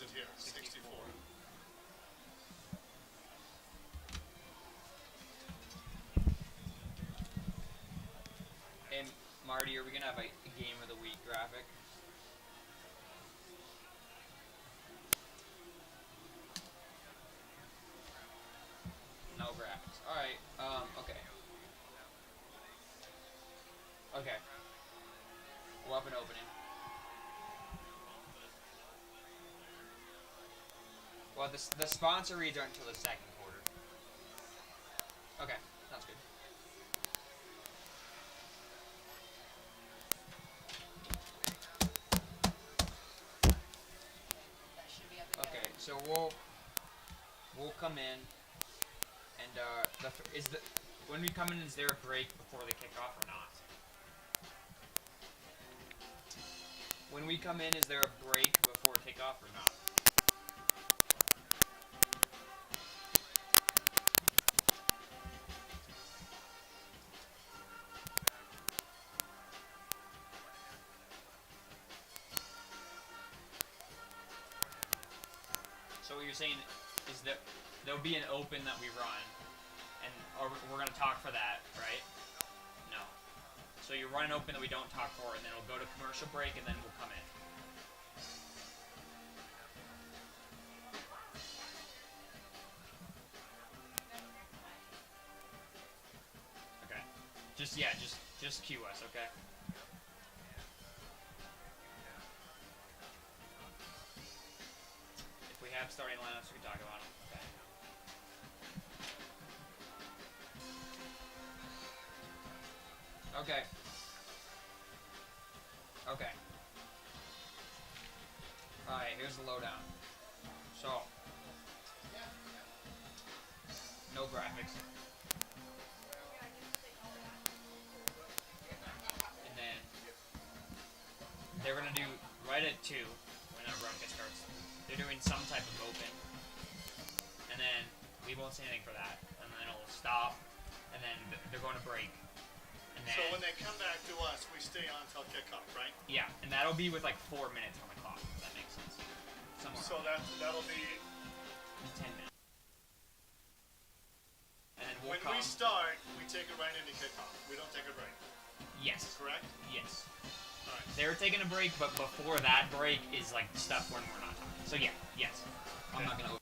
it here? 64. Hey, Marty, are we gonna have a game of the week graphic? No graphics. All right. Okay. Okay. We'll have an opening. Well, the sponsor reads aren't until the second quarter. Okay, sounds good. That should be up and Okay, going. so we'll come in, and when we come in, is there a break before the kickoff or not? When we come in, is there a break before kickoff or not? So what you're saying is that there'll be an open that we run, and we're gonna talk for that, right? No. So you run an open that we don't talk for, and then we'll go to commercial break, and then we'll come in. Okay. Just cue us, okay? If we have starting lineups, we can talk about them. Okay. Okay. Okay. Alright, here's the lowdown. So, no graphics. And then they're gonna do right at 2 when our broadcast starts. They're doing some type of open. And then we won't say anything for that. And then it'll stop. And then they're going to break. And then, So when they come back to us, we stay on until kickoff, right? yeah, and that'll be with like 4 minutes on the clock, if that makes sense. Somewhere So that'll be 10 minutes. And then we'll when come. we start, we take it right into kickoff. We don't take a break, Yes. correct? Yes. All right. They're taking a break, but before that break is like stuff when we're not talking. So yeah, yes. I'm not gonna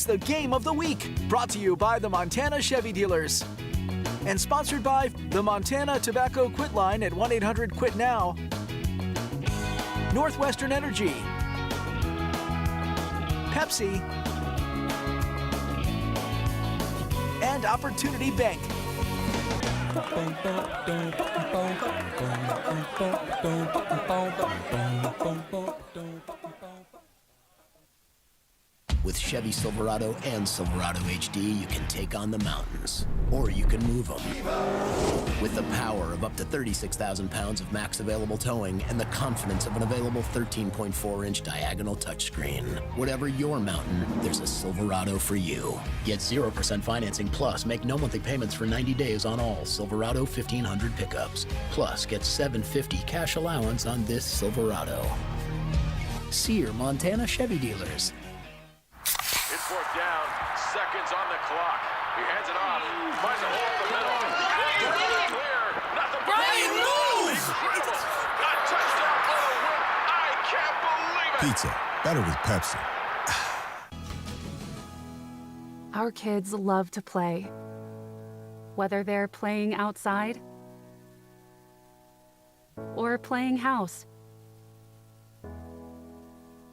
the game of the week. Brought to you by the Montana Chevy Dealers. And sponsored by the Montana Tobacco Quit Line at 1-800-QUIT-NOW. Northwestern Energy. Pepsi. And Opportunity Bank. With Chevy Silverado and Silverado HD, you can take on the mountains, or you can move them. With the power of up to 36,000 pounds of max available towing and the confidence of an available 13.4-inch diagonal touchscreen. Whatever your mountain, there's a Silverado for you. Get 0% financing plus make no monthly payments for 90 days on all Silverado 1500 pickups. Plus, get $750 cash allowance on this Silverado. See your Montana Chevy dealers. It's fourth down, seconds on the clock. He hands it off, finds a hole in the middle. Clear, nothing but Brian, move! a touchdown for the win. I can't believe it. Pizza, better with Pepsi. Our kids love to play. Whether they're playing outside or playing house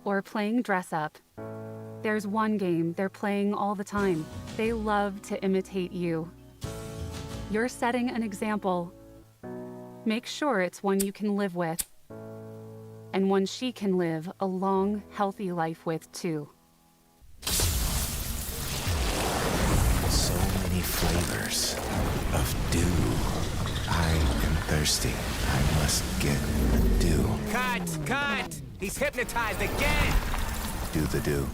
or playing dress up. There's one game they're playing all the time. They love to imitate you. You're setting an example. Make sure it's one you can live with, and one she can live a long, healthy life with, too. So many flavors of dew. I am thirsty. I must get the dew. Cut! He's hypnotized again! Do the dew.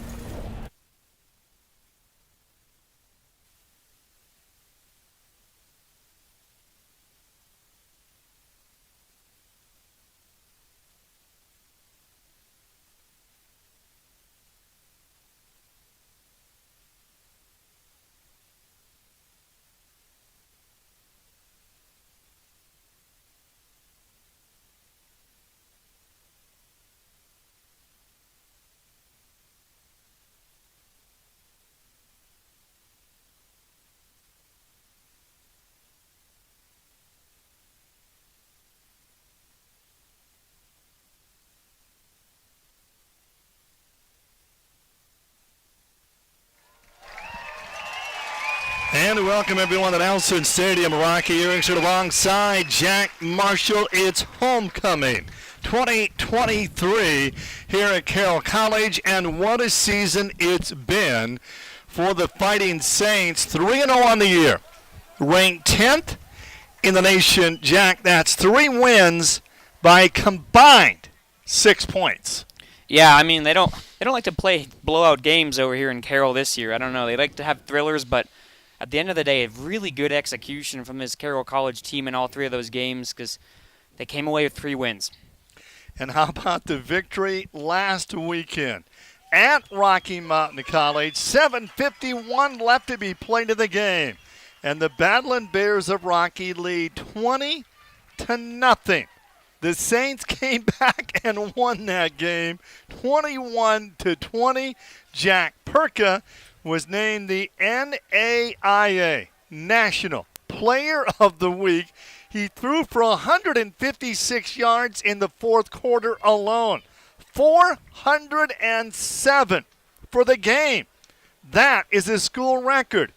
And welcome everyone at Alson Stadium. Rocky Erickson alongside Jack Marshall. It's homecoming 2023 here at Carroll College, and what a season it's been for the Fighting Saints. 3-0 on the year, ranked 10th in the nation. Jack, that's 3 wins by combined 6 points. Yeah, I mean, they don't like to play blowout games over here in Carroll this year. I don't know. They like to have thrillers, but at the end of the day, really good execution from this Carroll College team in all 3 of those games, because they came away with 3 wins. And how about the victory last weekend at Rocky Mountain College? 7:51 left to be played in the game. And the Badland Bears of Rocky lead 20-0. The Saints came back and won that game 21-20. Jack Perka was named the NAIA National Player of the Week. He threw for 156 yards in the fourth quarter alone. 407 for the game. That is a school record,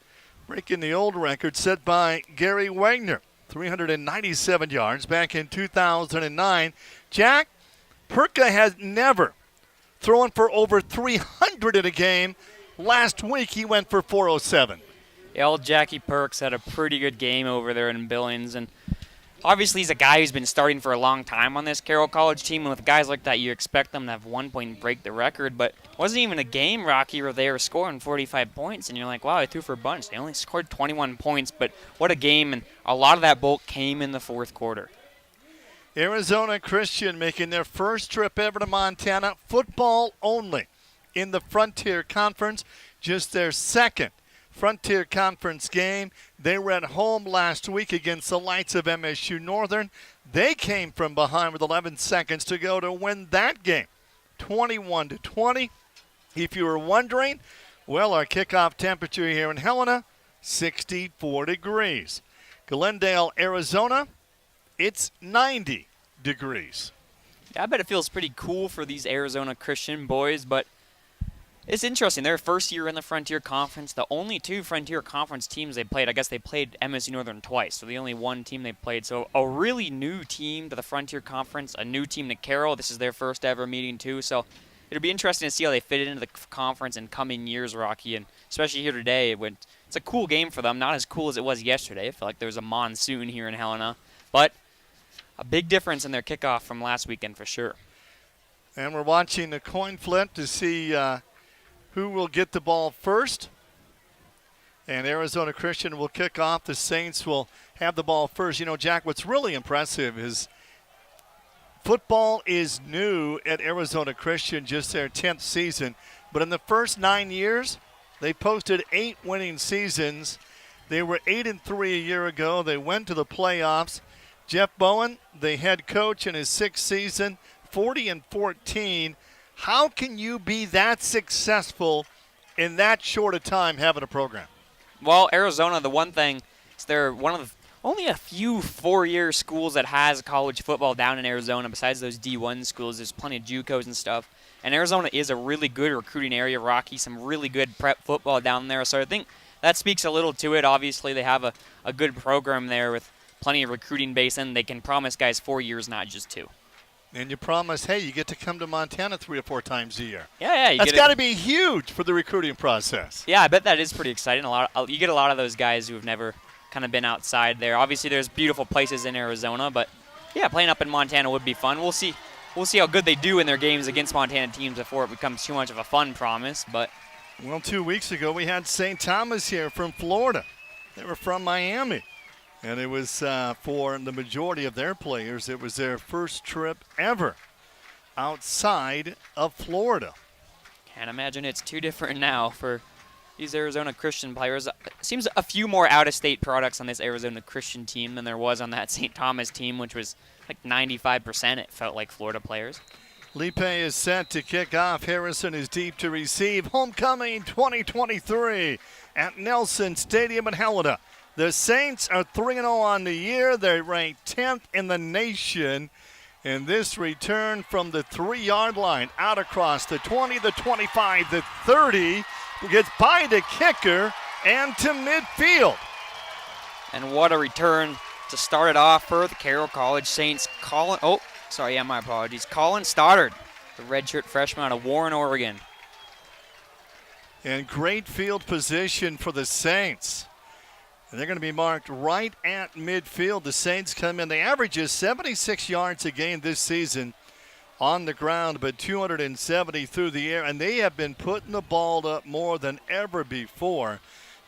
breaking the old record set by Gary Wagner. 397 yards back in 2009. Jack, Perka has never thrown for over 300 in a game. Last week, he went for 407. Yeah, old Jackie Perks had a pretty good game over there in Billings, and obviously he's a guy who's been starting for a long time on this Carroll College team, and with guys like that, you expect them to have 1 point and break the record, but it wasn't even a game, Rocky, where they were scoring 45 points, and you're like, wow, I threw for a bunch. They only scored 21 points, but what a game, and a lot of that bulk came in the fourth quarter. Arizona Christian making their first trip ever to Montana, football only, in the Frontier Conference, just their second Frontier Conference game. They were at home last week against the Lights of MSU Northern. They came from behind with 11 seconds to go to win that game, 21-20. If you were wondering Well, our kickoff temperature here in Helena, 64 degrees. Glendale, Arizona, it's 90 degrees. Yeah, I bet it feels pretty cool for these Arizona Christian boys, but it's interesting. Their first year in the Frontier Conference, the only two Frontier Conference teams they played, I guess they played MSU Northern twice, so the only one team they played. So a really new team to the Frontier Conference, a new team to Carroll. This is their first ever meeting too, so it'll be interesting to see how they fit into the conference in coming years, Rocky, and especially here today. It's a cool game for them, not as cool as it was yesterday. I feel like there was a monsoon here in Helena, but a big difference in their kickoff from last weekend for sure. And we're watching the coin flip to see who will get the ball first. And Arizona Christian will kick off. The Saints will have the ball first. You know, Jack, what's really impressive is football is new at Arizona Christian, just their 10th season. But in the first 9 years, they posted 8 winning seasons. They were 8-3 a year ago. They went to the playoffs. Jeff Bowen, the head coach in his 6th season, 40-14. How can you be that successful in that short a time having a program? Well, Arizona, the one thing is they're one of the only a few 4-year schools that has college football down in Arizona. Besides those D1 schools, there's plenty of JUCOs and stuff. And Arizona is a really good recruiting area, Rocky. Some really good prep football down there. So I think that speaks a little to it. Obviously, they have a good program there with plenty of recruiting base, and they can promise guys 4 years, not just 2. And you promise, hey, you get to come to Montana 3 or 4 times a year. Yeah. That's got to be huge for the recruiting process. Yeah, I bet that is pretty exciting. You get a lot of those guys who have never kind of been outside there. Obviously, there's beautiful places in Arizona, but yeah, playing up in Montana would be fun. We'll see how good they do in their games against Montana teams before it becomes too much of a fun promise. But well, 2 weeks ago we had St. Thomas here from Florida. They were from Miami. And it was for the majority of their players, it was their first trip ever outside of Florida. Can't imagine it's too different now for these Arizona Christian players. It seems a few more out-of-state products on this Arizona Christian team than there was on that St. Thomas team, which was like 95%, it felt like, Florida players. Lipe is set to kick off. Harrison is deep to receive. Homecoming 2023 at Nelson Stadium in Helena. The Saints are 3-0 on the year. They're ranked 10th in the nation. And this return from the 3-yard line out across the 20, the 25, the 30 gets by the kicker and to midfield. And what a return to start it off for the Carroll College Saints. My apologies. Colin Stoddard, the redshirt freshman out of Warren, Oregon. And great field position for the Saints. And they're going to be marked right at midfield. The Saints come in. They average 76 yards a game this season on the ground, but 270 through the air. And they have been putting the ball up more than ever before.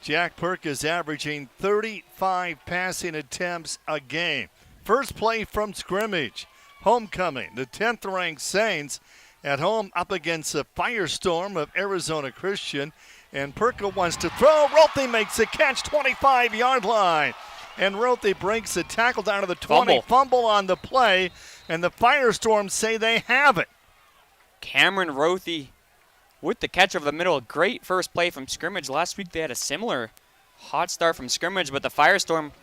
Jack Perk is averaging 35 passing attempts a game. First play from scrimmage. Homecoming. The 10th-ranked Saints at home up against the Firestorm of Arizona Christian. And Perka wants to throw. Rothie makes the catch, 25-yard line. And Rothie breaks the tackle down to the 20. Fumble on the play. And the Firestorm say they have it. Cameron Rothie with the catch over the middle. Great first play from scrimmage. Last week they had a similar hot start from scrimmage, but the Firestorm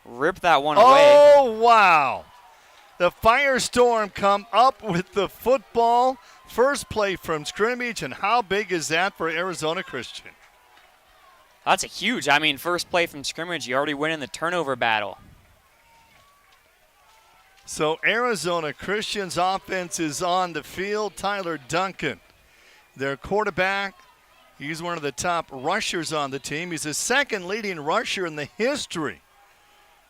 ripped that one away. Oh, wow. The Firestorm come up with the football. First play from scrimmage, and how big is that for Arizona Christian? That's a huge. First play from scrimmage, you already win in the turnover battle. So Arizona Christian's offense is on the field. Tyler Duncan, their quarterback, he's one of the top rushers on the team. He's the second leading rusher in the history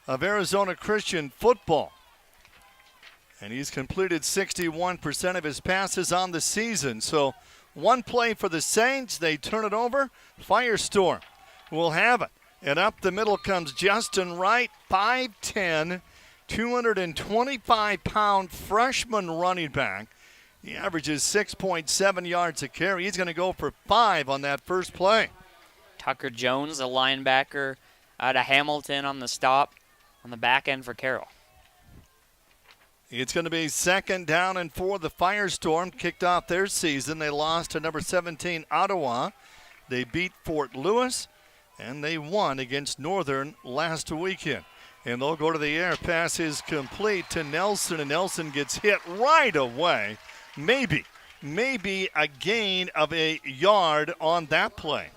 of Arizona Christian football. And he's completed 61% of his passes on the season. So one play for the Saints. They turn it over. Firestorm will have it. And up the middle comes Justin Wright, 5'10", 225-pound freshman running back. He averages 6.7 yards a carry. He's going to go for 5 on that first play. Tucker Jones, a linebacker out of Hamilton on the stop on the back end for Carroll. It's going to be 2nd down and 4. The Firestorm kicked off their season. They lost to number 17, Ottawa. They beat Fort Lewis, and they won against Northern last weekend. And they'll go to the air. Pass is complete to Nelson, and Nelson gets hit right away. Maybe a gain of a yard on that play.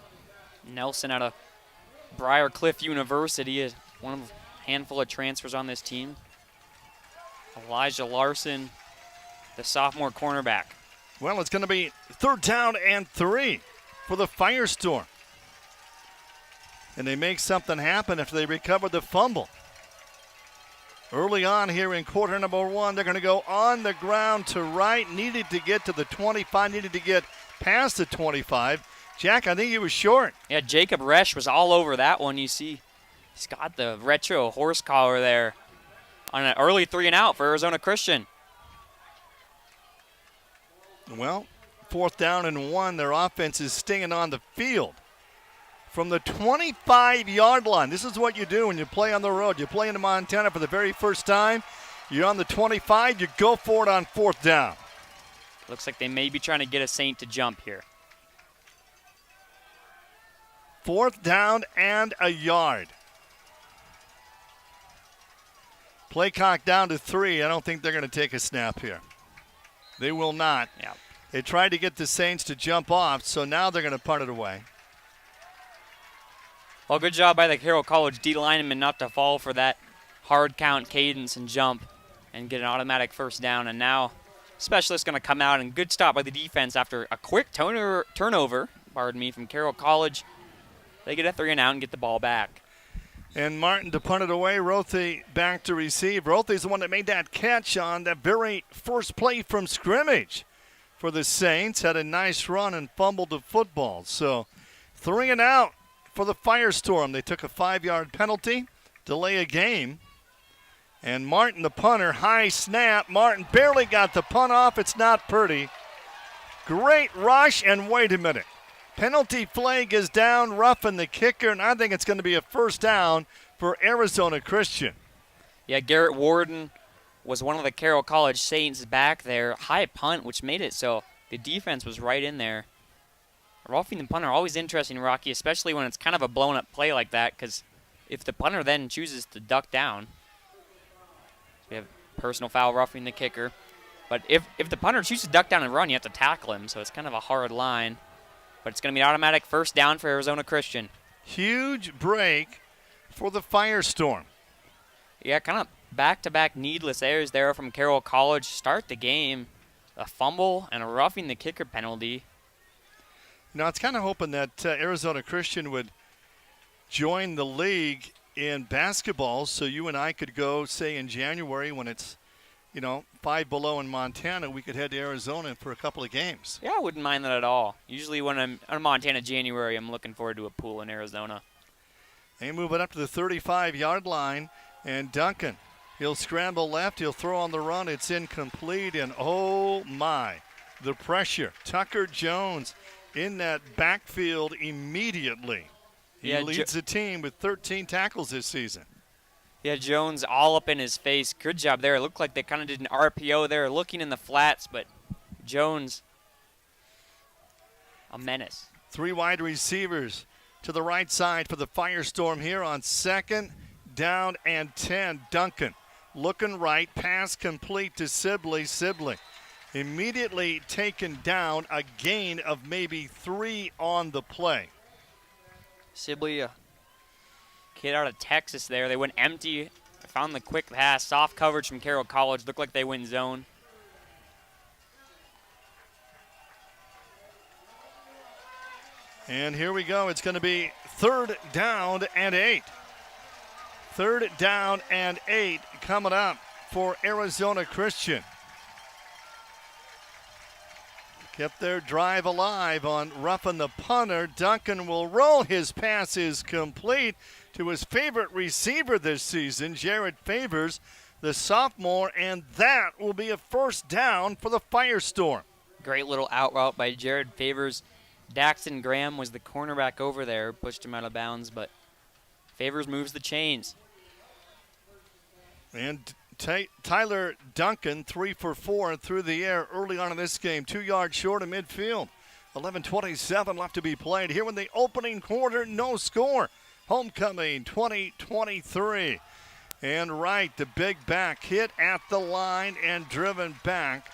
Nelson out of Briarcliff University is one of a handful of transfers on this team. Elijah Larson, the sophomore cornerback. Well, it's going to be 3rd down and 3 for the Firestorm. And they make something happen if they recover the fumble. Early on here in quarter number 1, they're going to go on the ground to right. Needed to get to the 25, needed to get past the 25. Jack, I think he was short. Yeah, Jacob Resch was all over that one. You see, he's got the retro horse collar there on an early 3-and-out for Arizona Christian. Well, 4th down and 1. Their offense is stinging on the field. From the 25-yard line, this is what you do when you play on the road. You play in Montana for the very first time. You're on the 25. You go for it on 4th down. Looks like they may be trying to get a Saint to jump here. 4th down and a yard. Play clock down to 3. I don't think they're going to take a snap here. They will not. Yeah. They tried to get the Saints to jump off, so now they're going to punt it away. Well, good job by the Carroll College D lineman not to fall for that hard count cadence and jump and get an automatic 1st down. And now Specialist going to come out, and good stop by the defense after a quick turnover, from Carroll College. They get a 3-and-out and get the ball back. And Martin to punt it away. Rothe back to receive. Rothe's the one that made that catch on that very first play from scrimmage for the Saints. Had a nice run and fumbled the football. So 3-and-out for the Firestorm. They took a 5-yard penalty, delay a game. And Martin, the punter, high snap. Martin barely got the punt off. It's not Purdy. Great rush, and wait a minute. Penalty flag is down, roughing the kicker, and I think it's going to be a 1st down for Arizona Christian. Yeah, Garrett Warden was one of the Carroll College Saints back there. High punt, which made it so the defense was right in there. Roughing the punter, always interesting, Rocky, especially when it's kind of a blown-up play like that, because if the punter then chooses to duck down, we have personal foul roughing the kicker. But if the punter chooses to duck down and run, you have to tackle him, so it's kind of a hard line. But it's going to be an automatic 1st down for Arizona Christian. Huge break for the Firestorm. Yeah, kind of back-to-back needless errors there from Carroll College. Start the game, a fumble and a roughing the kicker penalty. Now, it's kind of hoping that Arizona Christian would join the league in basketball so you and I could go, say, in January when it's, 5 below in Montana, we could head to Arizona for a couple of games. Yeah, I wouldn't mind that at all. Usually when I'm in Montana January, I'm looking forward to a pool in Arizona. They move it up to the 35-yard line, and Duncan, he'll scramble left, he'll throw on the run, it's incomplete, and oh my, the pressure. Tucker Jones in that backfield immediately. He leads the team with 13 tackles this season. Yeah, Jones all up in his face. Good job there. It looked like they kind of did an RPO there, looking in the flats, but Jones, a menace. 3 wide receivers to the right side for the Firestorm here on 2nd down and 10. Duncan looking right, pass complete to Sibley. Sibley immediately taken down, a gain of maybe 3 on the play. Sibley, a kid out of Texas there. They went empty. Found the quick pass. Soft coverage from Carroll College. Looked like they went zone. And here we go. It's going to be 3rd down and 8. 3rd down and 8 coming up for Arizona Christian. Kept their drive alive on roughing the punter. Duncan will roll. His pass is complete to his favorite receiver this season, Jared Favors, the sophomore, and that will be a 1st down for the Firestorm. Great little out route by Jared Favors. Daxton Graham was the cornerback over there, pushed him out of bounds, but Favors moves the chains. And Tyler Duncan, 3 for 4 through the air early on in this game, 2 yards short of midfield. 11:27 left to be played here in the opening quarter. No score. Homecoming 20-23. And Wright, the big back, hit at the line and driven back.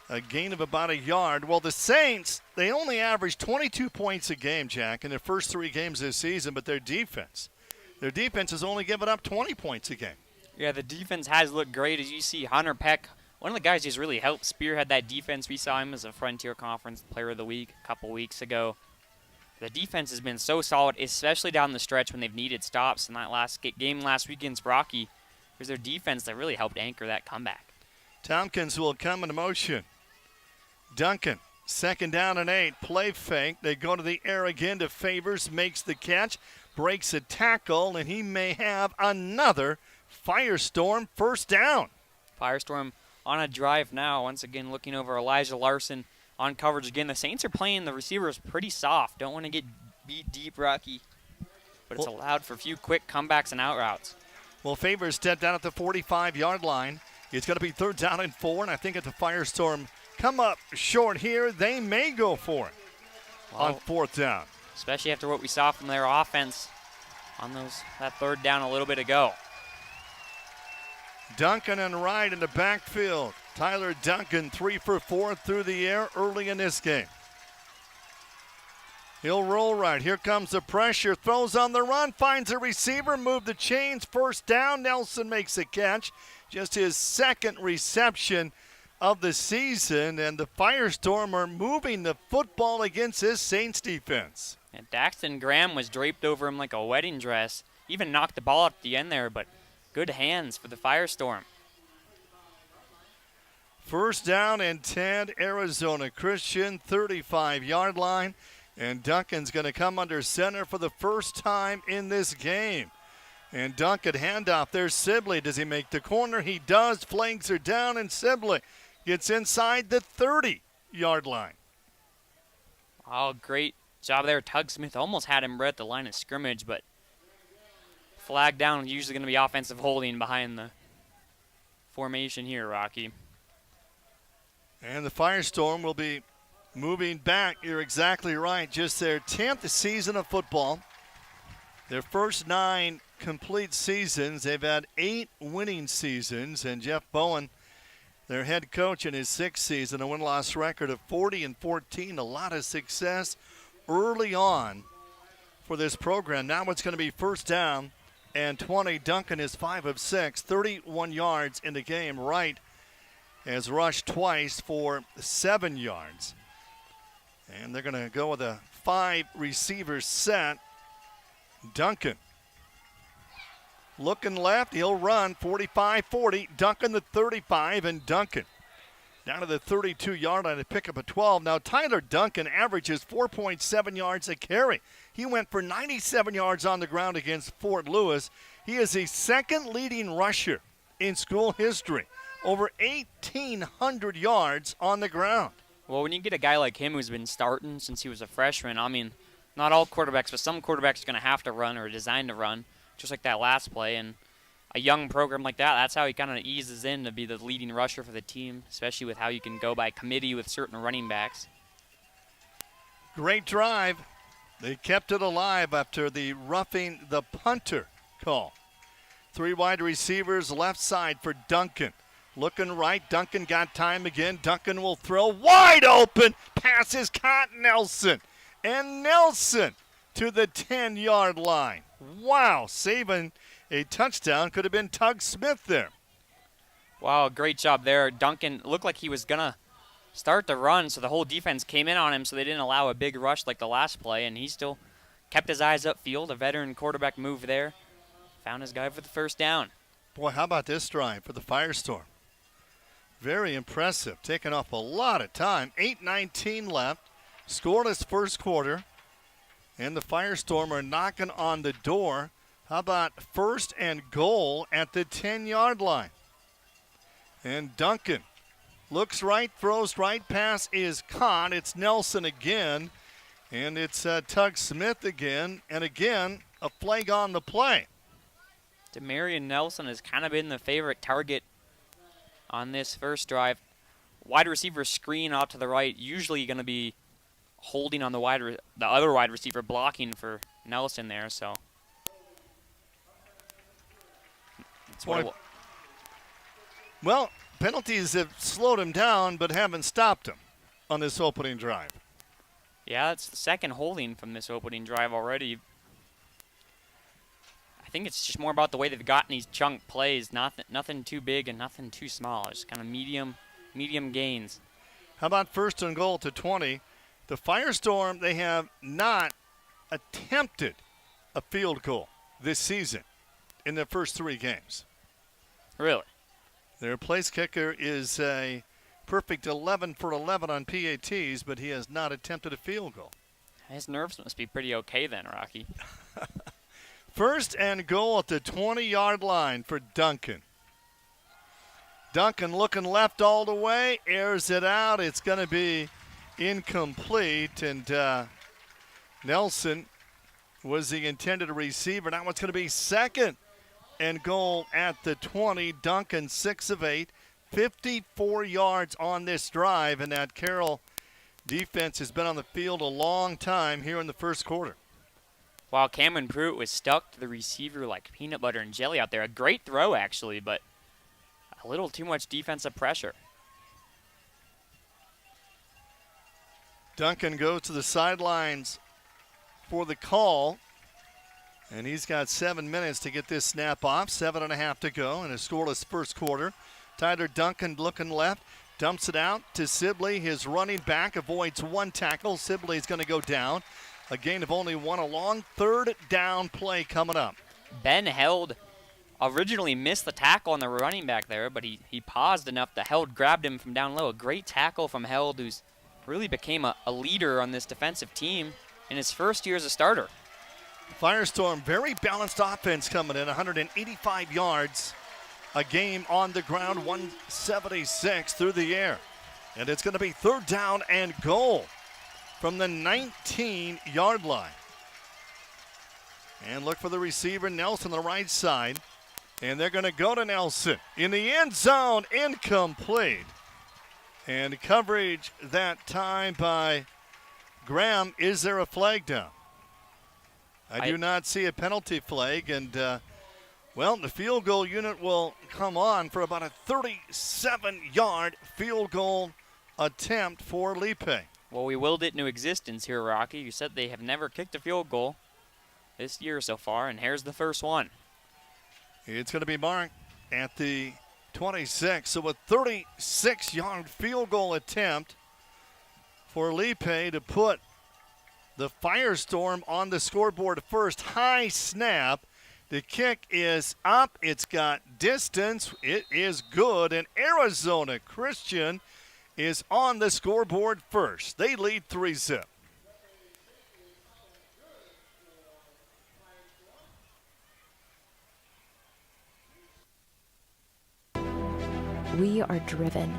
A gain of about a yard. Well, the Saints, they only averaged 22 points a game, Jack, in their first 3 games this season, but their defense has only given up 20 points a game. Yeah, the defense has looked great. As you see, Hunter Peck, one of the guys who's really helped spearhead that defense. We saw him as a Frontier Conference Player of the Week a couple weeks ago. The defense has been so solid, especially down the stretch when they've needed stops. In that last game last week against Rocky, it was their defense that really helped anchor that comeback. Tompkins will come into motion. Duncan, 2nd down and 8. Play fake. They go to the air again to Favors. Makes the catch. Breaks a tackle, and he may have another Firestorm first down. Firestorm on a drive now. Once again, looking over Elijah Larson on coverage again. The Saints are playing the receivers pretty soft. Don't want to get beat deep, Rocky. But it's allowed for a few quick comebacks and out routes. Well, Favors stepped down at the 45-yard line. It's going to be 3rd down and 4, and I think if the Firestorm come up short here, they may go for it on 4th down. Especially after what we saw from their offense on that 3rd down a little bit ago. Duncan and Wright in the backfield. Tyler Duncan 3 for 4 through the air early in this game. He'll roll right. Here comes the pressure. Throws on the run. Finds a receiver. Move the chains. First down. Nelson makes a catch. Just his 2nd reception of the season. And the Firestorm are moving the football against this Saints defense. And Daxton Graham was draped over him like a wedding dress. Even knocked the ball at the end there, but good hands for the Firestorm. 1st down and 10, Arizona Christian, 35-yard line. And Duncan's going to come under center for the first time in this game. And Duncan handoff. There's Sibley. Does he make the corner? He does. Flanks are down, and Sibley gets inside the 30-yard line. Oh, great job there. Tug Smith almost had him right at the line of scrimmage, but flag down, usually going to be offensive holding behind the formation here, Rocky. And the Firestorm will be moving back. You're exactly right. Just their 10th season of football. Their first 9 complete seasons. They've had 8 winning seasons. And Jeff Bowen, their head coach, in his 6th season, a win-loss record of 40-14. A lot of success early on for this program. Now it's going to be 1st down and 20. Duncan is 5 of 6, 31 yards in the game. Wright has rushed twice for 7 yards. And they're going to go with a 5-receiver set. Duncan looking left. He'll run 45-40. Duncan the 35, and Duncan down to the 32-yard line to pick up a 12. Now Tyler Duncan averages 4.7 yards a carry. He went for 97 yards on the ground against Fort Lewis. He is the 2nd leading rusher in school history. Over 1,800 yards on the ground. Well, when you get a guy like him who's been starting since he was a freshman, I mean, not all quarterbacks, but some quarterbacks are going to have to run or are designed to run, just like that last play. And a young program like that, that's how he kind of eases in to be the leading rusher for the team, especially with how you can go by committee with certain running backs. Great drive. They kept it alive after the roughing the punter call. 3 wide receivers left side for Duncan. Looking right, Duncan got time again. Duncan will throw wide open. Passes caught Nelson. And Nelson to the 10-yard line. Wow, saving a touchdown. Could have been Tug Smith there. Wow, great job there. Duncan looked like he was going to start the run, so the whole defense came in on him, so they didn't allow a big rush like the last play, and he still kept his eyes upfield. A veteran quarterback move there. Found his guy for the first down. Boy, how about this drive for the Firestorm? Very impressive. Taking off a lot of time. 8:19 left. Scoreless first quarter. And the Firestorm are knocking on the door. How about 1st and goal at the 10-yard line? And Duncan looks right, throws right, pass is caught. It's Nelson again. And it's Tug Smith again. And again, a flag on the play. Demarion Nelson has kind of been the favorite target on this first drive. Wide receiver screen out to the right, usually going to be holding on the other wide receiver, blocking for Nelson there. So that's what. Well, penalties have slowed him down, but haven't stopped him on this opening drive. Yeah, it's the second holding from this opening drive already. I think it's just more about the way they've gotten these chunk plays. Nothing too big and nothing too small. Just kind of medium gains. How about first and goal to 20? The Firestorm, they have not attempted a field goal this season in their first 3 games. Really? Their place kicker is a perfect 11 for 11 on PATs, but he has not attempted a field goal. His nerves must be pretty okay then, Rocky. First and goal at the 20-yard line for Duncan. Duncan looking left all the way, airs it out. It's going to be incomplete, and Nelson was the intended receiver. Now it's going to be second and goal at the 20. Duncan 6 of 8, 54 yards on this drive, and that Carroll defense has been on the field a long time here in the first quarter. While Cameron Pruitt was stuck to the receiver like peanut butter and jelly out there. A great throw, actually, but a little too much defensive pressure. Duncan goes to the sidelines for the call, and he's got 7 minutes to get this snap off. 7.5 to go in a scoreless first quarter. Tyler Duncan looking left, dumps it out to Sibley. His running back avoids 1 tackle. Sibley's going to go down. A gain of only 1. A long third down play coming up. Ben Held originally missed the tackle on the running back there, but he paused enough that Held grabbed him from down low. A great tackle from Held, who's really became a leader on this defensive team in his first year as a starter. Firestorm, very balanced offense coming in, 185 yards. A game on the ground, 176 through the air. And it's going to be third down and goal from the 19-yard line. And look for the receiver, Nelson, on the right side. And they're going to go to Nelson in the end zone, incomplete. And coverage that time by Graham. Is there a flag down? I do not see a penalty flag. And, well, the field goal unit will come on for about a 37-yard field goal attempt for Lipe. Well, we willed it into existence here, Rocky. You said they have never kicked a field goal this year so far, and here's the first one. It's going to be marked at the 26. So a 36-yard field goal attempt for Lipe to put the Firestorm on the scoreboard first. High snap. The kick is up. It's got distance. It is good. And Arizona Christian is on the scoreboard first. They lead 3-0. We are driven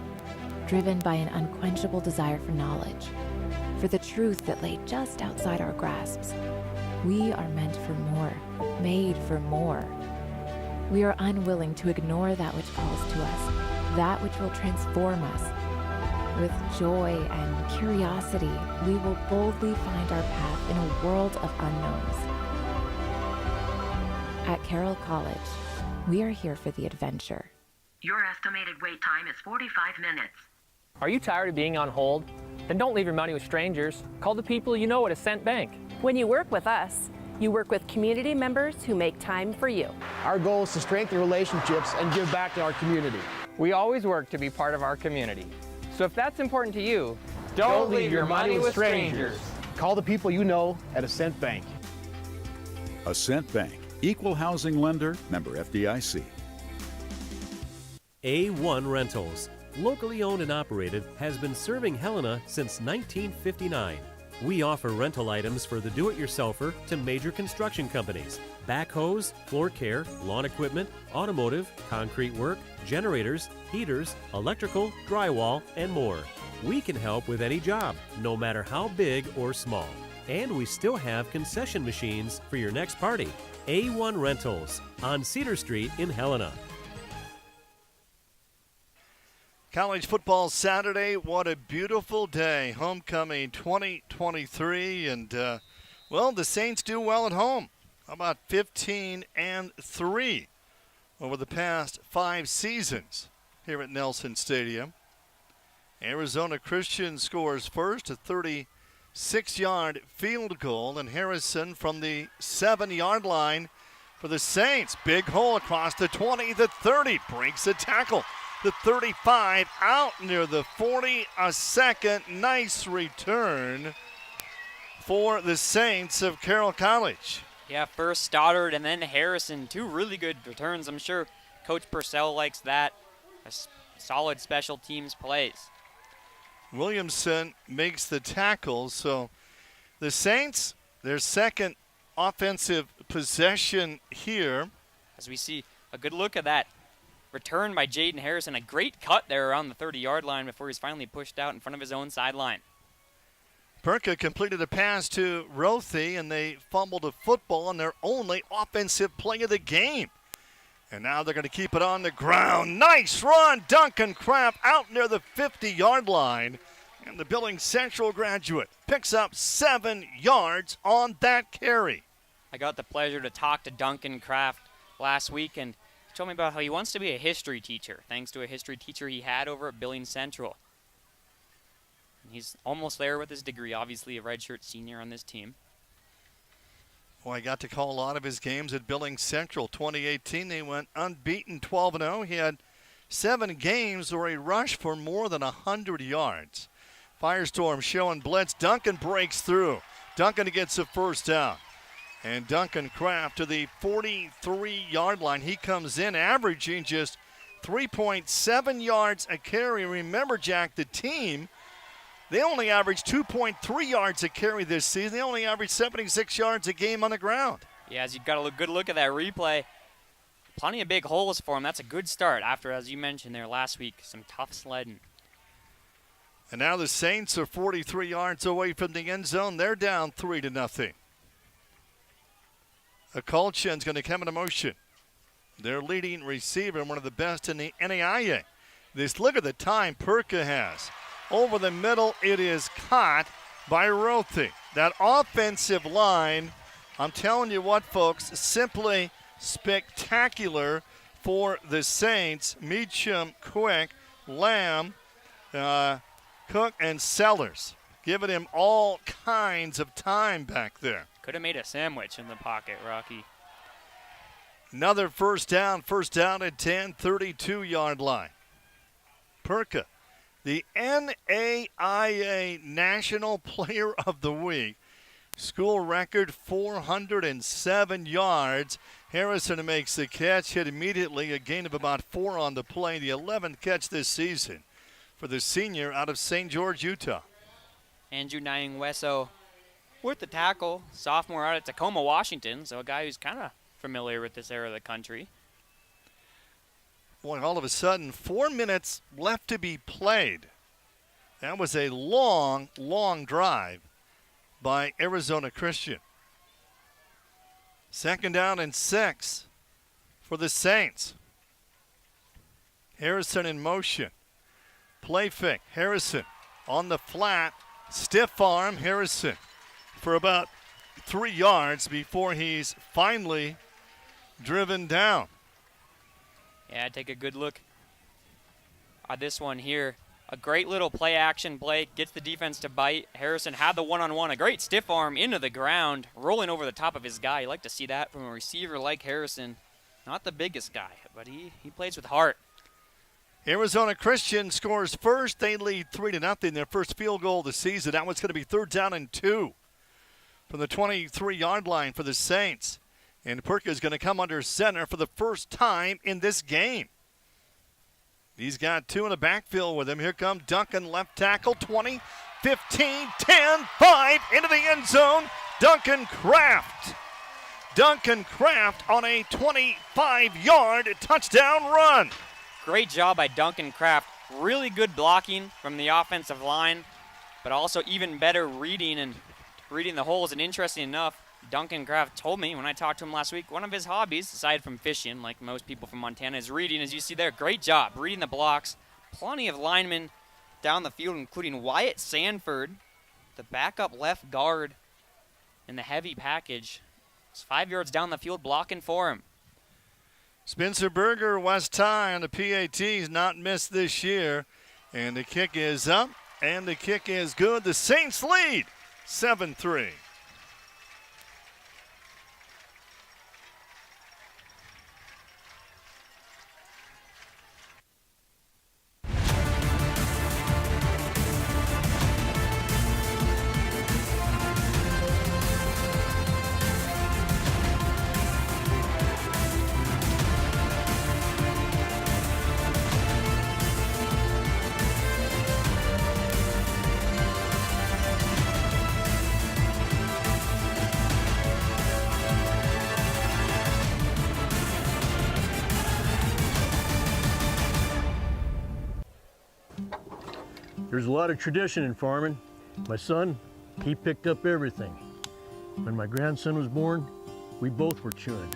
by an unquenchable desire for knowledge, for the truth that lay just outside our grasps. We are meant for more, made for more. We are unwilling to ignore that which calls to us, that which will transform us. With joy and curiosity, we will boldly find our path in a world of unknowns. At Carroll College, we are here for the adventure. Your estimated wait time is 45 minutes. Are you tired of being on hold? Then don't leave your money with strangers. Call the people you know at Ascent Bank. When you work with us, you work with community members who make time for you. Our goal is to strengthen relationships and give back to our community. We always work to be part of our community. So if that's important to you, don't leave your money with strangers. Call the people you know at Ascent Bank. Ascent Bank, equal housing lender, member FDIC. A1 Rentals, locally owned and operated, has been serving Helena since 1959. We offer rental items for the do-it-yourselfer to major construction companies, backhoes, floor care, lawn equipment, automotive, concrete work, generators, heaters, electrical, drywall, and more. We can help with any job, no matter how big or small. And we still have concession machines for your next party. A1 Rentals on Cedar Street in Helena. College football Saturday, what a beautiful day. Homecoming 2023, and, the Saints do well at home. How about 15-3 over the past 5 seasons here at Nelson Stadium? Arizona Christian scores first, a 36-yard field goal, and Harrison from the 7-yard line for the Saints. Big hole across the 20, the 30, breaks a tackle. The 35 out near the 40, a second. Nice return for the Saints of Carroll College. Yeah, first Stoddard and then Harrison. 2 really good returns. I'm sure Coach Purcell likes that. Solid special teams plays. Williamson makes the tackle. So the Saints, their second offensive possession here. As we see a good look at that return by Jaden Harrison. A great cut there around the 30-yard line before he's finally pushed out in front of his own sideline. Perka completed a pass to Rothy, and they fumbled a football on their only offensive play of the game. And now they're going to keep it on the ground. Nice run. Duncan Kraft out near the 50-yard line. And the Billings Central graduate picks up 7 yards on that carry. I got the pleasure to talk to Duncan Kraft last week, and he told me about how he wants to be a history teacher, thanks to a history teacher he had over at Billings Central. And he's almost there with his degree, obviously a redshirt senior on this team. Well, I got to call a lot of his games at Billings Central. 2018, they went unbeaten 12-0. He had 7 games where he rushed for more than 100 yards. Firestorm showing blitz. Duncan breaks through. Duncan gets a first down. And Duncan Kraft to the 43-yard line. He comes in averaging just 3.7 yards a carry. Remember, Jack, the team, they only averaged 2.3 yards a carry this season. They only averaged 76 yards a game on the ground. Yeah, as you got a good look at that replay, plenty of big holes for him. That's a good start after, as you mentioned there last week, some tough sledding. And now the Saints are 43 yards away from the end zone. They're down 3-0. Akulchin's going to come into motion. Their leading receiver, one of the best in the NAIA. Look at the time Perka has. Over the middle, it is caught by Rothy. That offensive line, I'm telling you what, folks, simply spectacular for the Saints. Meacham, Quick, Lamb, Cook, and Sellers, giving him all kinds of time back there. Could have made a sandwich in the pocket, Rocky. Another first down at 10, 32-yard line. Perka, the NAIA National Player of the Week. School record 407 yards. Harrison makes the catch, hit immediately, a gain of about 4 on the play. The 11th catch this season for the senior out of St. George, Utah. Andrew Nyingweso with the tackle, sophomore out of Tacoma, Washington, so a guy who's kind of familiar with this area of the country. Boy, all of a sudden, 4 minutes left to be played. That was a long, long drive by Arizona Christian. 2nd down and 6 for the Saints. Harrison in motion. Play fake. Harrison on the flat. Stiff arm. Harrison for about 3 yards before he's finally driven down. Yeah, take a good look at this one here. A great little play-action play. Gets the defense to bite. Harrison had the one-on-one. A great stiff arm into the ground, rolling over the top of his guy. You like to see that from a receiver like Harrison. Not the biggest guy, but he plays with heart. Arizona Christian scores first. They lead 3-0. Their first field goal of the season. That one's going to be 3rd down and 2 from the 23-yard line for the Saints. And Perka is going to come under center for the first time in this game. He's got 2 in the backfield with him. Here comes Duncan, left tackle, 20, 15, 10, 5, into the end zone. Duncan Kraft. Duncan Kraft on a 25-yard touchdown run. Great job by Duncan Kraft. Really good blocking from the offensive line, but also even better reading the holes. And interesting enough, Duncan Kraft told me when I talked to him last week, one of his hobbies, aside from fishing, like most people from Montana, is reading. As you see there, great job reading the blocks, plenty of linemen down the field, including Wyatt Sanford, the backup left guard in the heavy package. He's 5 yards down the field blocking for him. Spencer Berger, West High on the PATs, not missed this year. And the kick is up, and the kick is good. The Saints lead 7-3. There's a lot of tradition in farming. My son, he picked up everything. When my grandson was born, we both were chewing,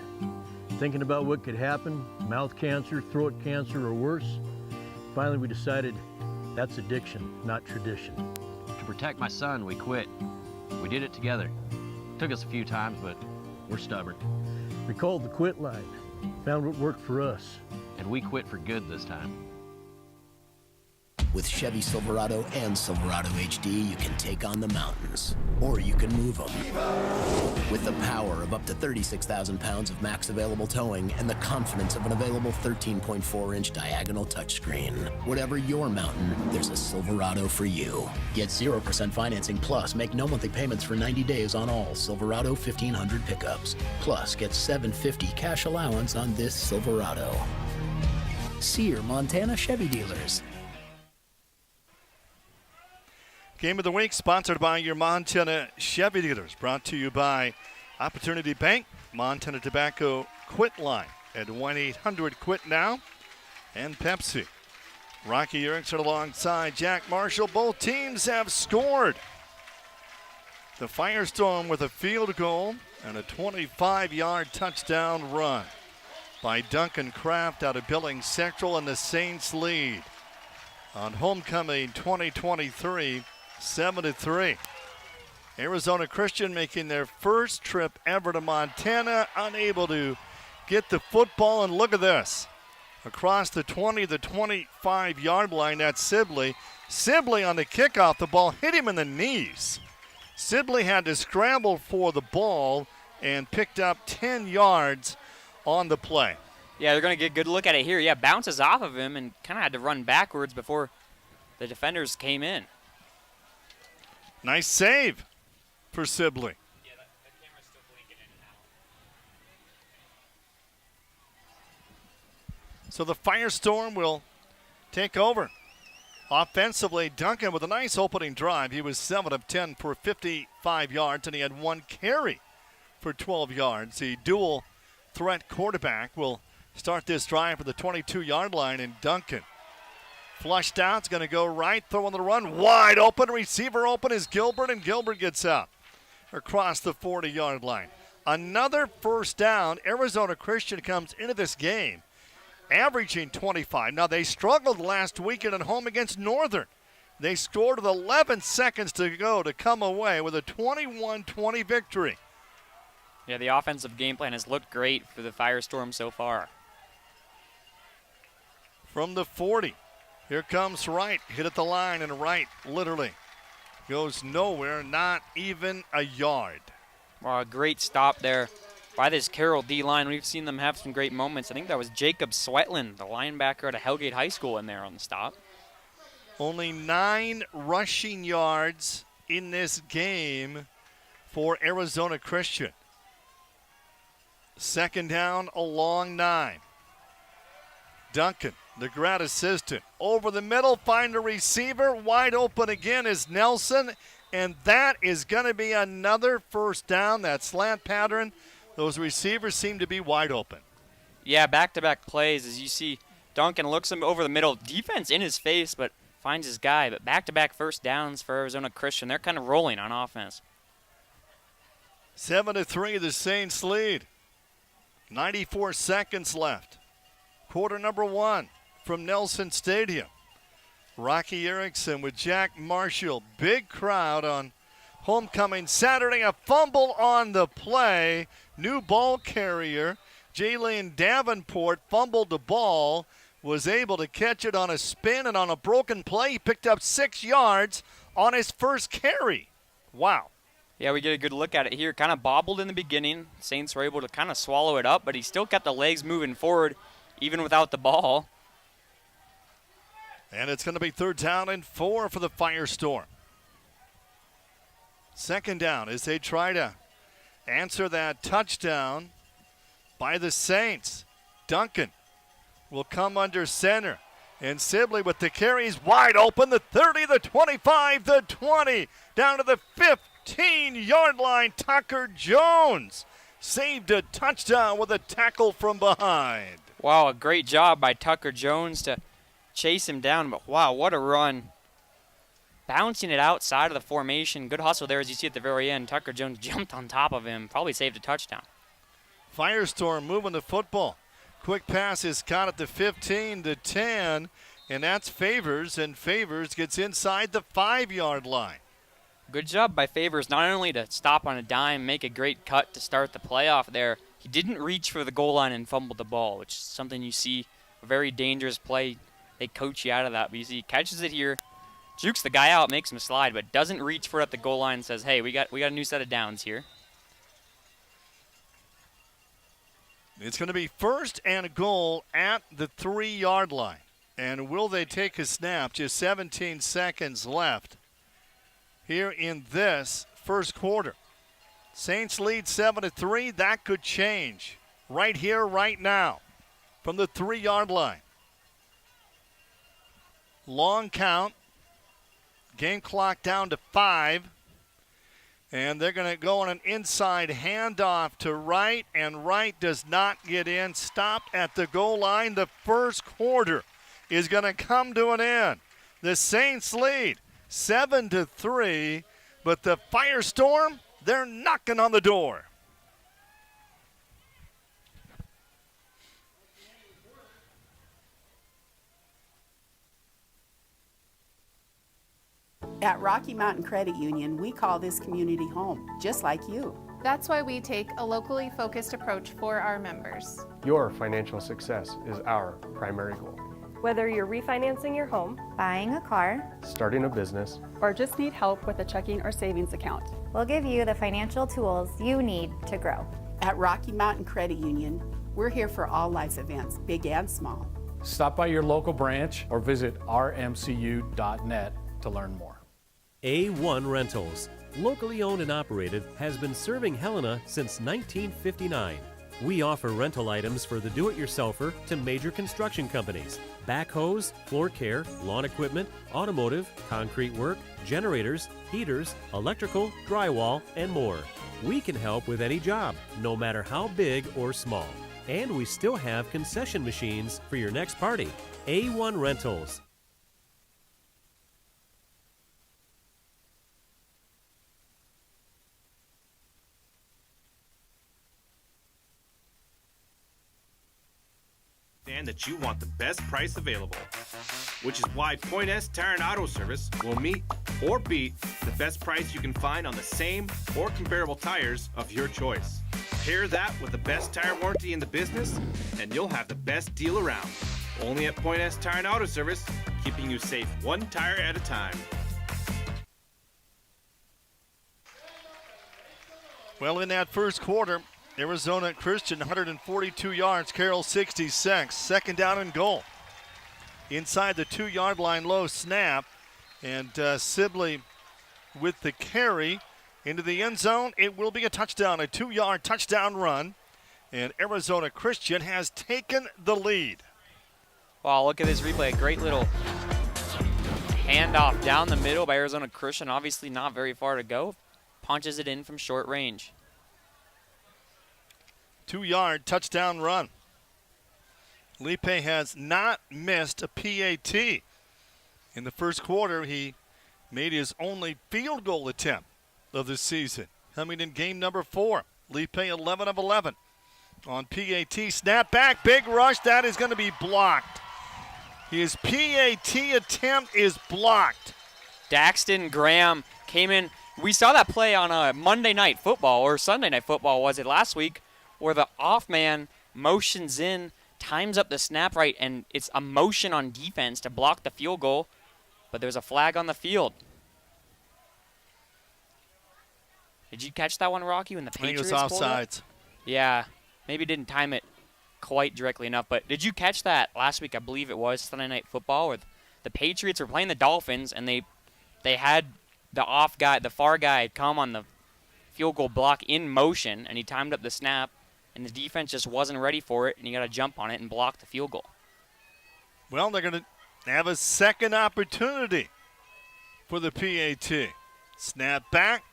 thinking about what could happen, mouth cancer, throat cancer, or worse. Finally, we decided that's addiction, not tradition. To protect my son, we quit. We did it together. Took us a few times, but we're stubborn. We called the quit line, found what worked for us. And we quit for good this time. With Chevy Silverado and Silverado HD, you can take on the mountains, or you can move them. With the power of up to 36,000 pounds of max available towing and the confidence of an available 13.4-inch diagonal touchscreen. Whatever your mountain, there's a Silverado for you. Get 0% financing plus make no monthly payments for 90 days on all Silverado 1500 pickups. Plus, get $750 cash allowance on this Silverado. See your Montana Chevy dealers. Game of the Week sponsored by your Montana Chevy dealers. Brought to you by Opportunity Bank, Montana Tobacco Quit Line at 1-800-QUIT-NOW, and Pepsi. Rocky Erickson alongside Jack Marshall. Both teams have scored. The Firestorm with a field goal and a 25-yard touchdown run by Duncan Kraft out of Billings Central, and the Saints lead on homecoming 2023. 7-3. Arizona Christian making their first trip ever to Montana, unable to get the football, and look at this. Across the 20, the 25-yard line, that's Sibley. Sibley on the kickoff, the ball hit him in the knees. Sibley had to scramble for the ball and picked up 10 yards on the play. Yeah, they're going to get a good look at it here. Yeah, bounces off of him and kind of had to run backwards before the defenders came in. Nice save for Sibley. Yeah, that camera's still blinking in and out. So the Firestorm will take over. Offensively, Duncan with a nice opening drive. He was 7 of 10 for 55 yards, and he had one carry for 12 yards. The dual threat quarterback will start this drive for the 22-yard line, and Duncan flushed out. It's going to go right, throw on the run. Wide open, receiver open is Gilbert, and Gilbert gets out across the 40-yard line. Another first down. Arizona Christian comes into this game averaging 25. Now, they struggled last weekend at home against Northern. They scored with 11 seconds to go to come away with a 21-20 victory. Yeah, the offensive game plan has looked great for the Firestorm so far. From the 40. Here comes Wright, hit at the line, and Wright literally goes nowhere, not even a yard. Well, a great stop there by this Carroll D-line. We've seen them have some great moments. I think that was Jacob Swetland, the linebacker out of Hellgate High School, in there on the stop. Only 9 rushing yards in this game for Arizona Christian. Second down, a long 9. Duncan, the grad assistant, over the middle, find a receiver. Wide open again is Nelson, and that is going to be another first down. That slant pattern, those receivers seem to be wide open. Yeah, back-to-back plays. As you see, Duncan looks him over the middle. Defense in his face, but finds his guy. But back-to-back first downs for Arizona Christian. They're kind of rolling on offense. 7-3, the Saints lead. 94 seconds left. Quarter number 1 from Nelson Stadium. Rocky Erickson with Jack Marshall. Big crowd on homecoming Saturday. A fumble on the play. New ball carrier, Jalen Davenport, fumbled the ball, was able to catch it on a spin, and on a broken play, he picked up 6 yards on his first carry. Wow. Yeah, we get a good look at it here. Kind of bobbled in the beginning. Saints were able to kind of swallow it up, but he still kept the legs moving forward even without the ball. And it's going to be 3rd down and 4 for the Firestorm. 2nd down as they try to answer that touchdown by the Saints. Duncan will come under center. And Sibley with the carries wide open. The 30, the 25, the 20. Down to the 15-yard line. Tucker Jones saved a touchdown with a tackle from behind. Wow, a great job by Tucker Jones to chase him down. But wow, what a run. Bouncing it outside of the formation. Good hustle there as you see at the very end. Tucker Jones jumped on top of him. Probably saved a touchdown. Firestorm moving the football. Quick pass is caught at the 15, the 10, and that's Favors, and Favors gets inside the 5-yard line. Good job by Favors, not only to stop on a dime, make a great cut to start the playoff there. He didn't reach for the goal line and fumble the ball, which is something you see, a very dangerous play. They coach you out of that, but you see he catches it here, jukes the guy out, makes him slide, but doesn't reach for it at the goal line and says, hey, we got a new set of downs here. It's going to be 1st and goal at the 3-yard line. And will they take a snap? Just 17 seconds left here in this first quarter. Saints lead 7-3. That could change right here, right now, from the 3-yard line. Long count. Game clock down to 5. And they're going to go on an inside handoff to Wright, and Wright does not get in. Stopped at the goal line. The first quarter is going to come to an end. The Saints lead 7-3, but the Firestorm, they're knocking on the door. At Rocky Mountain Credit Union, we call this community home, just like you. That's why we take a locally focused approach for our members. Your financial success is our primary goal. Whether you're refinancing your home, buying a car, starting a business, or just need help with a checking or savings account, we'll give you the financial tools you need to grow. At Rocky Mountain Credit Union, we're here for all life's events, big and small. Stop by your local branch or visit rmcu.net to learn more. A1 Rentals, locally owned and operated, has been serving Helena since 1959. We offer rental items for the do-it-yourselfer to major construction companies. Backhoes, floor care, lawn equipment, automotive, concrete work, generators, heaters, electrical, drywall, and more. We can help with any job, no matter how big or small. And we still have concession machines for your next party. A1 Rentals. That you want the best price available, which is why Point S Tire and Auto Service will meet or beat the best price you can find on the same or comparable tires of your choice. Pair that with the best tire warranty in the business, and you'll have the best deal around. Only at Point S Tire and Auto Service, keeping you safe one tire at a time. Well, in that first quarter, Arizona Christian 142 yards, Carroll 66. 2nd down and goal. Inside the 2-yard line, low snap. And Sibley with the carry into the end zone. It will be a touchdown, a 2-yard touchdown run. And Arizona Christian has taken the lead. Wow, look at this replay. A great little handoff down the middle by Arizona Christian. Obviously not very far to go. Punches it in from short range. 2-yard touchdown run. Lipe has not missed a PAT. In the first quarter, he made his only field goal attempt of the season, coming in game number 4. Lipe 11 of 11 on PAT. Snap back, big rush. That is going to be blocked. His PAT attempt is blocked. Daxton Graham came in. We saw that play on a Monday Night Football, or Sunday Night Football, was it last week, where the off man motions in, times up the snap right, and it's a motion on defense to block the field goal, but there's a flag on the field. Did you catch that one, Rocky, when the Patriots I think it was pulled up? offsides. Yeah, maybe didn't time it quite directly enough, but did you catch that last week? I believe it was Sunday Night Football, where the Patriots were playing the Dolphins, and they had the off guy, the far guy, come on the field goal block in motion, and he timed up the snap, and the defense just wasn't ready for it, and he got to jump on it and block the field goal. Well, they're going to have a second opportunity for the PAT. Snap back,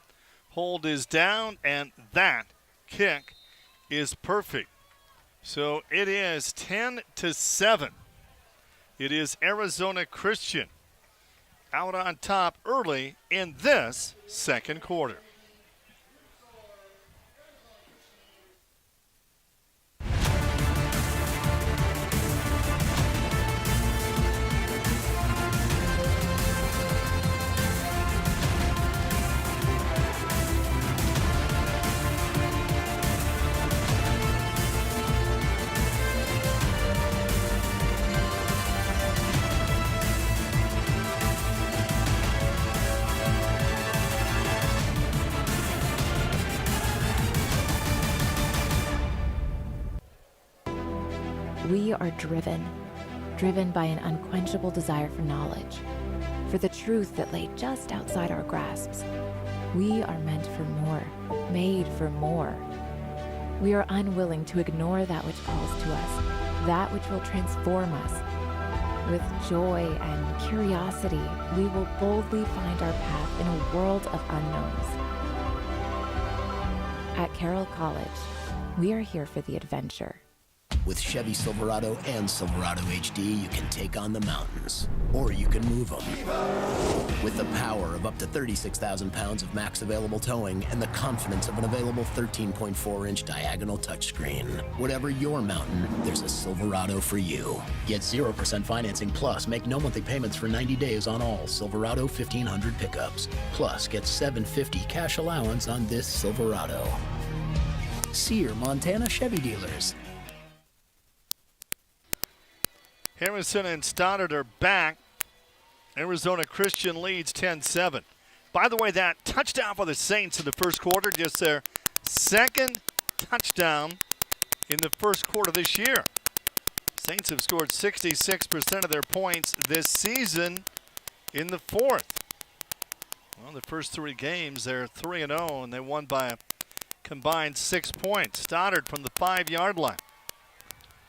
hold is down, and that kick is perfect. So it is 10-7. It is Arizona Christian out on top early in this second quarter. We are driven by an unquenchable desire for knowledge, for the truth that lay just outside our grasps. We are meant for more, made for more. We are unwilling to ignore that which calls to us, that which will transform us. With joy and curiosity, we will boldly find our path in a world of unknowns. At Carroll College, we are here for the adventure. With Chevy Silverado and Silverado HD, you can take on the mountains, or you can move them. With the power of up to 36,000 pounds of max available towing and the confidence of an available 13.4-inch diagonal touchscreen. Whatever your mountain, there's a Silverado for you. Get 0% financing plus make no monthly payments for 90 days on all Silverado 1500 pickups. Plus, get $750 cash allowance on this Silverado. See your Montana Chevy dealers. Harrison and Stoddard are back. Arizona Christian leads 10-7. By the way, that touchdown for the Saints in the first quarter, just their second touchdown in the first quarter this year. Saints have scored 66% of their points this season in the fourth. Well, the first three games, they're 3-0, and they won by a combined 6 points. Stoddard from the 5-yard line.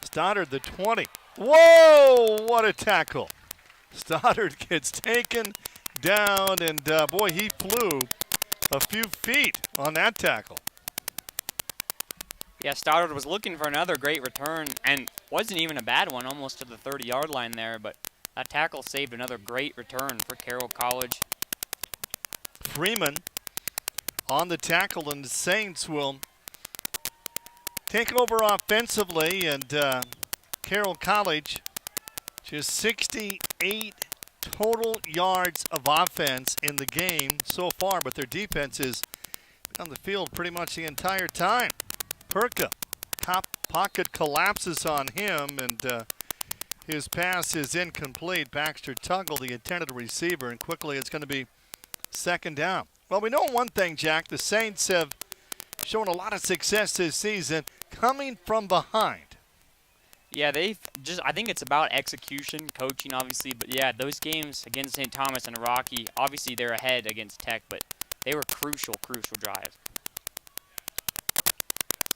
Stoddard, the 20. Whoa, what a tackle. Stoddard gets taken down, and boy, he flew a few feet on that tackle. Yeah, Stoddard was looking for another great return, and wasn't even a bad one, almost to the 30-yard line there, but that tackle saved another great return for Carroll College. Freeman on the tackle, and the Saints will take over offensively, and Carroll College just 68 total yards of offense in the game so far, but their defense is on the field pretty much the entire time. Perka, top pocket collapses on him, and his pass is incomplete. Baxter Tuggle, the intended receiver, and quickly it's going to be second down. Well, we know one thing, Jack. The Saints have shown a lot of success this season coming from behind. Yeah, I think it's about execution, coaching, obviously. But, yeah, those games against St. Thomas and Rocky, obviously they're ahead against Tech, but they were crucial drives.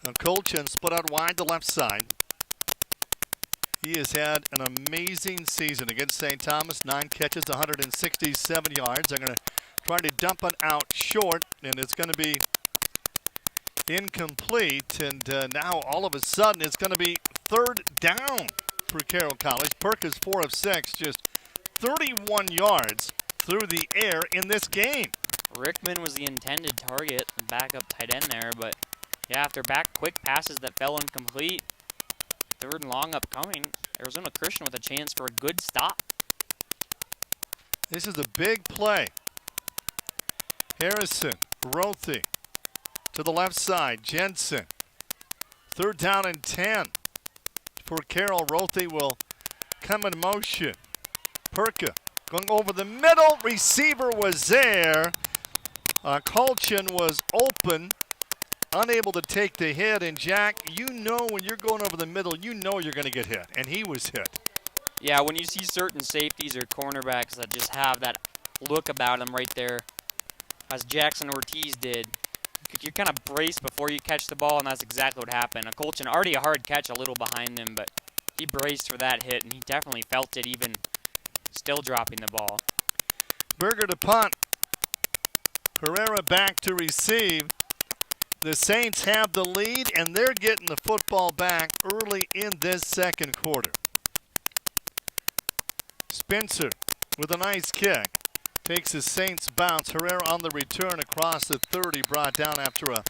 Now Colchin split out wide to left side. He has had an amazing season against St. Thomas. 9 catches, 167 yards. They're going to try to dump it out short, and it's going to be incomplete. And now all of a sudden it's going to be third down for Carroll College. Perk is 4 of 6, just 31 yards through the air in this game. Rickman was the intended target, the backup tight end there, but yeah, after quick passes that fell incomplete, third and long upcoming, Arizona Christian with a chance for a good stop. This is a big play. Harrison, Rothy to the left side. Jensen. 3rd down and 10 for Carroll. Rothy will come in motion. Perka going over the middle. Receiver was there. Colchin was open, unable to take the hit. And Jack, you know when you're going over the middle, you know you're going to get hit. And he was hit. Yeah, when you see certain safeties or cornerbacks that just have that look about them right there, as Jackson Ortiz did, you're kind of braced before you catch the ball, and that's exactly what happened. Colchin already a hard catch a little behind him, but he braced for that hit, and he definitely felt it even still dropping the ball. Berger to punt. Herrera back to receive. The Saints have the lead, and they're getting the football back early in this second quarter. Spencer with a nice kick. Takes the Saints bounce. Herrera on the return across the 30, brought down after a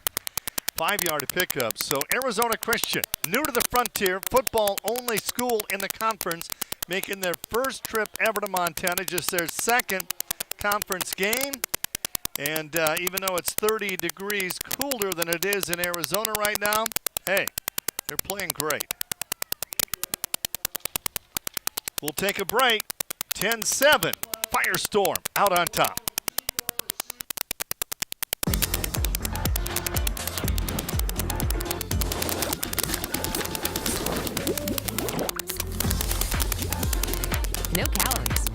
5-yard pickup. So Arizona Christian, new to the Frontier, football-only school in the conference, making their first trip ever to Montana, just their second conference game. And even though it's 30 degrees cooler than it is in Arizona right now, hey, they're playing great. We'll take a break. 10-7. Firestorm out on top. No calories,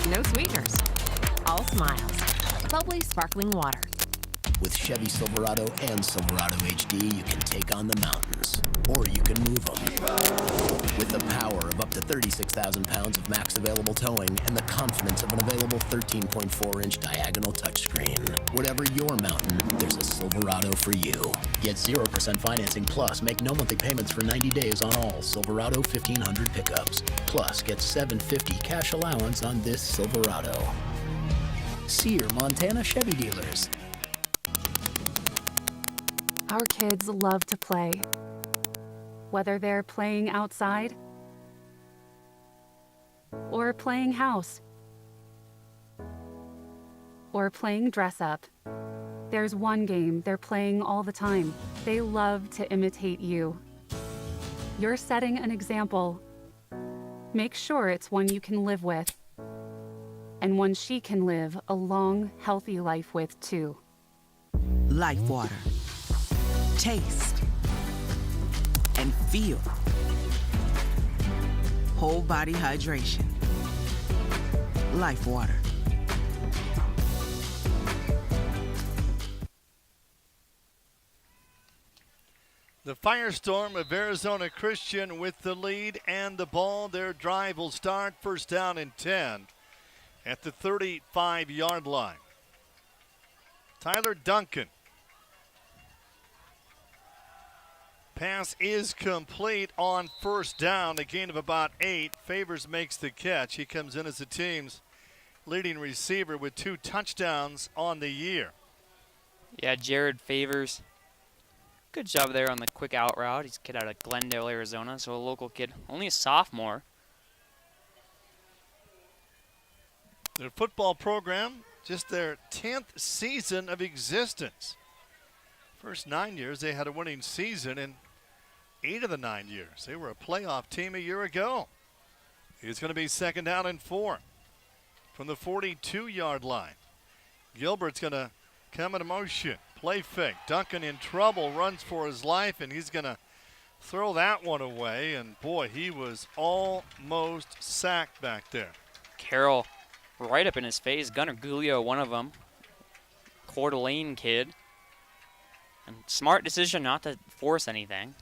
no sweeteners, all smiles. Bubbly sparkling water. With Chevy Silverado and Silverado HD, you can take on the mountains, or you can move them. With the power of up to 36,000 pounds of max available towing and the confidence of an available 13.4-inch diagonal touchscreen. Whatever your mountain, there's a Silverado for you. Get 0% financing plus make no monthly payments for 90 days on all Silverado 1500 pickups. Plus, get $750 cash allowance on this Silverado. See your Montana Chevy dealers. Our kids love to play. Whether they're playing outside or playing house or playing dress up, there's one game they're playing all the time. They love to imitate you. You're setting an example. Make sure it's one you can live with and one she can live a long, healthy life with too. Life water. Taste and feel. Whole body hydration. Life water. The Firestorm of Arizona Christian with the lead and the ball. Their drive will start 1st down and 10 at the 35-yard line. Tyler Duncan. Pass is complete on 1st down, a gain of about 8. Favors makes the catch. He comes in as the team's leading receiver with 2 touchdowns on the year. Yeah, Jared Favors. Good job there on the quick out route. He's a kid out of Glendale, Arizona, so a local kid, only a sophomore. Their football program, just their 10th season of existence. First 9 years, they had a winning season in 8 of the 9 years. They were a playoff team a year ago. It's going to be 2nd down and 4 from the 42-yard line. Gilbert's going to come into motion. Play fake. Duncan in trouble, runs for his life, and he's going to throw that one away. And, boy, he was almost sacked back there. Carroll right up in his face. Gunnar Guglio, one of them. Coeur d'Alene kid. And smart decision not to force anything.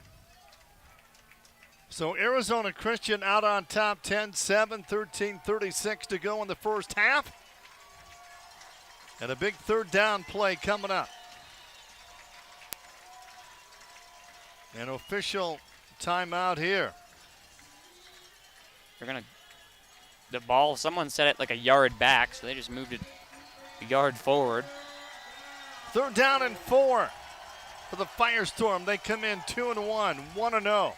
So Arizona Christian out on top 10-7, 13:36 to go in the first half. And a big 3rd down play coming up. An official timeout here. They're going to, the ball, someone set it like a yard back, so they just moved it a yard forward. 3rd down and 4 for the Firestorm. They come in 2-1, 1-0.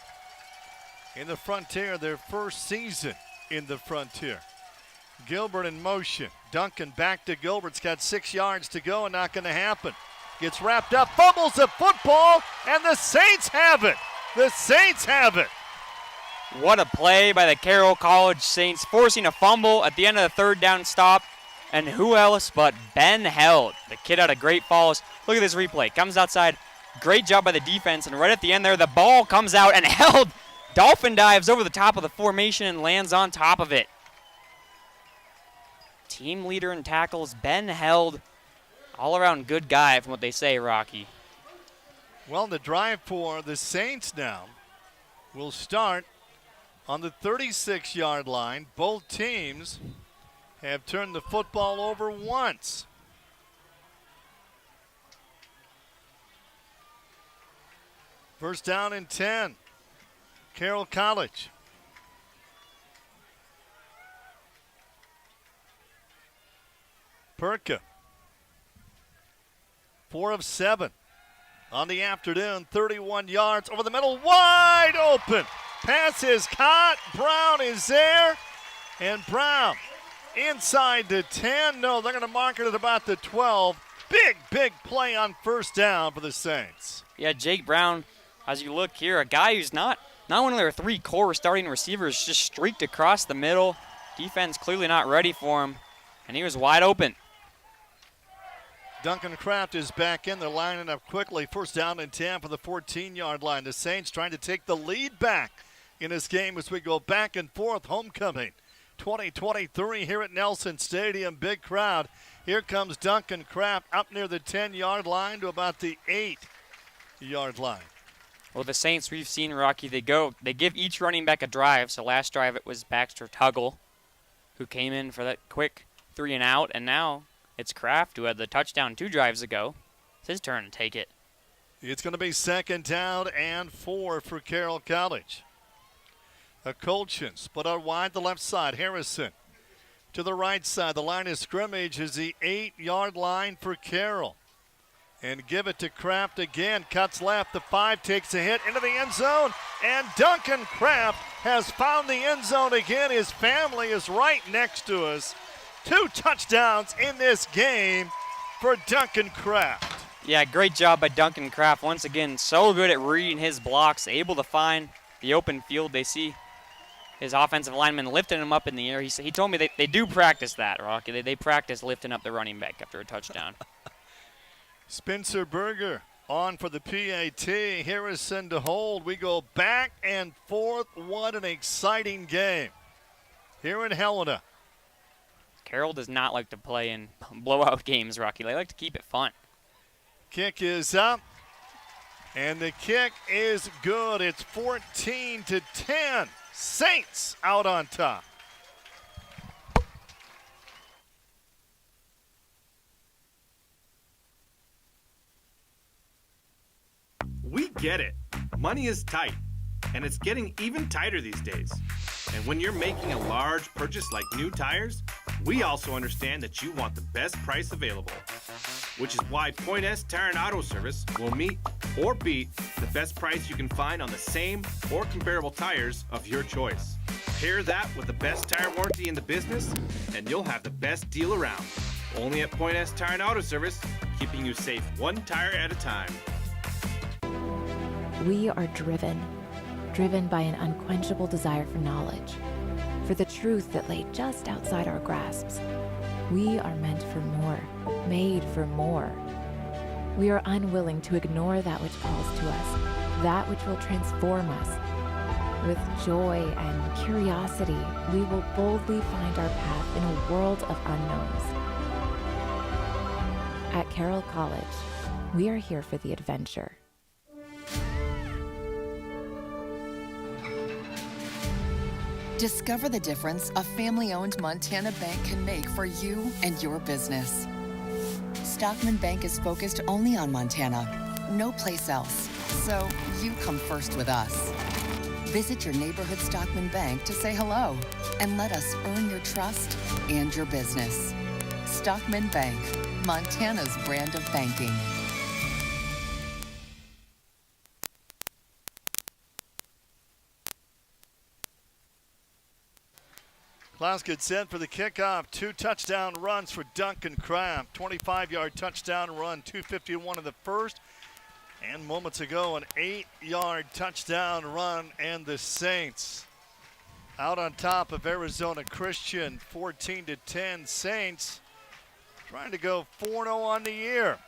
in the Frontier, their first season in the Frontier. Gilbert in motion. Duncan back to Gilbert's got 6 yards to go and not going to happen. Gets wrapped up, fumbles the football, and the Saints have it. The Saints have it. What a play by the Carroll College Saints, forcing a fumble at the end of the third down stop. And who else but Ben Held, the kid out of Great Falls. Look at this replay. Comes outside. Great job by the defense. And right at the end there, the ball comes out and Held dolphin dives over the top of the formation and lands on top of it. Team leader in tackles, Ben Held. All-around good guy from what they say, Rocky. Well, the drive for the Saints now will start on the 36-yard line. Both teams have turned the football over once. First down and 10. Carroll College. Perka. 4 of 7 on the afternoon. 31 yards over the middle. Wide open. Pass is caught. Brown is there. And Brown inside the 10. No, they're going to mark it at about the 12. Big play on first down for the Saints. Yeah, Jake Brown, as you look here, a guy who's not one of their 3 core starting receivers, just streaked across the middle. Defense clearly not ready for him, and he was wide open. Duncan Kraft is back in. They're lining up quickly. First down and 10 for the 14-yard line. The Saints trying to take the lead back in this game as we go back and forth. Homecoming 2023 here at Nelson Stadium. Big crowd. Here comes Duncan Kraft up near the 10-yard line to about the 8-yard line. Well, the Saints, we've seen, Rocky, they give each running back a drive. So last drive it was Baxter Tuggle who came in for that quick 3 and out, and now it's Kraft, who had the touchdown 2 drives ago. It's his turn to take it. It's going to be second down and 4 for Carroll College. A Colchin split out wide the left side. Harrison to the right side. The line of scrimmage is the 8-yard line for Carroll. And give it to Kraft again. Cuts left. The 5 takes a hit into the end zone. And Duncan Kraft has found the end zone again. His family is right next to us. 2 touchdowns in this game for Duncan Kraft. Yeah, great job by Duncan Kraft. Once again, so good at reading his blocks, able to find the open field. They see his offensive lineman lifting him up in the air. He told me they do practice that, Rocky. They practice lifting up the running back after a touchdown. Spencer Berger on for the PAT. Harrison to hold. We go back and forth. What an exciting game here in Helena. Carroll does not like to play in blowout games, Rocky. They like to keep it fun. Kick is up, and the kick is good. It's 14-10. Saints out on top. We get it. Money is tight, and it's getting even tighter these days. And when you're making a large purchase like new tires, we also understand that you want the best price available, which is why Point S Tire and Auto Service will meet or beat the best price you can find on the same or comparable tires of your choice. Pair that with the best tire warranty in the business, and you'll have the best deal around. Only at Point S Tire and Auto Service, keeping you safe 1 tire at a time. We are driven by an unquenchable desire for knowledge, for the truth that lay just outside our grasps. We are meant for more, made for more. We are unwilling to ignore that which calls to us, that which will transform us. With joy and curiosity, we will boldly find our path in a world of unknowns. At Carroll College, we are here for the adventure. Discover the difference a family-owned Montana bank can make for you and your business. Stockman Bank is focused only on Montana, no place else. So you come first with us. Visit your neighborhood Stockman Bank to say hello and let us earn your trust and your business. Stockman Bank, Montana's brand of banking. Klaus gets set for the kickoff. 2 touchdown runs for Duncan Kraft. 25-yard touchdown run, 2:51 in the first. And moments ago, an 8-yard touchdown run, and the Saints out on top of Arizona Christian, 14-10. Saints trying to go 4-0 on the year,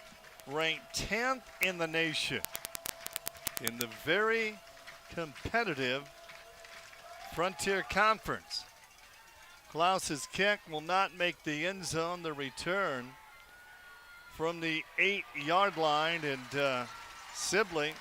ranked 10th in the nation in the very competitive Frontier Conference. Klaus's kick will not make the end zone. The return from the 8-yard line, and Sibley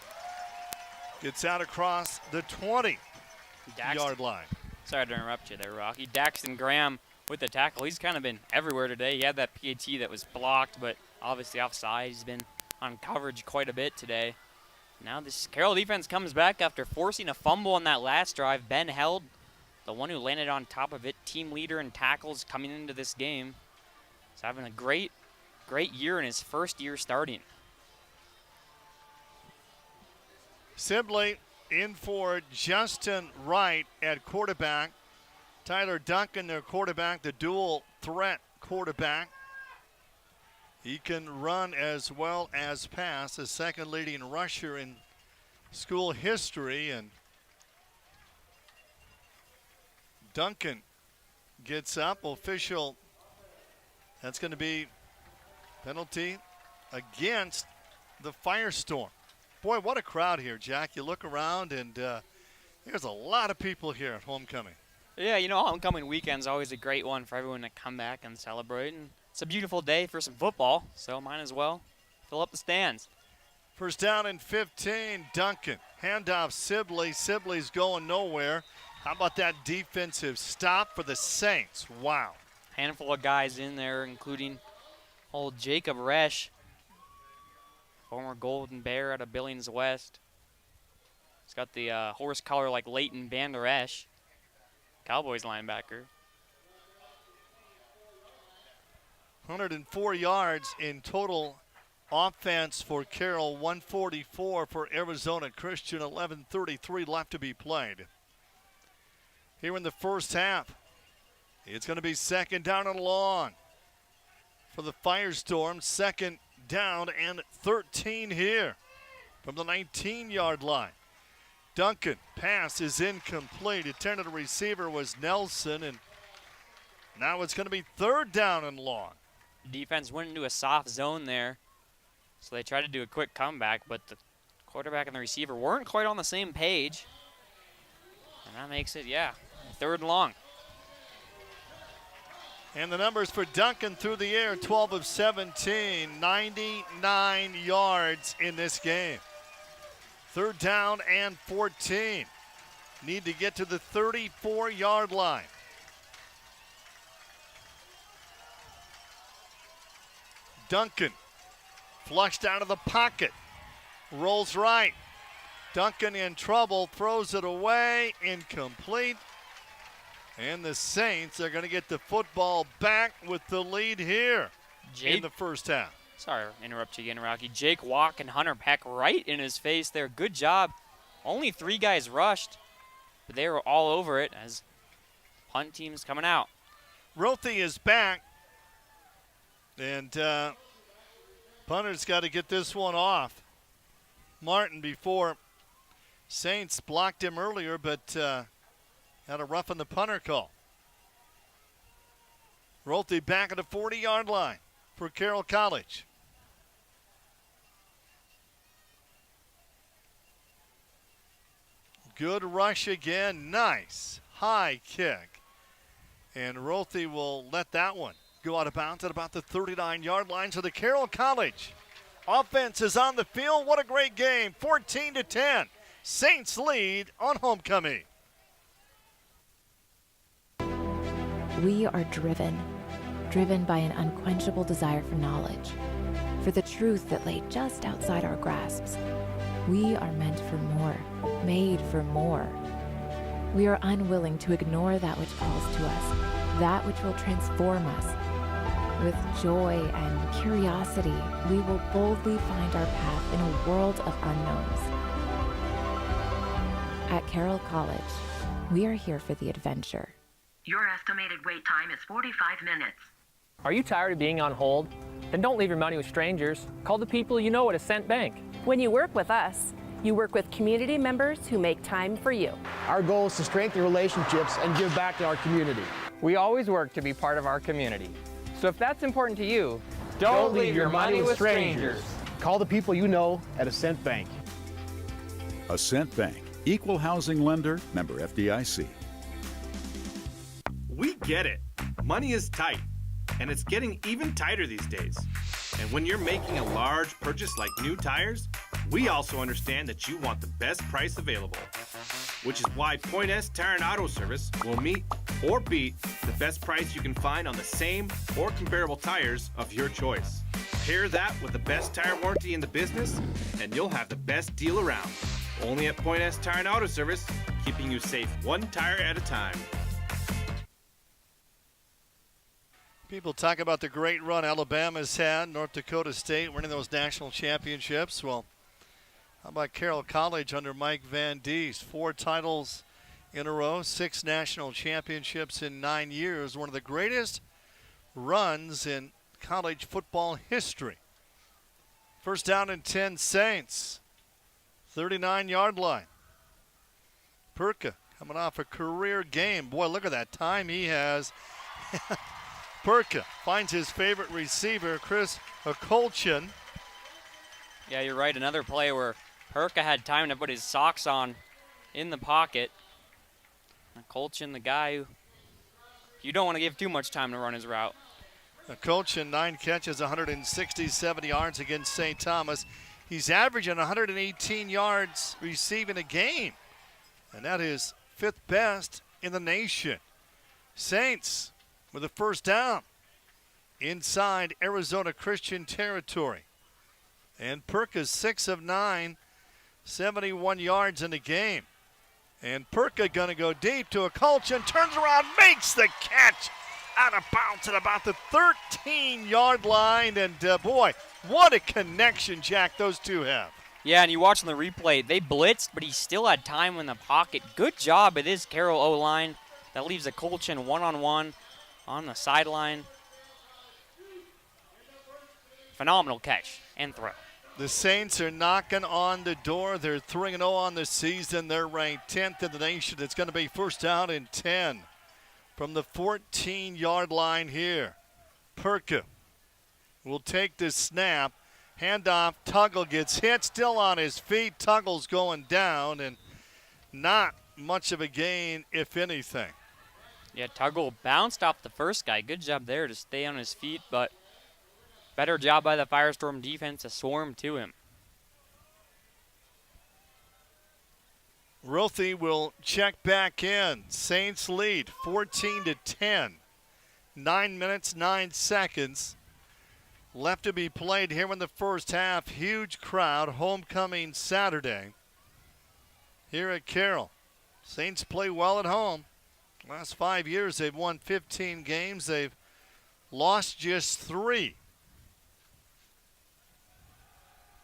gets out across the 20-yard line. Sorry to interrupt you there, Rocky. Daxton Graham with the tackle. He's kind of been everywhere today. He had that PAT that was blocked, but obviously offside. He's been on coverage quite a bit today. Now this Carroll defense comes back after forcing a fumble on that last drive. Ben Held, the one who landed on top of it, team leader in tackles coming into this game. He's having a great year in his first year starting. Sibley in for Justin Wright at quarterback. Tyler Duncan, their quarterback, the dual threat quarterback. He can run as well as pass, the second leading rusher in school history. And Duncan gets up. Official, that's going to be penalty against the Firestorm. Boy, what a crowd here, Jack. You look around, and there's a lot of people here at homecoming. Yeah, you know, homecoming weekend's always a great one for everyone to come back and celebrate. And it's a beautiful day for some football, so might as well fill up the stands. First down and 15, Duncan. Handoff Sibley. Sibley's going nowhere. How about that defensive stop for the Saints? Wow. Handful of guys in there, including old Jacob Resch, former Golden Bear out of Billings West. He's got the horse collar like Leighton Vander Esch, Cowboys linebacker. 104 yards in total offense for Carroll, 144 for Arizona Christian, 11:33 left to be played. Here in the first half, it's going to be second down and long for the Firestorm. Second down and 13 here from the 19-yard line. Duncan, pass is incomplete. Intended receiver was Nelson, and now it's going to be third down and long. Defense went into a soft zone there, so they tried to do a quick comeback, but the quarterback and the receiver weren't quite on the same page, and that makes it, third and long. And the numbers for Duncan through the air, 12 of 17, 99 yards in this game. Third down and 14. Need to get to the 34-yard line. Duncan flushed out of the pocket, rolls right. Duncan in trouble, throws it away, incomplete. And the Saints are going to get the football back with the lead here in the first half. Sorry to interrupt you again, Rocky. Jake Walk and Hunter Peck right in his face there. Good job. Only 3 guys rushed, but they were all over it as punt team's coming out. Rothy is back, and punter's got to get this one off. Martin before Saints blocked him earlier, but had a rough on the punter call. Rothy back at the 40-yard line for Carroll College. Good rush again. Nice high kick. And Rothy will let that one go out of bounds at about the 39-yard line. So the Carroll College offense is on the field. What a great game. 14-10. Saints lead on homecoming. We are driven by an unquenchable desire for knowledge, for the truth that lay just outside our grasps. We are meant for more, made for more. We are unwilling to ignore that which calls to us, that which will transform us. With joy and curiosity, we will boldly find our path in a world of unknowns. At Carroll College, we are here for the adventure. Your estimated wait time is 45 minutes. Are you tired of being on hold? Then don't leave your money with strangers. Call the people you know at Ascent Bank. When you work with us, you work with community members who make time for you. Our goal is to strengthen relationships and give back to our community. We always work to be part of our community. So if that's important to you, don't leave your money with strangers. Call the people you know at Ascent Bank. Ascent Bank, equal housing lender, member FDIC. We get it. Money is tight, and it's getting even tighter these days. And when you're making a large purchase like new tires, we also understand that you want the best price available, which is why Point S Tire and Auto Service will meet or beat the best price you can find on the same or comparable tires of your choice. Pair that with the best tire warranty in the business, and you'll have the best deal around. Only at Point S Tire and Auto Service, keeping you safe one tire at a time. People talk about the great run Alabama's had, North Dakota State winning those national championships. Well, how about Carroll College under Mike Van Diest? 4 titles in a row, 6 national championships in 9 years. One of the greatest runs in college football history. First down and 10 Saints. 39-yard line. Perka coming off a career game. Boy, look at that time he has. Perka finds his favorite receiver, Chris Okolchin. Yeah, you're right. Another play where Perka had time to put his socks on in the pocket. Okolchin, the guy who you don't want to give too much time to run his route. Okolchin, 9 catches, 167 yards against St. Thomas. He's averaging 118 yards receiving a game, and that is 5th best in the nation. Saints with a first down inside Arizona Christian territory. And Perka's 6 of 9, 71 yards in the game. And Perka going to go deep to Okolchin, turns around, makes the catch out of bounds at about the 13-yard line. And boy, what a connection, Jack, those two have. Yeah, and you watch on the replay, they blitzed, but he still had time in the pocket. Good job at his Carroll O-line. That leaves Okolchin one-on-one on the sideline. Phenomenal catch and throw. The Saints are knocking on the door. They're 3-0 on the season. They're ranked 10th in the nation. It's going to be first down and 10 from the 14-yard line here. Perka will take the snap. Handoff. Tuggle gets hit. Still on his feet. Tuggle's going down, and not much of a gain, if anything. Yeah, Tuggle bounced off the first guy. Good job there to stay on his feet, but better job by the Firestorm defense to swarm to him. Rothy will check back in. Saints lead 14-10. 9 minutes, 9 seconds left to be played here in the first half. Huge crowd, homecoming Saturday here at Carroll. Saints play well at home. Last 5 years, they've won 15 games. They've lost just 3.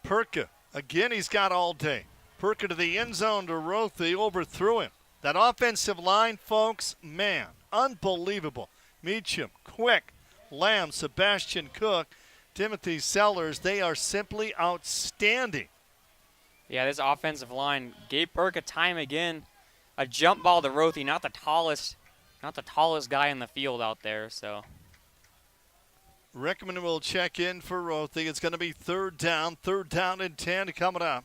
Perka, again, he's got all day. Perka to the end zone to Rothy, overthrew him. That offensive line, folks, man, unbelievable. Meacham, Quick, Lamb, Sebastian Cook, Timothy Sellers, they are simply outstanding. Yeah, this offensive line gave Perka time again. A jump ball to Rothy, not the tallest guy in the field out there, so. Rickman will check in for Rothy. It's going to be third down and 10 coming up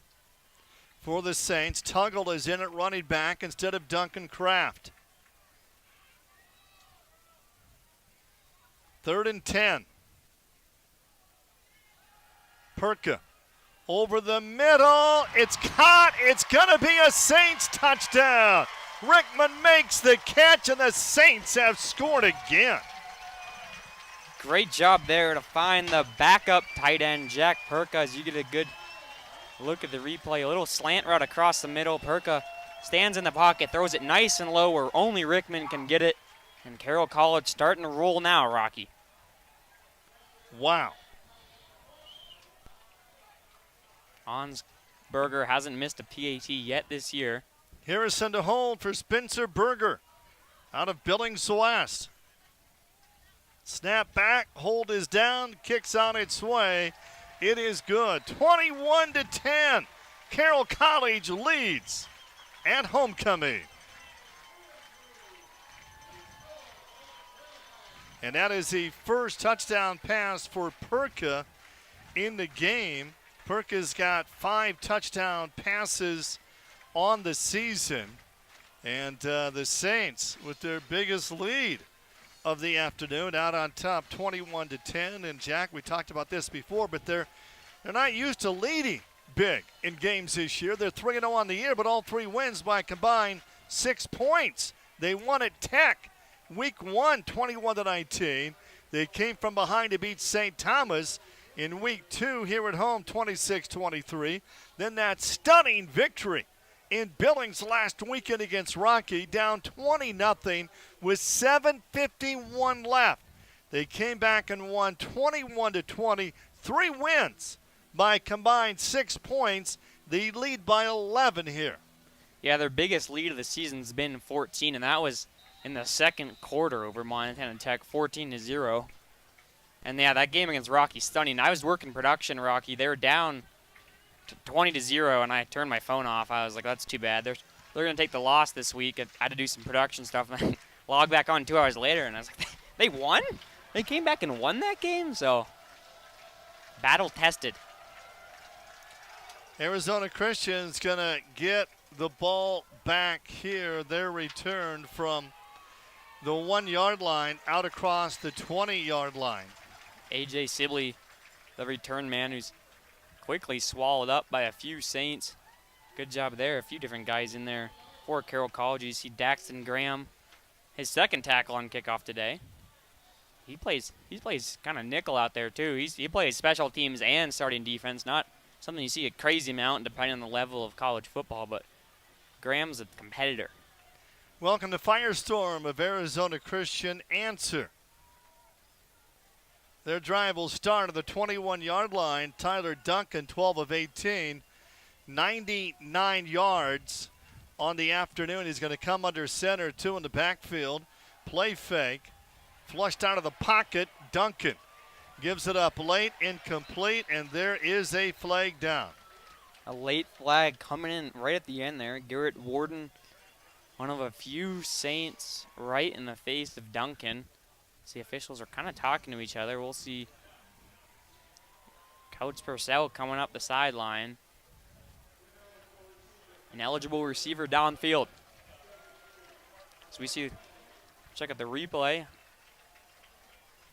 for the Saints. Tuggle is in at running back instead of Duncan Kraft. 3rd and 10. Perka over the middle. It's caught. It's going to be a Saints touchdown. Rickman makes the catch, and the Saints have scored again. Great job there to find the backup tight end, Jack Perka, as you get a good look at the replay. A little slant route across the middle. Perka stands in the pocket, throws it nice and low where only Rickman can get it. And Carroll College starting to roll now, Rocky. Wow. Berger hasn't missed a PAT yet this year. Harrison to hold for Spencer Berger. out of Billings West. Snap back, hold is down, kicks on its way. It is good. 21-10. Carroll College leads at homecoming. And that is the first touchdown pass for Perka in the game. Perka's got 5 touchdown passes on the season. And the Saints with their biggest lead of the afternoon out on top 21-10. And Jack, we talked about this before, but they're not used to leading big in games this year. They're 3-0 on the year, but all 3 wins by combined 6 points. They won at Tech week 1, 21-19. They came from behind to beat St. Thomas in week 2 here at home, 26-23. Then that stunning victory in Billings last weekend against Rocky, down 20-0 with 7:51 left. They came back and won 21-20, 3 wins by combined 6 points. They lead by 11 here. Yeah, their biggest lead of the season's been 14, and that was in the second quarter over Montana Tech, 14-0. And yeah, that game against Rocky, stunning. I was working production, Rocky. They were down 20-0, and I turned my phone off. I was like, that's too bad. They're going to take the loss this week. I had to do some production stuff, and I logged back on 2 hours later, and I was like, they won? They came back and won that game? So, battle tested. Arizona Christian's going to get the ball back here. Their return from the 1-yard line out across the 20-yard line. A.J. Sibley, the return man, who's quickly swallowed up by a few Saints. Good job there. A few different guys in there for Carroll College. You see Daxton Graham, his second tackle on kickoff today. He plays kind of nickel out there too. He plays special teams and starting defense. Not something you see a crazy amount depending on the level of college football, but Graham's a competitor. Welcome to Firestorm of Arizona Christian. Answer. Their drive will start at the 21-yard line. Tyler Duncan, 12 of 18, 99 yards on the afternoon. He's going to come under center, 2 in the backfield. Play fake. Flushed out of the pocket. Duncan gives it up late, incomplete, and there is a flag down. A late flag coming in right at the end there. Garrett Warden, one of a few Saints right in the face of Duncan. The officials are kind of talking to each other. We'll see Coach Purcell coming up the sideline. An eligible receiver downfield. So we see, check out the replay.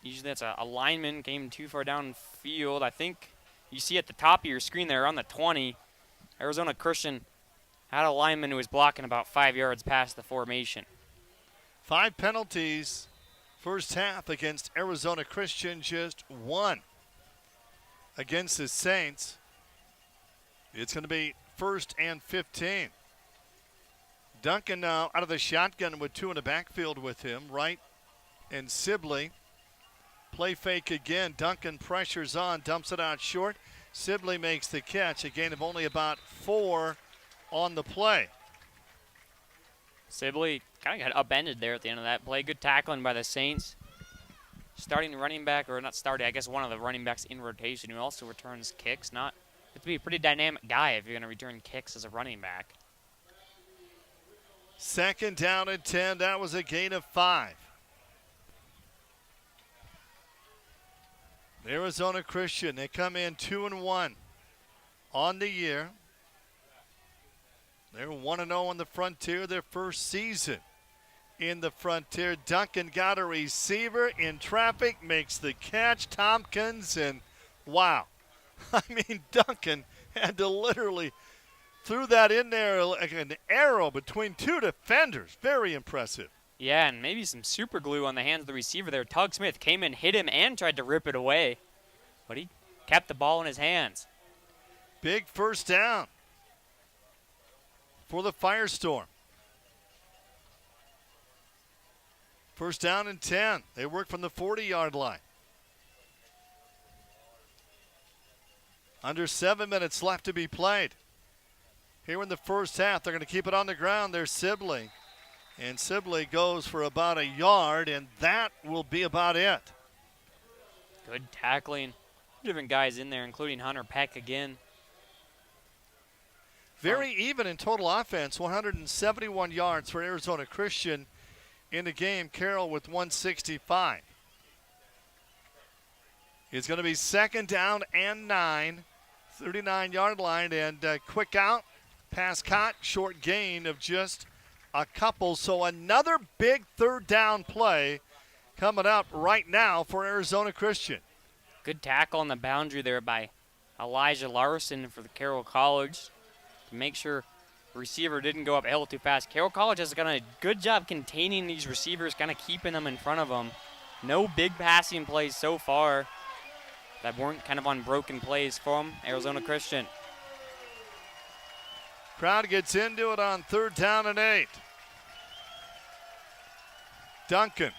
Usually that's a lineman came too far downfield. I think you see at the top of your screen there on the 20, Arizona Christian had a lineman who was blocking about 5 yards past the formation. 5 penalties. First half against Arizona Christian, just 1 against the Saints. It's going to be 1st and 15. Duncan now out of the shotgun with 2 in the backfield with him, Wright and Sibley. Play fake again. Duncan pressures on, dumps it out short. Sibley makes the catch, a gain of only about 4 on the play. Sibley kind of got upended there at the end of that play. Good tackling by the Saints. Starting running back, or not starting, I guess one of the running backs in rotation who also returns kicks. You have to be a pretty dynamic guy if you're going to return kicks as a running back. 2nd down and 10. That was a gain of 5. Arizona Christian, they come in 2-1 on the year. They're 1-0 on the Frontier, their first season in the Frontier. Duncan got a receiver in traffic, makes the catch. Tompkins, and wow. I mean, Duncan had to literally threw that in there like an arrow between 2 defenders. Very impressive. Yeah, and maybe some super glue on the hands of the receiver there. Tug Smith came in, hit him, and tried to rip it away. But he kept the ball in his hands. Big first down for the Firestorm. 1st down and 10. They work from the 40-yard line. Under 7 minutes left to be played. Here in the first half, they're going to keep it on the ground. There's Sibley. And Sibley goes for about a yard, and that will be about it. Good tackling. Different guys in there, including Hunter Peck again. Very even in total offense, 171 yards for Arizona Christian in the game. Carroll with 165. It's going to be 2nd down and 9, 39-yard line, and quick out, pass caught, short gain of just a couple. So another big 3rd down play coming up right now for Arizona Christian. Good tackle on the boundary there by Elijah Larson for the Carroll College to make sure the receiver didn't go uphill too fast. Carroll College has done a good job containing these receivers, kind of keeping them in front of them. No big passing plays so far that weren't kind of unbroken plays from Arizona Christian. Crowd gets into it on 3rd down and 8. Duncan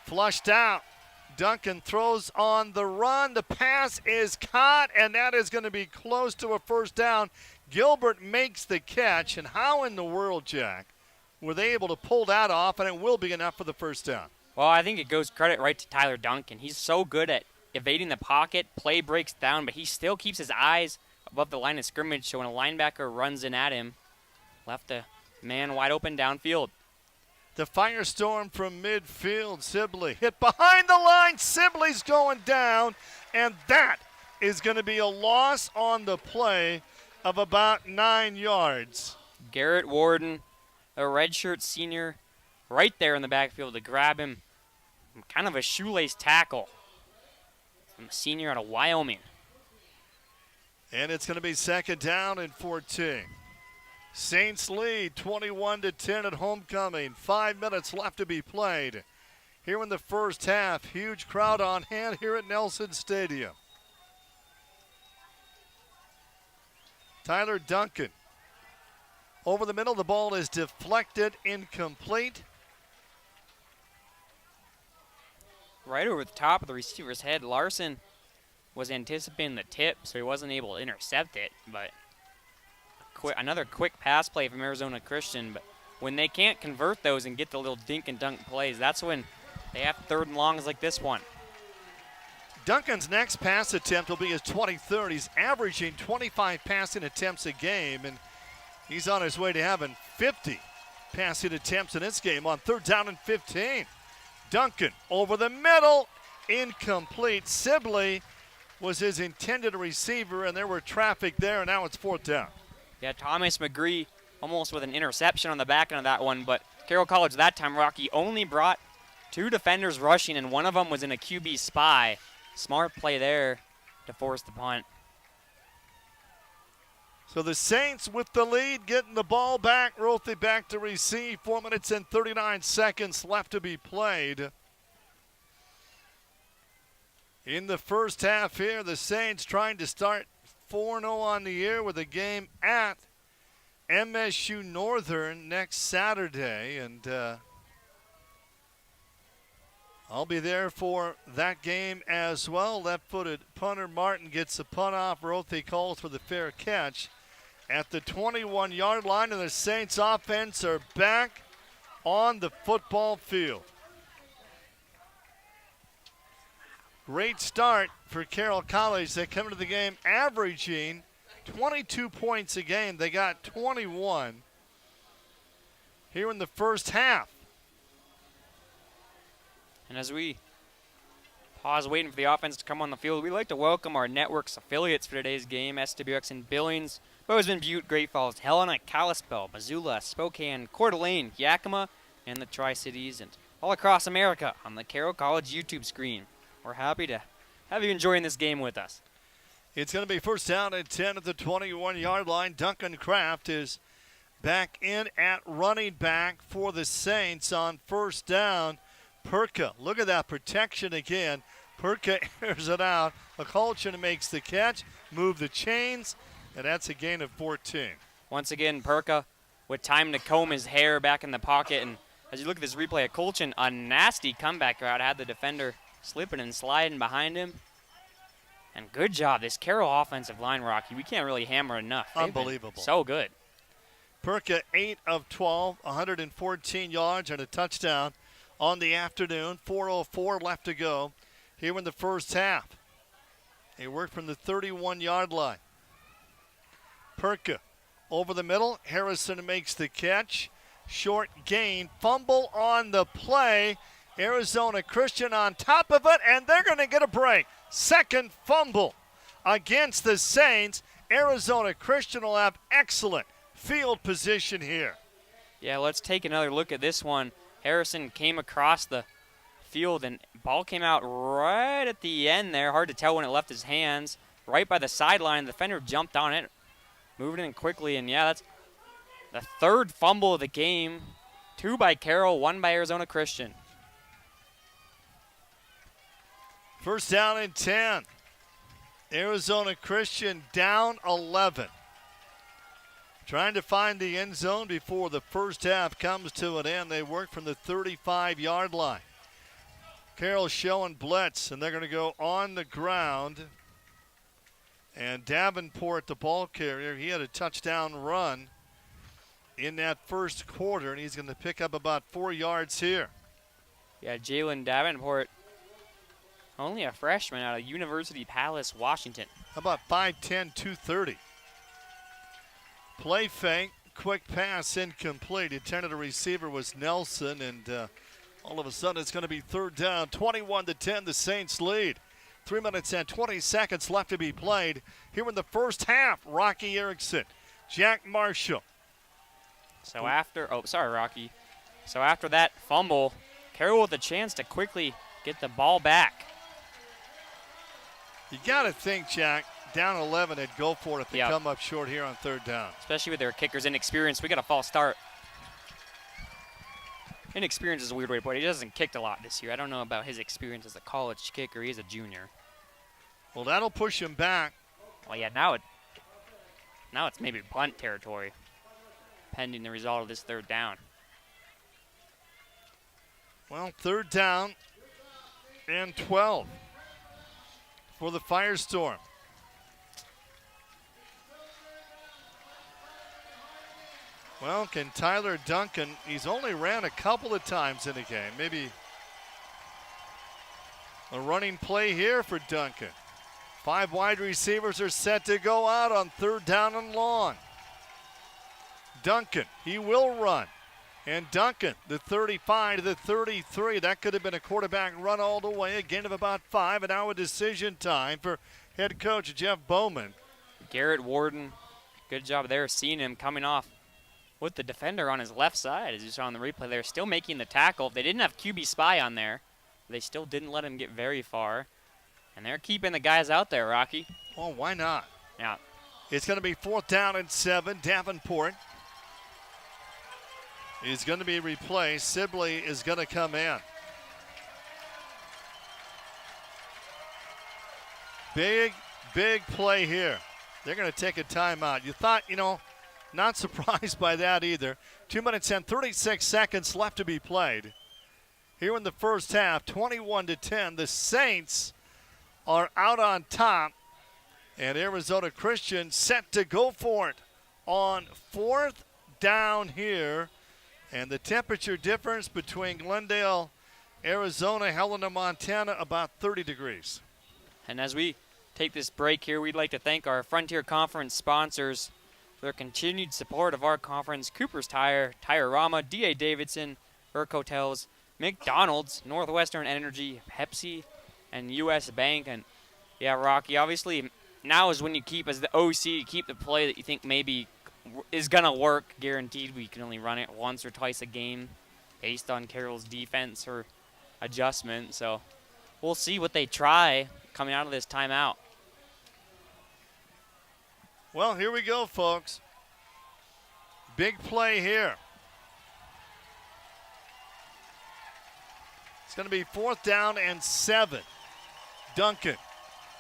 flushed out. Duncan throws on the run. The pass is caught, and that is going to be close to a 1st down. Gilbert makes the catch, and how in the world, Jack, were they able to pull that off, and it will be enough for the 1st down? Well, I think it goes credit right to Tyler Duncan. He's so good at evading the pocket. Play breaks down, but he still keeps his eyes above the line of scrimmage, so when a linebacker runs in at him, left a man wide open downfield. The firestorm from midfield. Sibley hit behind the line. Sibley's going down, and that is going to be a loss on the play of about 9 yards. Garrett Warden, a redshirt senior, right there in the backfield to grab him. Kind of a shoelace tackle from a senior out of Wyoming. And it's going to be 2nd down and 14. Saints lead 21-10 at homecoming. 5 minutes left to be played. Here in the 1st half, huge crowd on hand here at Nelson Stadium. Tyler Duncan. Over the middle, the ball is deflected, incomplete. Right over the top of the receiver's head. Larson was anticipating the tip, so he wasn't able to intercept it, but another quick pass play from Arizona Christian. But when they can't convert those and get the little dink and dunk plays, that's when they have 3rd and longs like this one. Duncan's next pass attempt will be his 23rd. He's averaging 25 passing attempts a game, and he's on his way to having 50 passing attempts in this game on 3rd down and 15. Duncan over the middle, incomplete. Sibley was his intended receiver, and there were traffic there, and now it's 4th down. Yeah, Thomas McGree almost with an interception on the back end of that one, but Carroll College that time, Rocky, only brought 2 defenders rushing, and one of them was in a QB spy. Smart play there to force the punt. So the Saints with the lead, getting the ball back. Rothy back to receive. 4 minutes and 39 seconds left to be played. In the 1st half here, the Saints trying to start 4-0 on the year with a game at MSU Northern next Saturday. And I'll be there for that game as well. Left-footed punter Martin gets the punt off. Rothy calls for the fair catch at the 21-yard line, and the Saints offense are back on the football field. Great start for Carroll College. They come into the game averaging 22 points a game. They got 21 here in the 1st half. And as we pause waiting for the offense to come on the field, we'd like to welcome our network's affiliates for today's game. SWX in Billings, Bozeman, Butte, Great Falls, Helena, Kalispell, Missoula, Spokane, Coeur d'Alene, Yakima, and the Tri-Cities, and all across America on the Carroll College YouTube screen. We're happy to have you enjoying this game with us. It's going to be 1st down and 10 at the 21-yard line. Duncan Kraft is back in at running back for the Saints on 1st down. Perka, look at that protection again. Perka airs it out. McCulchin makes the catch, move the chains, and that's a gain of 14. Once again, Perka with time to comb his hair back in the pocket. And as you look at this replay of Colchin, a nasty comeback route, had the defender slipping and sliding behind him. And good job, this Carroll offensive line, Rocky. We can't really hammer enough. Unbelievable. So good. Perka 8 of 12, 114 yards and a touchdown on the afternoon. 4:04 left to go here in the first half. He worked from the 31-yard line. Perka over the middle. Harrison makes the catch. Short gain. Fumble on the play. Arizona Christian on top of it, and they're going to get a break. Second fumble against the Saints. Arizona Christian will have excellent field position here. Yeah, let's take another look at this one. Harrison came across the field, and ball came out right at the end there. Hard to tell when it left his hands. Right by the sideline, the defender jumped on it, moved in quickly, and yeah, that's the third fumble of the game. 2 by Carroll, 1 by Arizona Christian. First down and 10. Arizona Christian down 11. Trying to find the end zone before the first half comes to an end. They work from the 35-yard line. Carroll showing blitz, and they're going to go on the ground. And Davenport, the ball carrier, he had a touchdown run in that first quarter, and he's going to pick up about 4 yards here. Yeah, Jalen Davenport, only a freshman out of University Palace, Washington. How about 5'10", 230? Play fake, quick pass incomplete. Intended receiver was Nelson, and all of a sudden it's going to be third down. 21-10, the Saints lead. 3 minutes and 20 seconds left to be played here in the first half. Rocky Erickson, Jack Marshall. So after, Rocky. So after that fumble, Carroll with a chance to quickly get the ball back. You got to think, Jack, down 11, they'd go for it if they come up short here on third down. Especially with their kickers' inexperience. We got a false start. Inexperience is a weird way to put it. He hasn't kicked a lot this year. I don't know about his experience as a college kicker. He's a junior. Well, that'll push him back. Well, yeah, now it's maybe punt territory, pending the result of this third down. Well, third down and 12 for the Firestorm. Well, can Tyler Duncan, he's only ran a couple of times in the game. Maybe a running play here for Duncan. 5 wide receivers are set to go out on third down and long. Duncan, he will run. And Duncan, the 35 to the 33. That could have been a quarterback run all the way. A gain of about 5, and now a decision time for head coach Jeff Bowman. Garrett Warden, good job there seeing him coming off with the defender on his left side, as you saw on the replay. They're still making the tackle. If they didn't have QB Spy on there, they still didn't let him get very far. And they're keeping the guys out there, Rocky. Well, why not? Yeah. It's going to be 4th down and 7. Davenport is going to be replaced. Sibley is going to come in. Big play here. They're going to take a timeout. You thought, not surprised by that either. 2 minutes and 36 seconds left to be played. Here in the first half, 21-10. The Saints are out on top, and Arizona Christian set to go for it on 4th down here. And the temperature difference between Glendale, Arizona, Helena, Montana, about 30 degrees. And as we take this break here, we'd like to thank our Frontier Conference sponsors for their continued support of our conference: Cooper's Tire, Tire-Rama, D.A. Davidson, Burke Hotels, McDonald's, Northwestern Energy, Pepsi, and U.S. Bank. And yeah, Rocky, obviously now is when you keep, as the OC, keep the play that you think maybe is going to work. Guaranteed we can only run it once or twice a game based on Carroll's defense or adjustment. So we'll see what they try coming out of this timeout. Well, here we go, folks. Big play here. It's going to be 4th down and 7. Duncan,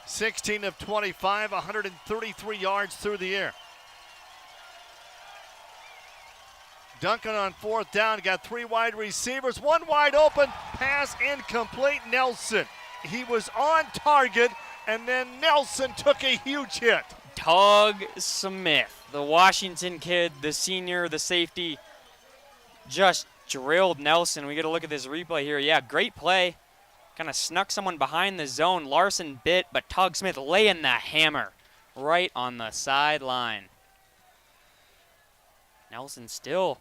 16 of 25, 133 yards through the air. Duncan on 4th down, got 3 wide receivers, 1 wide open, pass incomplete. Nelson, he was on target, and then Nelson took a huge hit. Tug Smith, the Washington kid, the senior, the safety, just drilled Nelson. We get a look at this replay here. Yeah, great play. Kind of snuck someone behind the zone. Larson bit, but Tug Smith laying the hammer right on the sideline. Nelson still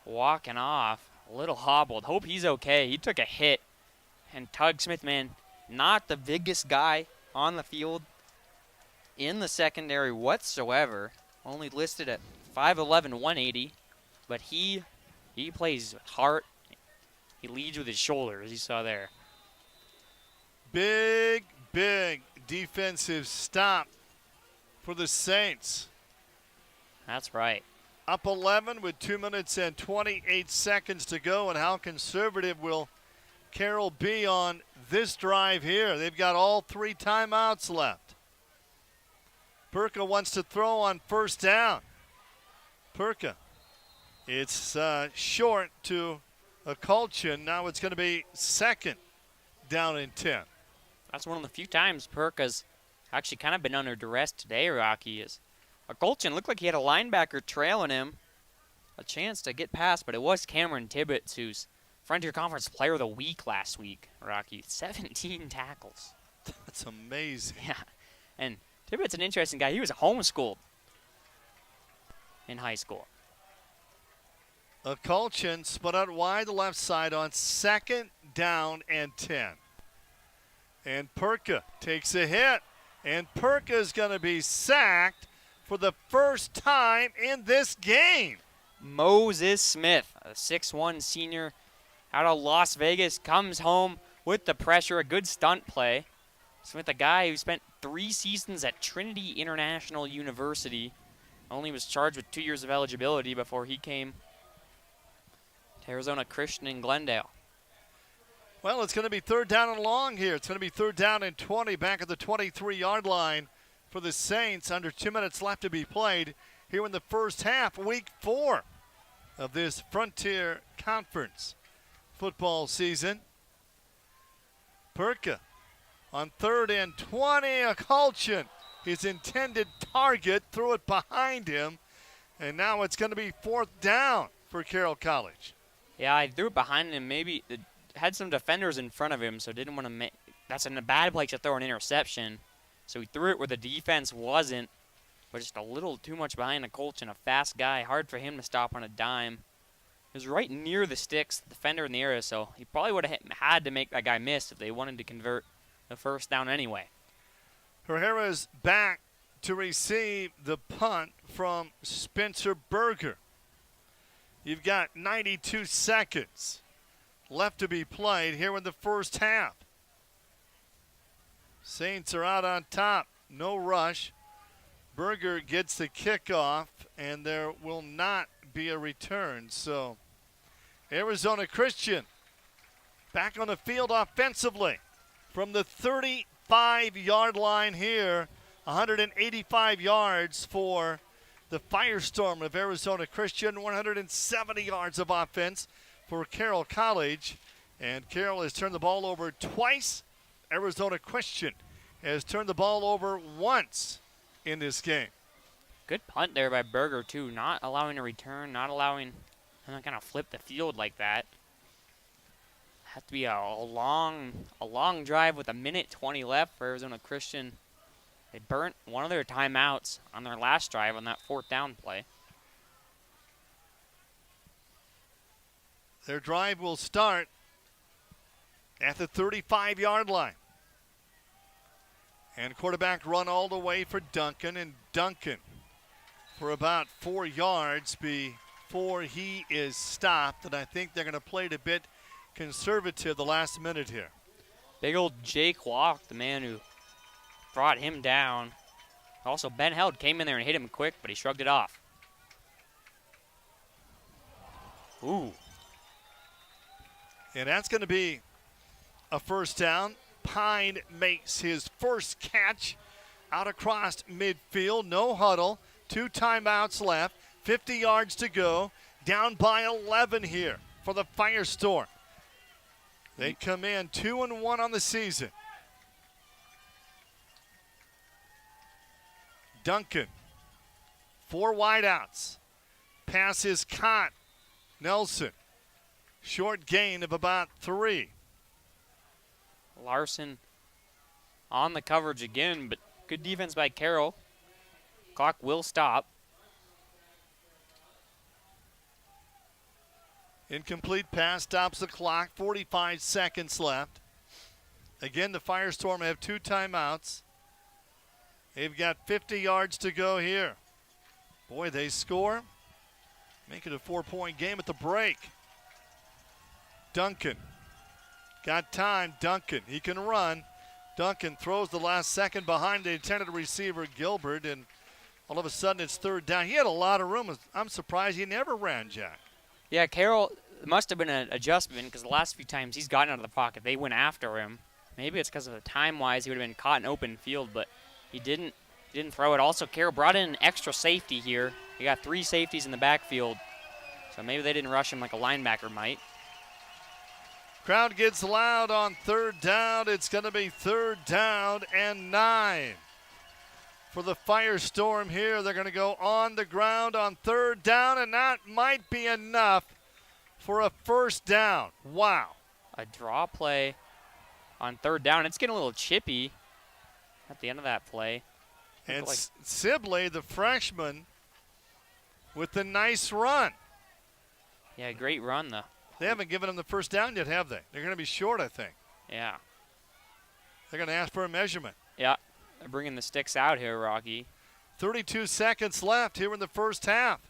walking off, a little hobbled. Hope he's okay. He took a hit. And Tug Smith, man, not the biggest guy on the field in the secondary whatsoever. Only listed at 5'11", 180. But he plays with heart. He leads with his shoulder, as you saw there. Big defensive stop for the Saints. That's right. Up 11 with 2 minutes and 28 seconds to go. And how conservative will Carroll be on this drive here? They've got all 3 timeouts left. Perka wants to throw on first down. Perka. It's short to a Colchin. Now it's going to be second down and 10. That's one of the few times Perka's actually kind of been under duress today, Rocky. Is a Colchin looked like he had a linebacker trailing him. A chance to get past, but it was Cameron Tibbetts, who's Frontier Conference Player of the Week last week, Rocky. 17 tackles. That's amazing. Yeah. And Tibbetts an interesting guy. He was homeschooled in high school. A Colchin split out wide the left side on second down and 10. And Perka takes a hit. And Perka is going to be sacked for the first time in this game. Moses Smith, a 6'1 senior out of Las Vegas, comes home with the pressure. A good stunt play. Smith, a guy who spent 3 seasons at Trinity International University, only was charged with 2 years of eligibility before he came to Arizona Christian in Glendale. Well, it's going to be third down and long here. It's going to be third down and 20 back at the 23-yard line for the Saints. Under 2 minutes left to be played here in the first half, week 4 of this Frontier Conference football season. Perka on third and 20, a Colchin, his intended target, threw it behind him, and now it's going to be fourth down for Carroll College. Yeah, I threw it behind him. Maybe it had some defenders in front of him, so didn't want to make. That's in a bad place to throw an interception. So he threw it where the defense wasn't, but just a little too much behind a Colchin, a fast guy. Hard for him to stop on a dime. It was right near the sticks, the defender in the area, so he probably would have had to make that guy miss if they wanted to convert the first down anyway. Herrera's back to receive the punt from Spencer Berger. You've got 92 seconds left to be played here in the first half. Saints are out on top. No rush. Berger gets the kickoff, and there will not be a return. So Arizona Christian back on the field offensively from the 35-yard line here. 185 yards for the Firestorm of Arizona Christian. 170 yards of offense for Carroll College. And Carroll has turned the ball over twice. Arizona Christian has turned the ball over once in this game. Good punt there by Berger, too. Not allowing a return, not allowing him to kind of flip the field like that. Have to be a long drive with 1:20 left for Arizona Christian. They burnt one of their timeouts on their last drive on that fourth down play. Their drive will start at the 35-yard line. And quarterback run all the way for Duncan, and Duncan for about 4 yards before he is stopped. And I think they're going to play it a bit conservative the last minute here. Big old Jake Walk, the man who brought him down. Also, Ben Held came in there and hit him quick, but he shrugged it off. Ooh. And that's going to be a first down. Pine makes his first catch out across midfield. No huddle. 2 timeouts left. 50 yards to go. Down by 11 here for the Firestorm. They come in 2-1 on the season. Duncan. 4 wideouts. Pass is caught. Nelson. Short gain of about 3. Larson on the coverage again, but good defense by Carroll. Clock will stop. Incomplete pass stops the clock. 45 seconds left. Again, the Firestorm have 2 timeouts. They've got 50 yards to go here. Boy, they score. Make it a 4-point game at the break. Duncan. Got time. Duncan. He can run. Duncan throws the last second behind the intended receiver, Gilbert, and all of a sudden it's 3rd down. He had a lot of room. I'm surprised he never ran, Jack. Yeah, Carroll must have been an adjustment because the last few times he's gotten out of the pocket, they went after him. Maybe it's because of the time-wise he would have been caught in open field, but he didn't throw it. Also, Carroll brought in an extra safety here. He got 3 safeties in the backfield, so maybe they didn't rush him like a linebacker might. Crowd gets loud on 3rd down. It's going to be 3rd down and 9. For the Firestorm here, they're going to go on the ground on 3rd down, and that might be enough for a 1st down. Wow. A draw play on 3rd down. It's getting a little chippy at the end of that play. And Sibley, the freshman, with the nice run. Yeah, great run, though. They haven't given him the 1st down yet, have they? They're going to be short, I think. Yeah. They're going to ask for a measurement. Yeah, they're bringing the sticks out here, Rocky. 32 seconds left here in the 1st half.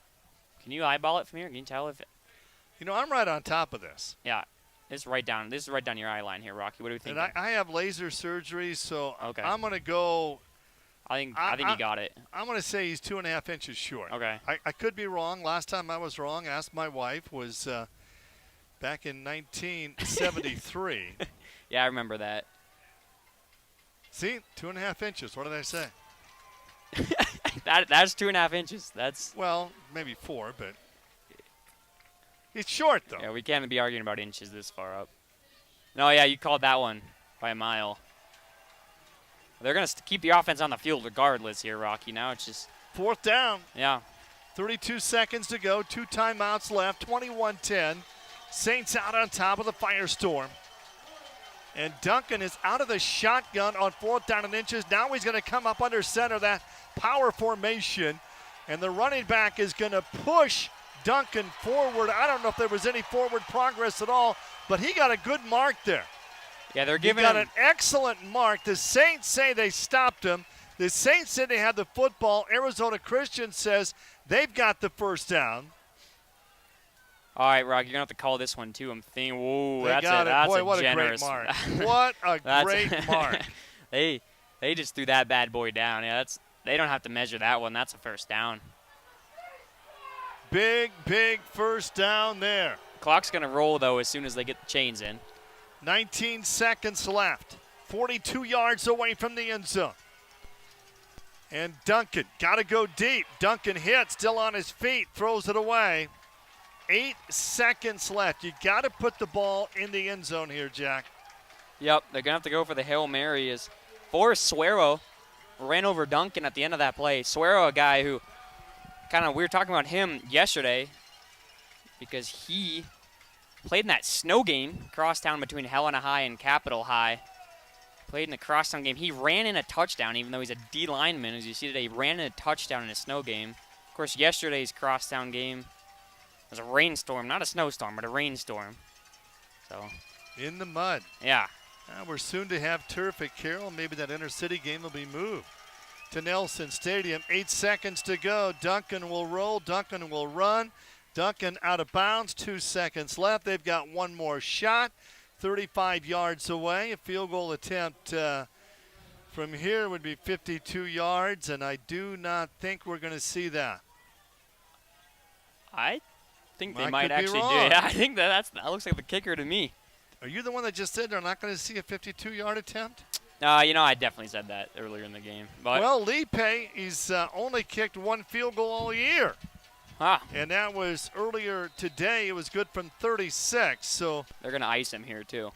Can you eyeball it from here? Can you tell if it... You know, I'm right on top of this. Yeah, this is right down your eye line here, Rocky. What do you think? And I have laser surgery, so okay. I'm going to go... I think you got it. I'm going to say he's 2.5 inches short. Okay. I could be wrong. Last time I was wrong, asked my wife, was back in 1973. Yeah, I remember that. See, 2.5 inches. What did I say? That's 2.5 inches. That's well, maybe 4, but he's short though. Yeah, we can't be arguing about inches this far up. No, yeah, you called that one by a mile. They're going to keep the offense on the field regardless here, Rocky. Now it's just 4th down. Yeah. 32 seconds to go. 2 timeouts left. 21-10. Saints out on top of the Firestorm. And Duncan is out of the shotgun on 4th down and inches. Now he's going to come up under center, that power formation. And the running back is going to push Duncan forward. I don't know if there was any forward progress at all, but he got a good mark there. Yeah, they're giving him an excellent mark. The Saints say they stopped him. The Saints said they had the football. Arizona Christian says they've got the 1st down. All right, Rock, you're going to have to call this one, too. I'm thinking, whoa, that's a what generous. A great mark. What a great mark. They just threw that bad boy down. Yeah, they don't have to measure that one. That's a 1st down. Big 1st down there. Clock's going to roll, though, as soon as they get the chains in. 19 seconds left. 42 yards away from the end zone. And Duncan got to go deep. Duncan hits, still on his feet, throws it away. 8 seconds left. You got to put the ball in the end zone here, Jack. Yep, they're going to have to go for the Hail Mary. As Forrest Suero ran over Duncan at the end of that play. Suero, a guy who we were talking about him yesterday because he played in that snow game, crosstown between Helena High and Capitol High. Played in the crosstown game. He ran in a touchdown, even though he's a D lineman. As you see today, he ran in a touchdown in a snow game. Of course, yesterday's crosstown game was a rainstorm, not a snowstorm, but a rainstorm. So in the mud. Yeah. We're soon to have turf at Carroll. Maybe that intercity game will be moved to Nelson Stadium. 8 seconds to go. Duncan will roll. Duncan will run. Duncan out of bounds. 2 seconds left. They've got one more shot. 35 yards away. A field goal attempt from here would be 52 yards, and I do not think we're going to see that. I think they might actually do it. I think that looks like the kicker to me. Are you the one that just said they're not going to see a 52-yard attempt? I definitely said that earlier in the game. But well, Lipe, he's only kicked 1 field goal all year. Huh. And that was earlier today. It was good from 36. So they're going to ice him here, too.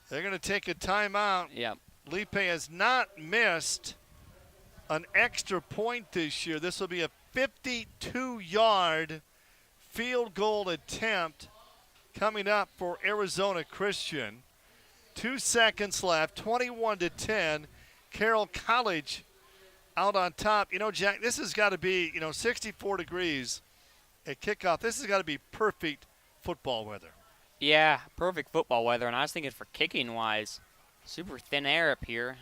They're going to take a timeout. Yep. Lipe has not missed an extra point this year. This will be a 52-yard field goal attempt coming up for Arizona Christian. 2 seconds left, 21-10. Carroll College out on top. You know, Jack, this has got to be, 64 degrees at kickoff. This has got to be perfect football weather. Yeah, perfect football weather. And I was thinking for kicking-wise, super thin air up here.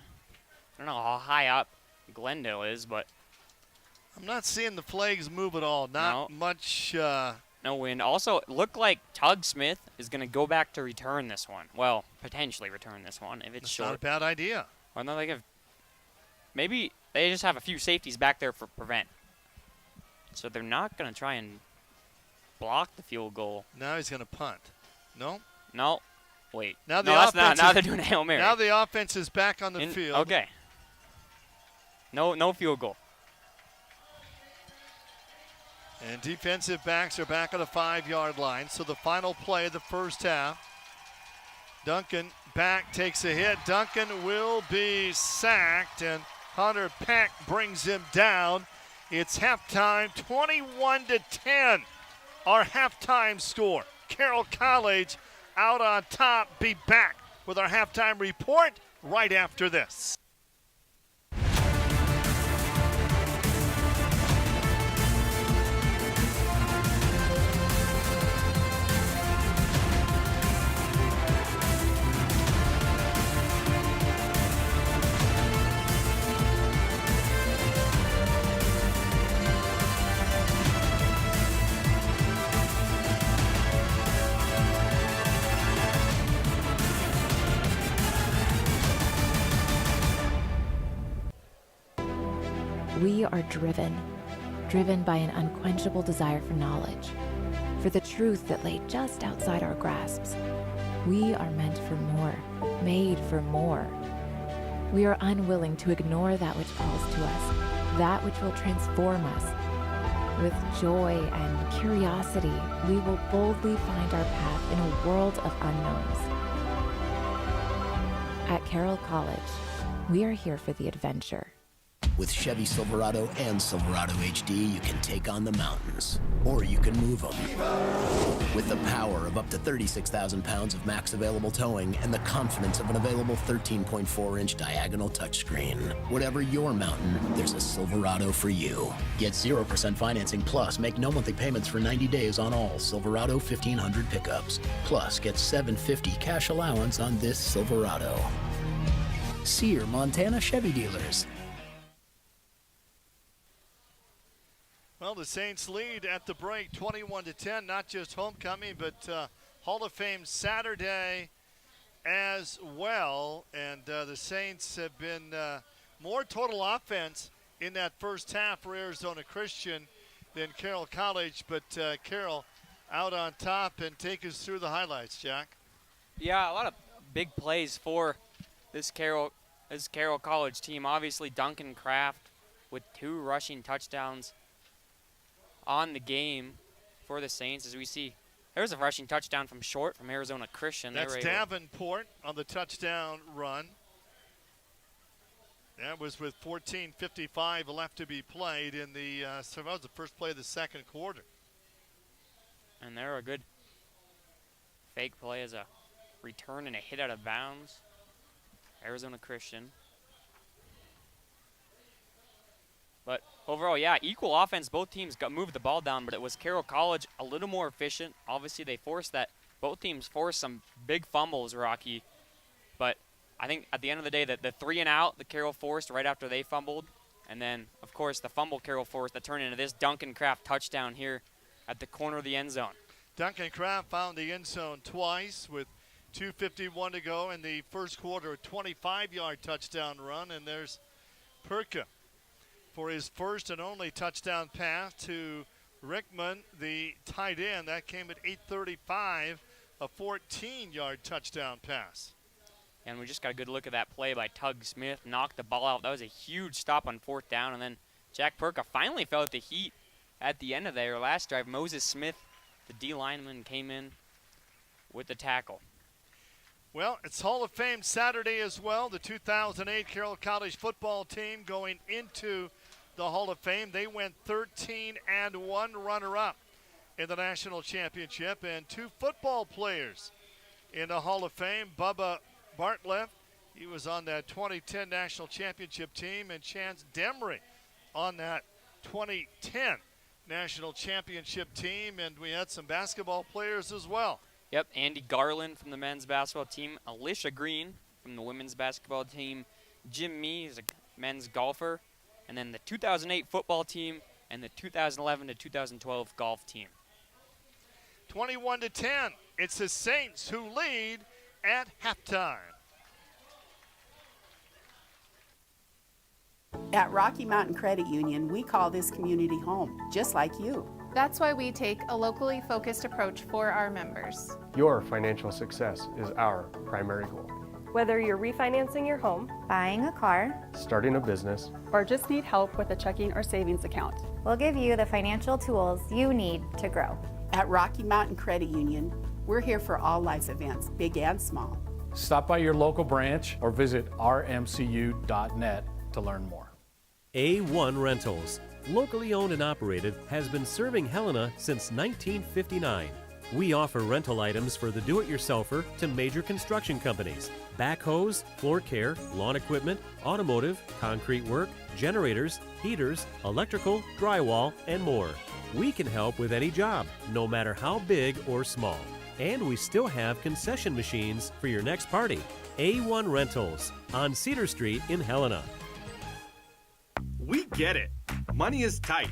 I don't know how high up Glendale is, but I'm not seeing the flags move at all. Not much. No wind. Also, it looked like Tug Smith is going to go back to return this one. Well, potentially return this one if it's That's short. not a bad idea. Or no, maybe they just have a few safeties back there for prevent. So they're not going to try and block the field goal. Now he's going to punt. No? No. Wait. Now no, that's not. Now they're doing a Hail Mary. Now the offense is back on the field. Okay. No field goal. And defensive backs are back on the 5-yard line. So the final play of the first half. Duncan back, takes a hit. Duncan will be sacked, and Hunter Peck brings him down. It's halftime, 21-10. Our halftime score. Carroll College out on top. Be back with our halftime report right after this. We are driven by an unquenchable desire for knowledge, for the truth that lay just outside our grasps. We are meant for more, made for more. We are unwilling to ignore that which calls to us, that which will transform us. With joy and curiosity, we will boldly find our path in a world of unknowns. At Carroll College, we are here for the adventure. With Chevy Silverado and Silverado HD, you can take on the mountains, or you can move them. With the power of up to 36,000 pounds of max available towing and the confidence of an available 13.4-inch diagonal touchscreen. Whatever your mountain, there's a Silverado for you. Get 0% financing plus make no monthly payments for 90 days on all Silverado 1500 pickups. Plus, get $750 cash allowance on this Silverado. See your Montana Chevy dealers. Well, the Saints lead at the break, 21-10. Not just homecoming, but Hall of Fame Saturday as well. And the Saints have been more total offense in that first half for Arizona Christian than Carroll College. But Carroll out on top, and take us through the highlights, Jack. Yeah, a lot of big plays for this Carroll College team. Obviously, Duncan Kraft with 2 rushing touchdowns on the game for the Saints. As we see, there's a rushing touchdown from short from Arizona Christian. That's Davenport on the touchdown run. That was with 14:55 left to be played in the so that was the first play of the second quarter. And there a good fake play as a return and a hit out of bounds. Arizona Christian. But overall, yeah, equal offense. Both teams moved the ball down, but it was Carroll College a little more efficient. Obviously, they forced that. Both teams forced some big fumbles, Rocky. But I think at the end of the day, the 3 and out that Carroll forced right after they fumbled, and then, of course, the fumble Carroll forced that turned into this Duncan Kraft touchdown here at the corner of the end zone. Duncan Kraft found the end zone twice with 2:51 to go in the first quarter, a 25-yard touchdown run, and there's Perka for his first and only touchdown pass to Rickman, the tight end. That came at 8:35, a 14-yard touchdown pass. And we just got a good look at that play by Tug Smith, knocked the ball out. That was a huge stop on 4th down, and then Jack Perka finally felt the heat at the end of their last drive. Moses Smith, the D lineman, came in with the tackle. Well, it's Hall of Fame Saturday as well. The 2008 Carroll College football team going into the Hall of Fame. They went 13-1, runner-up in the national championship. And 2 football players in the Hall of Fame. Bubba Bartlett, he was on that 2010 national championship team, and Chance Demry on that 2010 national championship team. And we had some basketball players as well. Yep, Andy Garland from the men's basketball team, Alicia Green from the women's basketball team, Jim Mee is a men's golfer, and then the 2008 football team and the 2011 to 2012 golf team. 21-10, it's the Saints who lead at halftime. At Rocky Mountain Credit Union, we call this community home, just like you. That's why we take a locally focused approach for our members. Your financial success is our primary goal. Whether you're refinancing your home, Buying a car, Starting a business, or just need help with a checking or savings account, we'll give you the financial tools you need to grow. At Rocky Mountain Credit Union, we're here for all life's events, big and small. Stop by your local branch or visit rmcu.net to learn more. A1 Rentals, locally owned and operated, has been serving Helena since 1959. We offer rental items for the do-it-yourselfer to major construction companies, backhoes, floor care, lawn equipment, automotive, concrete work, generators, heaters, electrical, drywall, and more. We can help with any job, no matter how big or small. And we still have concession machines for your next party. A1 Rentals on Cedar Street in Helena. We get it. Money is tight,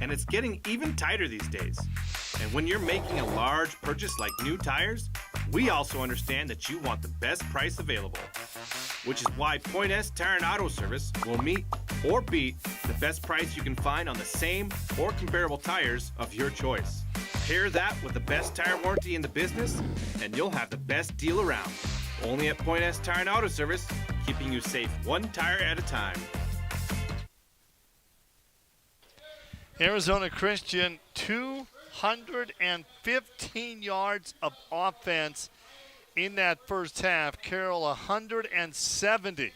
and it's getting even tighter these days. And when you're making a large purchase like new tires, we also understand that you want the best price available, which is why Point S Tire and Auto Service will meet or beat the best price you can find on the same or comparable tires of your choice. Pair that with the best tire warranty in the business, and you'll have the best deal around. Only at Point S Tire and Auto Service, keeping you safe one tire at a time. Arizona Christian, 215 yards of offense in that first half. Carroll, 170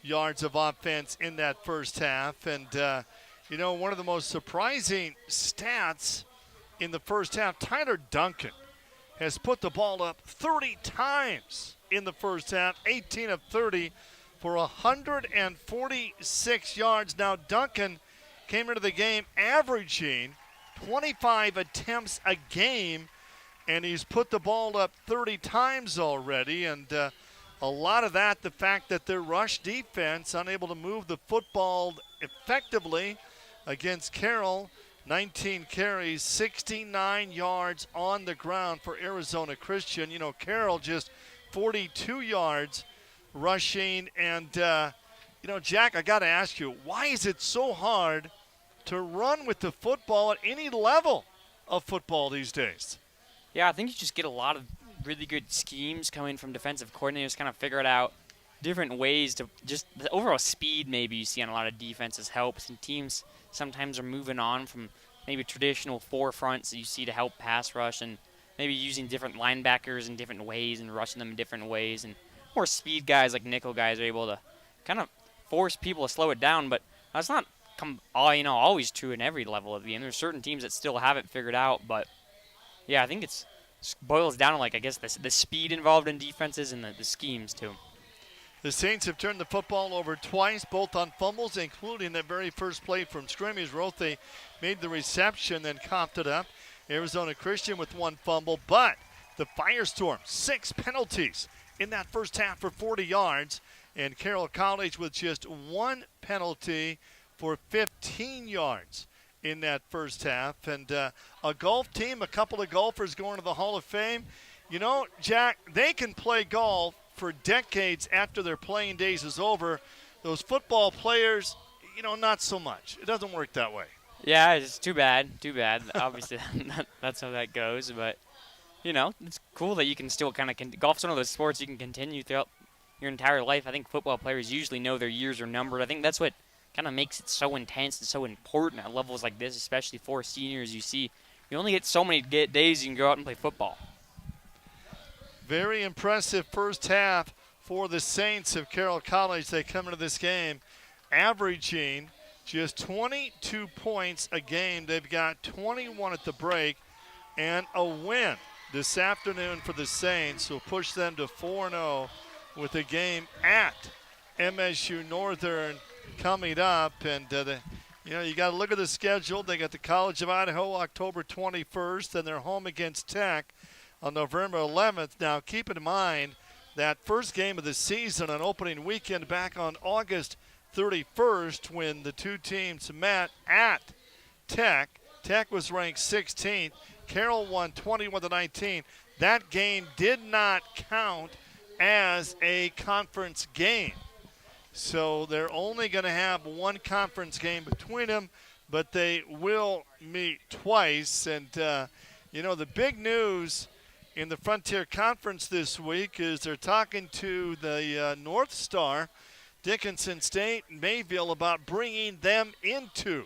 yards of offense in that first half. And, one of the most surprising stats in the first half, Tyler Duncan has put the ball up 30 times in the first half, 18 of 30 for 146 yards. Now, Duncan came into the game averaging 25 attempts a game, and he's put the ball up 30 times already. And a lot of that, the fact that their rush defense unable to move the football effectively against Carroll. 19 carries, 69 yards on the ground for Arizona Christian. Carroll just 42 yards rushing. And, Jack, I got to ask you, why is it so hard to run with the football at any level of football these days? Yeah, I think you just get a lot of really good schemes coming from defensive coordinators, kind of figure it out different ways to just the overall speed maybe you see on a lot of defenses helps, and teams sometimes are moving on from maybe traditional forefronts that you see to help pass rush and maybe using different linebackers in different ways and rushing them in different ways, and more speed guys like nickel guys are able to kind of force people to slow it down, but that's not always true in every level of the game. There's certain teams that still have it figured out, but yeah, I think it boils down to the speed involved in defenses and the schemes too. The Saints have turned the football over twice, both on fumbles, including the very first play from scrimmage. Rothe made the reception, then coughed it up. Arizona Christian with one fumble, but the Firestorm, 6 penalties in that first half for 40 yards, and Carroll College with just 1 penalty for 15 yards in that first half. And a golf team, a couple of golfers going to the Hall of Fame. Jack, they can play golf for decades after their playing days is over. Those football players, not so much. It doesn't work that way. Yeah, it's too bad. Obviously, that's how that goes. But, it's cool that you can still golf's one of those sports you can continue throughout your entire life. I think football players usually know their years are numbered. I think that's what kind of makes it so intense and so important at levels like this, especially for seniors. You only get so many days you can go out and play football. Very impressive first half for the Saints of Carroll College. They come into this game averaging just 22 points a game. They've got 21 at the break, and a win this afternoon for the Saints will push them to 4-0 with a game at MSU Northern coming up. And you got to look at the schedule. They got the College of Idaho October 21st, and they're home against Tech on November 11th. Now, keep in mind that first game of the season on opening weekend back on August 31st when the two teams met at Tech. Tech was ranked 16th. Carroll won 21-19. That game did not count as a conference game. So they're only going to have one conference game between them, but they will meet twice. And, the big news in the Frontier Conference this week is they're talking to the North Star, Dickinson State, and Mayville about bringing them into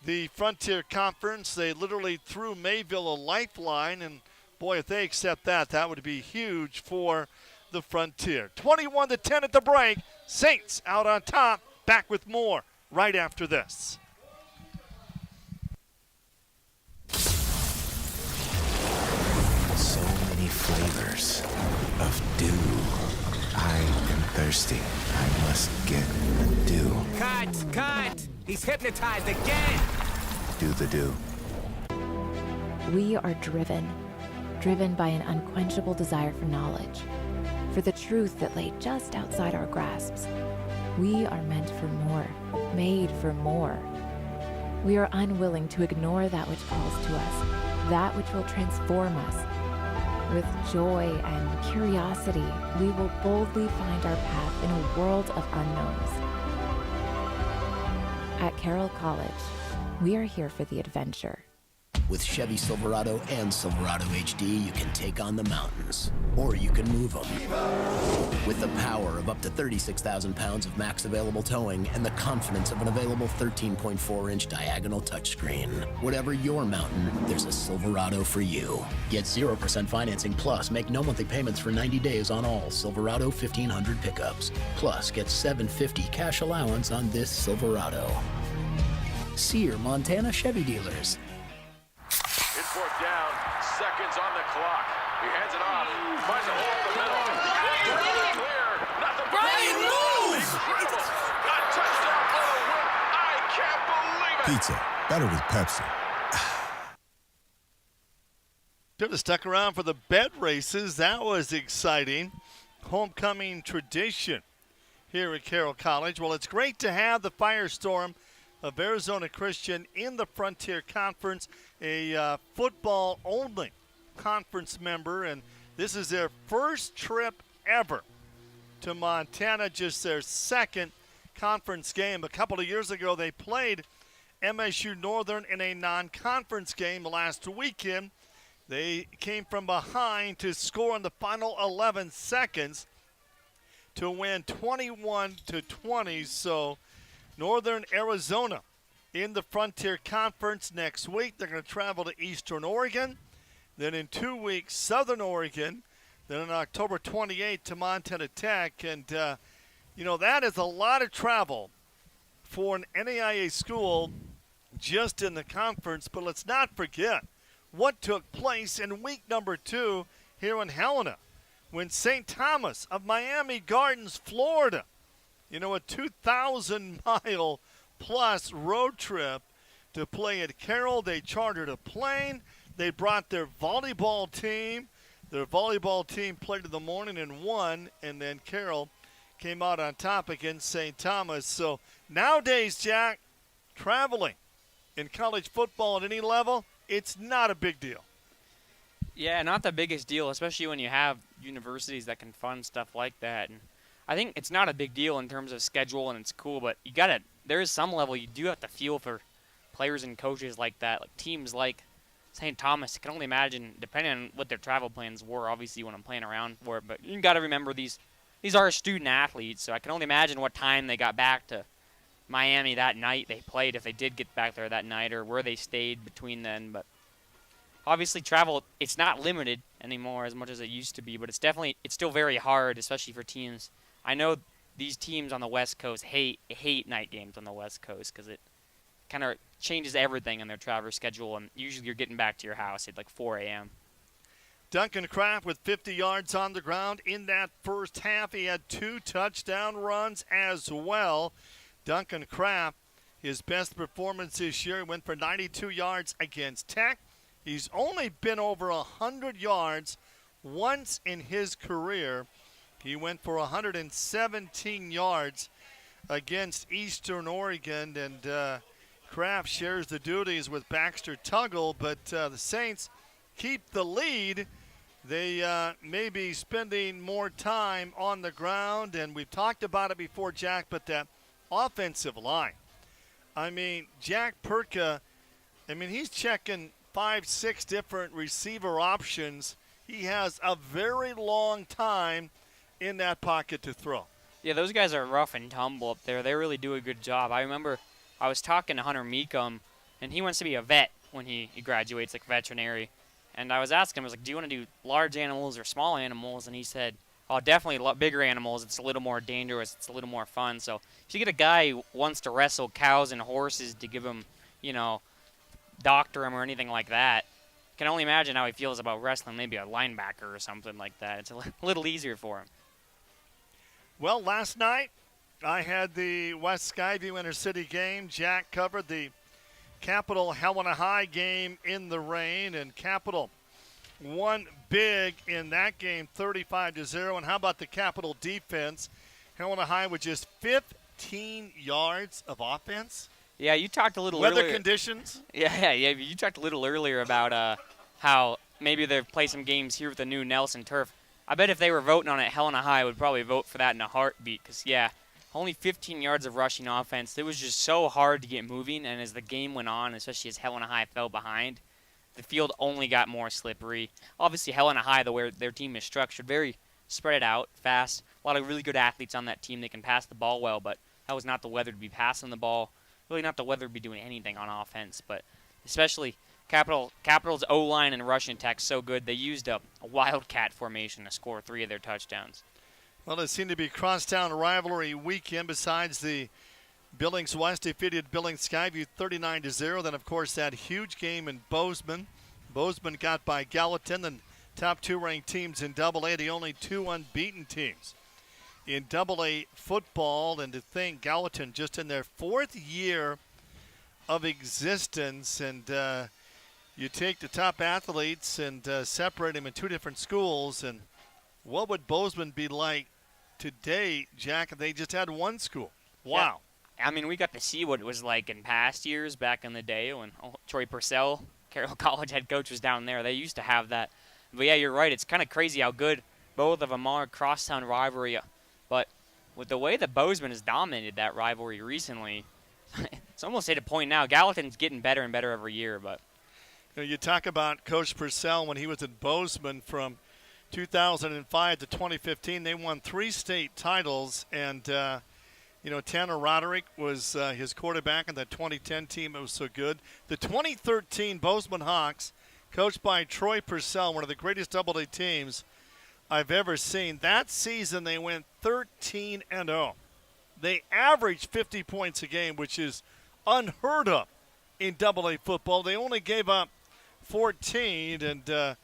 the Frontier Conference. They literally threw Mayville a lifeline, and boy, if they accept that, that would be huge for the Frontier. 21-10 at the break. Saints out on top. Back with more right after this. So many flavors of dew. I am thirsty. I must get the dew. Cut! He's hypnotized again! Do the dew. We are driven by an unquenchable desire for knowledge, for the truth that lay just outside our grasps. We are meant for more, made for more. We are unwilling to ignore that which calls to us, that which will transform us. With joy and curiosity, we will boldly find our path in a world of unknowns. At Carroll College, we are here for the adventure. With Chevy Silverado and Silverado HD, you can take on the mountains, or you can move them. With the power of up to 36,000 pounds of max available towing and the confidence of an available 13.4-inch diagonal touchscreen. Whatever your mountain, there's a Silverado for you. Get 0% financing plus make no monthly payments for 90 days on all Silverado 1500 pickups. Plus, get $750 cash allowance on this Silverado. See your Montana Chevy dealers. In fourth down, seconds on the clock. He hands it off, finds a hole in the middle. Clear, nothing but incredible. A touchdown for the win. I can't believe it. Pizza, better with Pepsi. Should have stuck around for the bed races. That was exciting. Homecoming tradition here at Carroll College. Well, it's great to have the Firestorm of Arizona Christian in the Frontier Conference, a football-only conference member, and this is their first trip ever to Montana, just their second conference game. A couple of years ago, they played MSU Northern in a non-conference game last weekend. They came from behind to score in the final 11 seconds to win 21-20, so Northern Arizona in the Frontier Conference next week. They're going to travel to Eastern Oregon. Then in 2 weeks, Southern Oregon. Then on October 28th to Montana Tech. And, that is a lot of travel for an NAIA school just in the conference. But let's not forget what took place in week number 2 here in Helena when St. Thomas of Miami Gardens, Florida, a 2,000-mile plus road trip to play at Carroll. They chartered a plane. They brought their volleyball team. Their volleyball team played in the morning and won, and then Carroll came out on top against St. Thomas. So nowadays, Jack, traveling in college football at any level, it's not a big deal. Yeah, not the biggest deal, especially when you have universities that can fund stuff like that. And I think it's not a big deal in terms of schedule, and it's cool, but there is some level you do have to feel for players and coaches like that, like teams like St. Thomas. I can only imagine, depending on what their travel plans were, obviously when I'm playing around for it, but you got to remember these are student athletes, so I can only imagine what time they got back to Miami that night they played, if they did get back there that night, or where they stayed between then. But obviously travel, it's not limited anymore as much as it used to be, but it's still very hard, especially for teams. I know these teams on the West Coast hate night games on the West Coast because it kind of changes everything on their travel schedule, and usually you're getting back to your house at like 4 a.m. Duncan Kraft with 50 yards on the ground in that first half. He had 2 touchdown runs as well. Duncan Kraft, his best performance this year, went for 92 yards against Tech. He's only been over 100 yards once in his career. He went for 117 yards against Eastern Oregon, and Kraft shares the duties with Baxter Tuggle, but the Saints keep the lead. They may be spending more time on the ground, and we've talked about it before, Jack, but that offensive line. I mean, Jack Perka, he's checking 5-6 different receiver options. He has a very long time in that pocket to throw. Yeah, those guys are rough and tumble up there. They really do a good job. I remember I was talking to Hunter Meekum, and he wants to be a vet when he graduates, like veterinary. And I was asking him, I was like, do you want to do large animals or small animals? And he said, oh, definitely bigger animals. It's a little more dangerous. It's a little more fun. So if you get a guy who wants to wrestle cows and horses to give him, doctor him or anything like that, I can only imagine how he feels about wrestling maybe a linebacker or something like that. It's a little easier for him. Well, last night I had the West Skyview Intercity game. Jack covered the Capital Helena High game in the rain, and Capital won big in that game, 35-0. And how about the Capital defense? Helena High with just 15 yards of offense. Yeah, you talked a little earlier. Weather conditions. Yeah. You talked a little earlier about how maybe they play some games here with the new Nelson turf. I bet if they were voting on it, Helena High would probably vote for that in a heartbeat because, only 15 yards of rushing offense. It was just so hard to get moving, and as the game went on, especially as Helena High fell behind, the field only got more slippery. Obviously, Helena High, the way their team is structured, very spread out, fast. A lot of really good athletes on that team. They can pass the ball well, but that was not the weather to be passing the ball. Really not the weather to be doing anything on offense, but especially Capital's O-line and rushing attack so good, they used a wildcat formation to score 3 of their touchdowns. Well, it seemed to be crosstown rivalry weekend. Besides the Billings West defeated Billings Skyview 39-0. Then, of course, that huge game in Bozeman. Bozeman got by Gallatin, the top 2 ranked teams in AA, the only 2 unbeaten teams in AA football. And to think Gallatin just in their 4th year of existence, and you take the top athletes and separate them in 2 different schools, and what would Bozeman be like today, Jack, if they just had 1 school? Wow. Yeah. We got to see what it was like in past years back in the day when Troy Purcell, Carroll College head coach, was down there. They used to have that. But, yeah, you're right. It's kind of crazy how good both of them are, crosstown rivalry. But with the way that Bozeman has dominated that rivalry recently, it's almost at a point now. Gallatin's getting better and better every year. But you talk about Coach Purcell when he was in Bozeman from 2005 to 2015, they won 3 state titles, and Tanner Roderick was his quarterback in that 2010 team. It was so good. The 2013 Bozeman Hawks, coached by Troy Purcell, one of the greatest AA teams I've ever seen. That season they went 13-0. They averaged 50 points a game, which is unheard of in AA football. They only gave up 14, and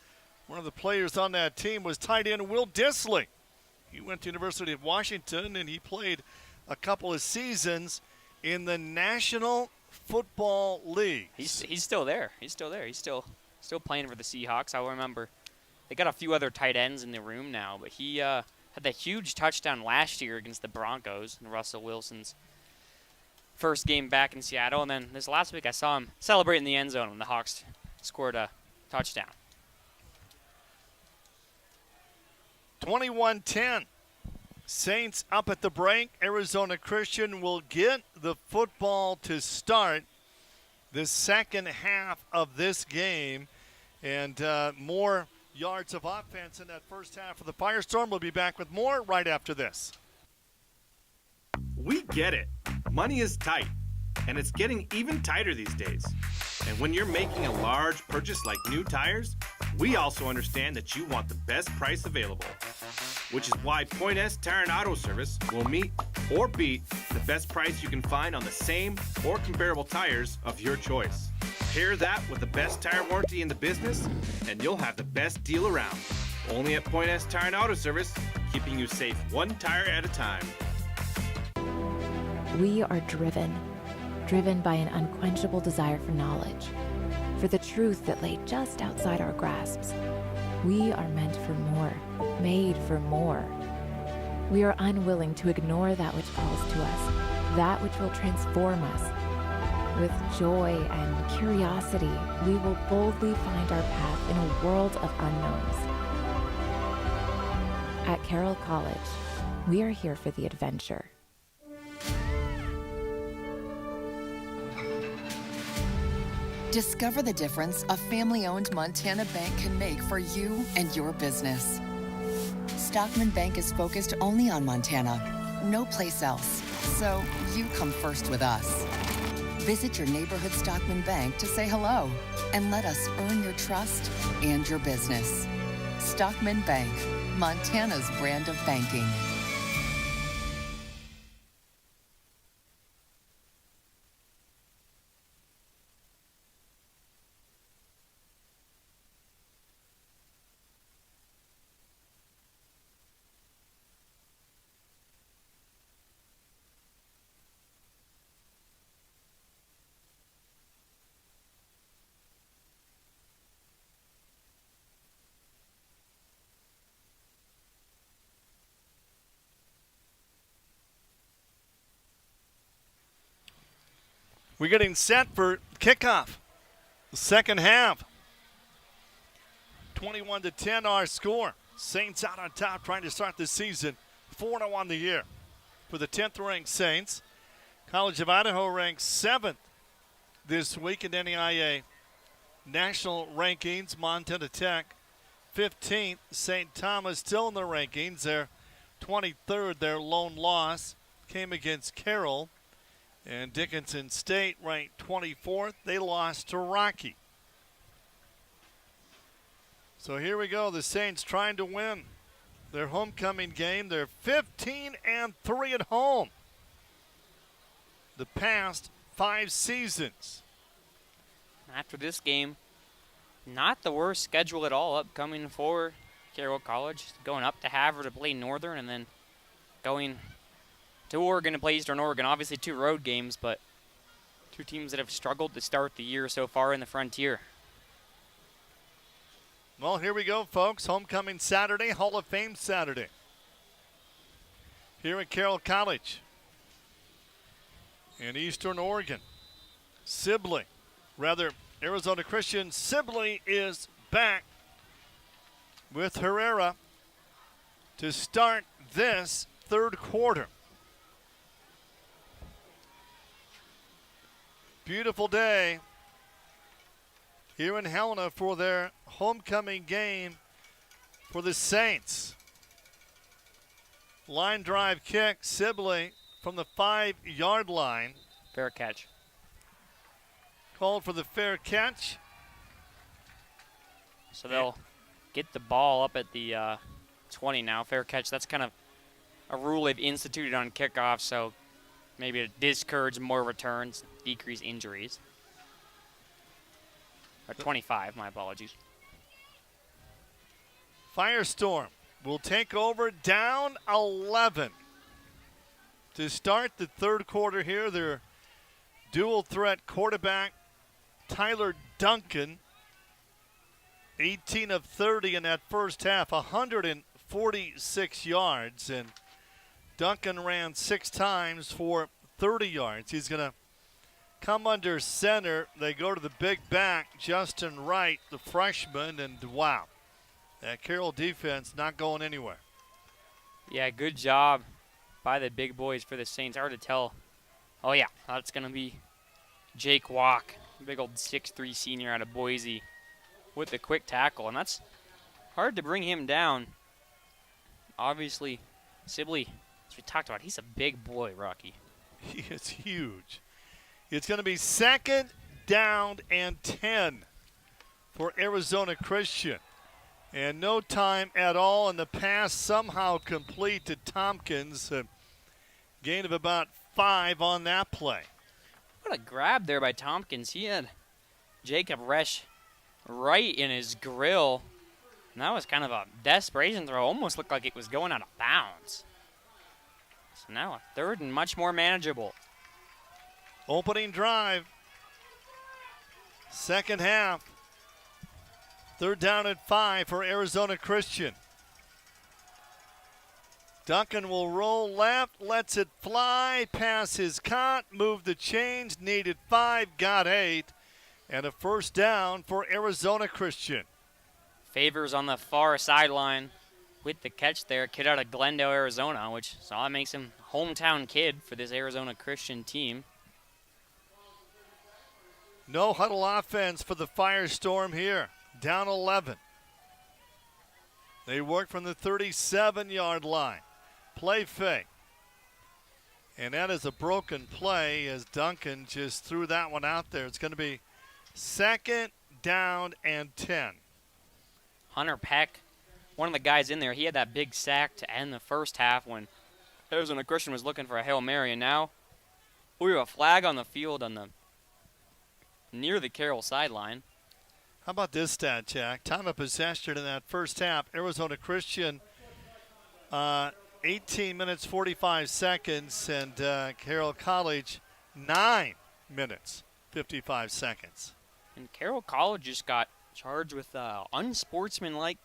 one of the players on that team was tight end Will Disley. He went to University of Washington, and he played a couple of seasons in the National Football League. He's still there. He's still still playing for the Seahawks. I remember they got a few other tight ends in the room now, but he had that huge touchdown last year against the Broncos in Russell Wilson's first game back in Seattle. And then this last week I saw him celebrating the end zone when the Hawks scored a touchdown. 21-10. Saints up at the break. Arizona Christian will get the football to start the second half of this game. And more yards of offense in that first half of the Firestorm. We'll be back with more right after this. We get it. Money is tight, and it's getting even tighter these days. And when you're making a large purchase like new tires, we also understand that you want the best price available. Which is why Point S Tire and Auto Service will meet or beat the best price you can find on the same or comparable tires of your choice. Pair that with the best tire warranty in the business, and you'll have the best deal around. Only at Point S Tire and Auto Service, keeping you safe one tire at a time. We are driven by an unquenchable desire for knowledge, for the truth that lay just outside our grasps. We are meant for more, made for more. We are unwilling to ignore that which calls to us, that which will transform us. With joy and curiosity, we will boldly find our path in a world of unknowns. At Carroll College, we are here for the adventure. Discover the difference a family-owned Montana bank can make for you and your business. Stockman Bank is focused only on Montana, no place else. So you come first with us. Visit your neighborhood Stockman Bank to say hello and let us earn your trust and your business. Stockman Bank, Montana's brand of banking. We're getting set for kickoff. The second half. 21-10 our score. Saints out on top trying to start the season 4-1 the year. For the 10th ranked Saints, College of Idaho ranks 7th this week in NAIA national rankings. Montana Tech 15th. St. Thomas still in the rankings. They're 23rd. Their lone loss came against Carroll. And Dickinson State ranked 24th. They lost to Rocky. So here we go. The Saints trying to win their homecoming game. They're 15-3 at home the past 5 seasons. After this game, not the worst schedule at all upcoming for Carroll College. Going up to Havre to play Northern and then going to Oregon to play Eastern Oregon. Obviously 2 road games, but 2 teams that have struggled to start the year so far in the Frontier. Well, here we go, folks. Homecoming Saturday, Hall of Fame Saturday. Here at Carroll College in Eastern Oregon. Arizona Christian Sibley is back with Herrera to start this third quarter. Beautiful day here in Helena for their homecoming game for the Saints. Line drive kick, Sibley from the 5-yard line. Fair catch. Called for the fair catch. So they'll get the ball up at the 20 now. Fair catch. That's kind of a rule they've instituted on kickoff, so maybe to discourage more returns, decrease injuries. Or 25, my apologies. Firestorm will take over down 11 to start the third quarter here. Their dual threat quarterback, Tyler Duncan, 18 of 30 in that first half, 146 yards. And Duncan ran 6 times for 30 yards. He's going to come under center. They go to the big back, Justin Wright, the freshman, and wow, that Carroll defense not going anywhere. Yeah, good job by the big boys for the Saints. Hard to tell. Oh, yeah, that's going to be Jake Walk, big old 6'3" senior out of Boise with the quick tackle, and that's hard to bring him down. Obviously, Sibley, as we talked about, he's a big boy, Rocky. He is huge. It's going to be second down and 10 for Arizona Christian. And no time at all in the pass, somehow complete to Tompkins. A gain of about 5 on that play. What a grab there by Tompkins. He had Jacob Resch right in his grill. And that was kind of a desperation throw. Almost looked like it was going out of bounds. So now a third and much more manageable. Opening drive. Second half. Third down and 5 for Arizona Christian. Duncan will roll left, lets it fly, pass is caught, move the chains, needed 5, got 8, and a first down for Arizona Christian. Favors on the far sideline with the catch there, kid out of Glendale, Arizona, which so that makes him a hometown kid for this Arizona Christian team. No huddle offense for the Firestorm here, down 11. They work from the 37-yard line. Play fake. And that is a broken play as Duncan just threw that one out there. It's going to be second down and 10. Hunter Peck, one of the guys in there, he had that big sack to end the first half when Arizona Christian was looking for a Hail Mary. And now we have a flag on the field on the near the Carroll sideline. How about this stat, Jack? Time of possession in that first half. Arizona Christian, 18 minutes, 45 seconds, and Carroll College, 9 minutes, 55 seconds. And Carroll College just got charged with unsportsmanlike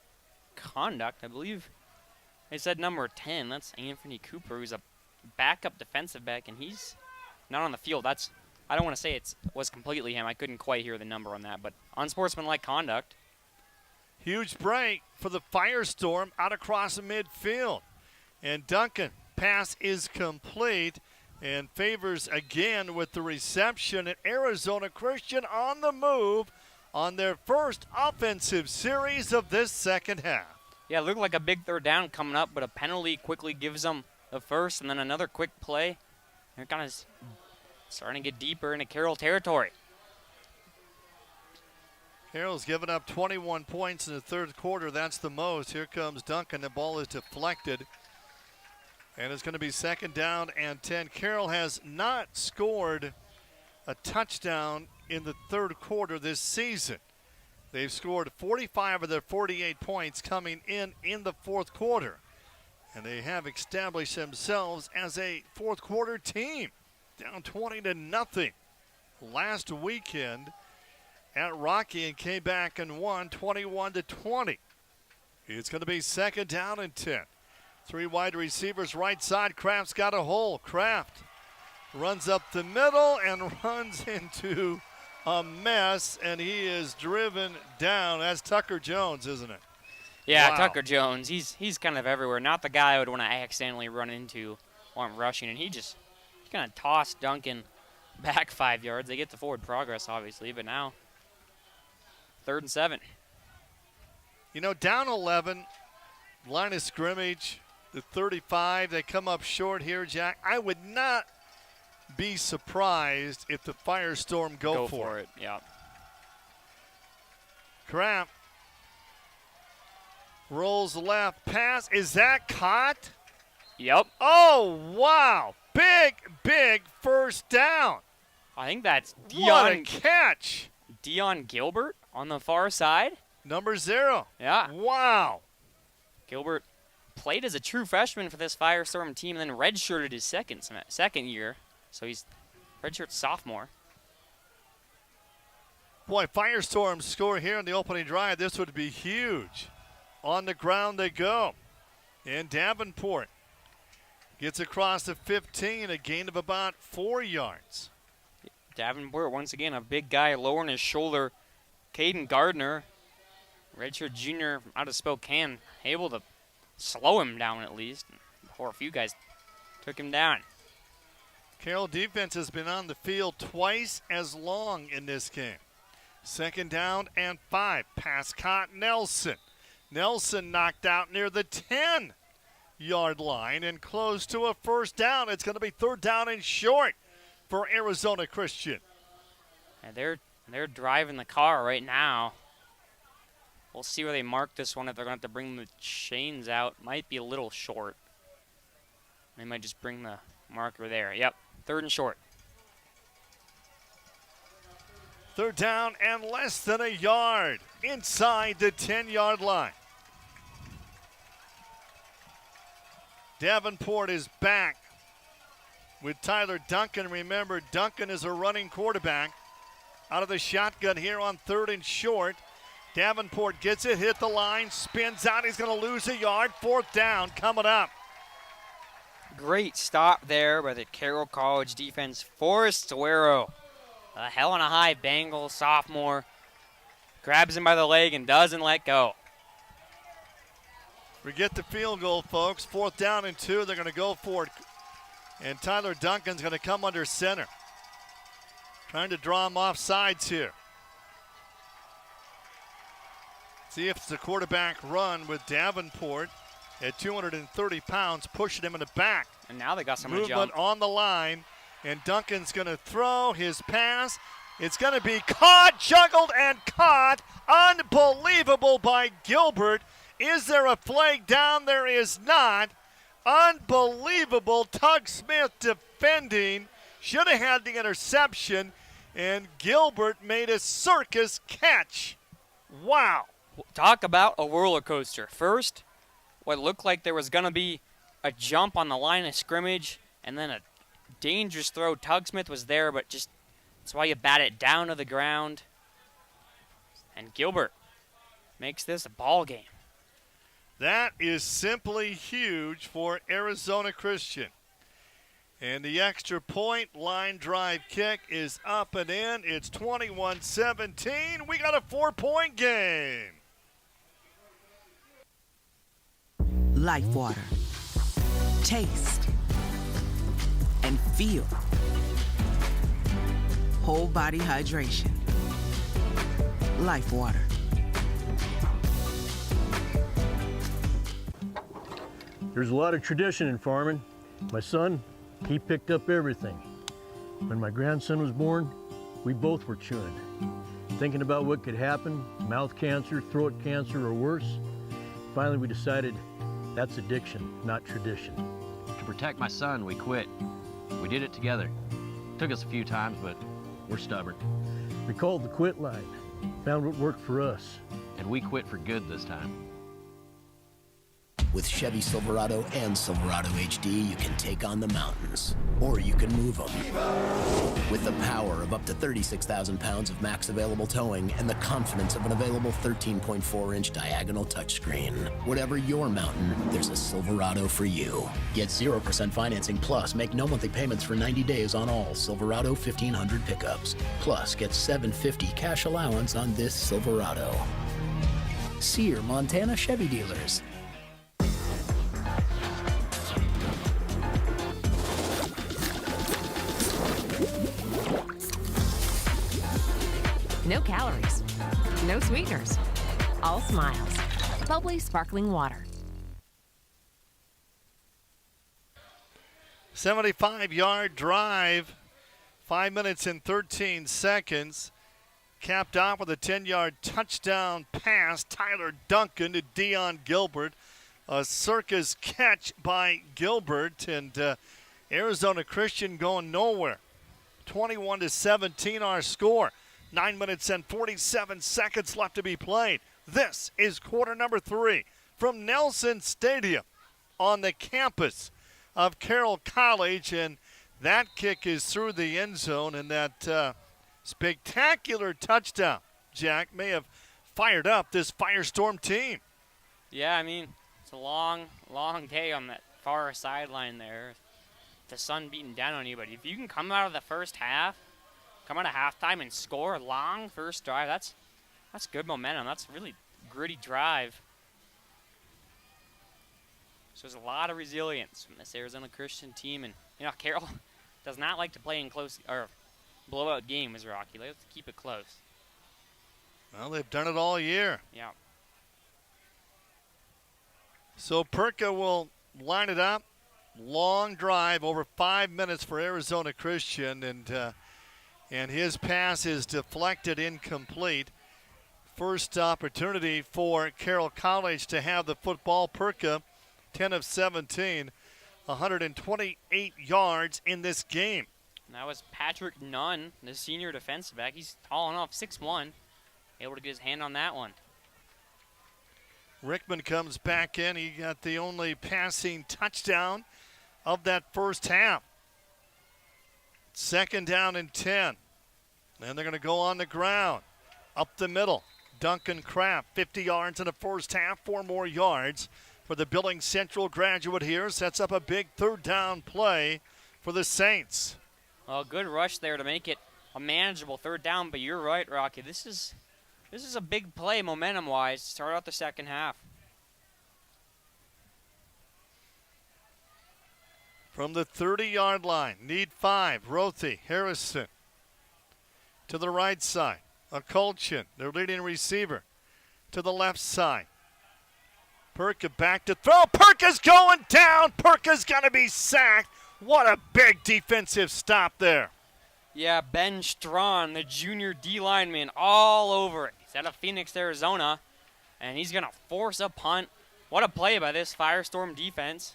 conduct. I believe they said number 10. That's Anthony Cooper, who's a backup defensive back, and he's not on the field. I don't want to say it was completely him. I couldn't quite hear the number on that, but unsportsmanlike conduct. Huge break for the Firestorm out across the midfield. And Duncan, pass is complete, and Favors again with the reception. And Arizona Christian on the move on their first offensive series of this second half. Yeah, it looked like a big third down coming up, but a penalty quickly gives them the first, and then another quick play. They're kind of starting to get deeper into Carroll territory. Carroll's given up 21 points in the third quarter. That's the most. Here comes Duncan. The ball is deflected. And it's going to be second down and 10. Carroll has not scored a touchdown in the third quarter this season. They've scored 45 of their 48 points coming in the fourth quarter. And they have established themselves as a fourth quarter team. Down 20-0 last weekend at Rocky and came back and won 21-20. It's going to be second down and 10. 3 wide receivers right side. Kraft's got a hole. Kraft runs up the middle and runs into a mess, and he is driven down. That's Tucker Jones, isn't it? Yeah, Wow. Tucker Jones. He's kind of everywhere. Not the guy I would want to accidentally run into while I'm rushing, and he kind of tossed Duncan back 5 yards. They get the forward progress, obviously, but now third and 7. You know, down 11, line of scrimmage, the 35. They come up short here, Jack. I would not be surprised if the Firestorm go for it. Yeah. Kraft rolls left, pass. Is that caught? Yep. Oh, wow. Big first down. I think that's What a catch. Dion Gilbert on the far side. Number 0. Yeah. Wow. Gilbert played as a true freshman for this Firestorm team and then redshirted his second year. So he's redshirt sophomore. Boy, Firestorm score here in the opening drive. This would be huge. On the ground they go. And Davenport gets across the 15, a gain of about 4 yards. Davenport, once again, a big guy lowering his shoulder. Caden Gardner, redshirt junior out of Spokane, able to slow him down at least. Before a few guys took him down. Carroll defense has been on the field twice as long in this game. Second down and 5. Pass caught Nelson. Nelson knocked out near the 10-yard line and close to a first down. It's going to be third down and short for Arizona Christian. And they're They're driving the car right now. We'll see where they mark this one, if they're going to have to bring the chains out. Might be a little short. They might just bring the marker there. Yep, 3rd and short. 3rd down and less than a yard inside the 10-yard line. Davenport is back with Tyler Duncan. Remember, Duncan is a running quarterback. Out of the shotgun here on 3rd and short. Davenport gets it, hit the line, spins out. He's going to lose a yard. 4th down coming up. Great stop there by the Carroll College defense. Forrest Suero, a hell on a high Bengal sophomore, grabs him by the leg and doesn't let go. Forget the field goal, folks. 4th down and 2. They're going to go for it. And Tyler Duncan's going to come under center. Trying to draw him off sides here. See if it's a quarterback run with Davenport at 230 pounds, pushing him in the back. And now they got someone to Movement jump. on the line, and Duncan's going to throw his pass. It's going to be caught, juggled, and caught. Unbelievable by Gilbert. Is there a flag down? There is not. Unbelievable. Tug Smith defending. Should have had the interception, and Gilbert made a circus catch. Wow. Talk about a roller coaster. First, what looked like there was going to be a jump on the line of scrimmage, and then a dangerous throw. Tug Smith was there, but just that's why you bat it down to the ground. And Gilbert makes this a ball game. That is simply huge for Arizona Christian. And the extra point line drive kick is up and in. It's 21-17. We got a 4-point game. Life water. Taste. And feel. Whole body hydration. Life water. There's a lot of tradition in farming. My son, he picked up everything. When my grandson was born, we both were chewing. Thinking about what could happen, mouth cancer, throat cancer, or worse. Finally, we decided that's addiction, not tradition. To protect my son, we quit. We did it together. Took us a few times, but we're stubborn. We called the quit line, found what worked for us. And we quit for good this time. With Chevy Silverado and Silverado HD, you can take on the mountains, or you can move them. With the power of up to 36,000 pounds of max available towing and the confidence of an available 13.4-inch diagonal touchscreen. Whatever your mountain, there's a Silverado for you. Get 0% financing plus make no monthly payments for 90 days on all Silverado 1500 pickups. Plus, get $750 cash allowance on this Silverado. See your Montana Chevy dealers. No calories, no sweeteners, all smiles. Bubbly sparkling water. 75-yard drive, 5 minutes and 13 seconds. Capped off with a 10-yard touchdown pass. Tyler Duncan to Dion Gilbert. A circus catch by Gilbert, and Arizona Christian going nowhere. 21-17 our score. 9 minutes and 47 seconds left to be played. This is quarter number 3 from Nelson Stadium on the campus of Carroll College, and that kick is through the end zone, and that spectacular touchdown, Jack, may have fired up this Firestorm team. Yeah, I mean, it's a long, long day on that far sideline there. The sun beating down on you, but if you can come out of the first half, come out of halftime and score a long first drive, that's good momentum. That's a really gritty drive. So there's a lot of resilience from this Arizona Christian team, and Carroll does not like to play in close or blowout games, Rocky. Let's keep it close. Well, they've done it all year. Yeah. So Perka will line it up. Long drive, over 5 minutes for Arizona Christian, and And his pass is deflected, incomplete. First opportunity for Carroll College to have the football. Perka, 10 of 17, 128 yards in this game. And that was Patrick Nunn, the senior defensive back. He's tall enough, 6'1", able to get his hand on that one. Rickman comes back in. He got the only passing touchdown of that first half. 2nd down and 10. And they're going to go on the ground. Up the middle. Duncan Kraft, 50 yards in the first half, 4 more yards for the Billings Central graduate here. Sets up a big 3rd down play for the Saints. Well, good rush there to make it a manageable 3rd down, but you're right, Rocky. This is a big play momentum-wise to start out the second half. From the 30-yard line, need 5. Rothy, Harrison to the right side. Akulchin, their leading receiver, to the left side. Perka back to throw. Perka's going down. Perka's going to be sacked. What a big defensive stop there. Yeah, Ben Strawn, the junior D lineman, all over it. He's out of Phoenix, Arizona, and he's going to force a punt. What a play by this Firestorm defense.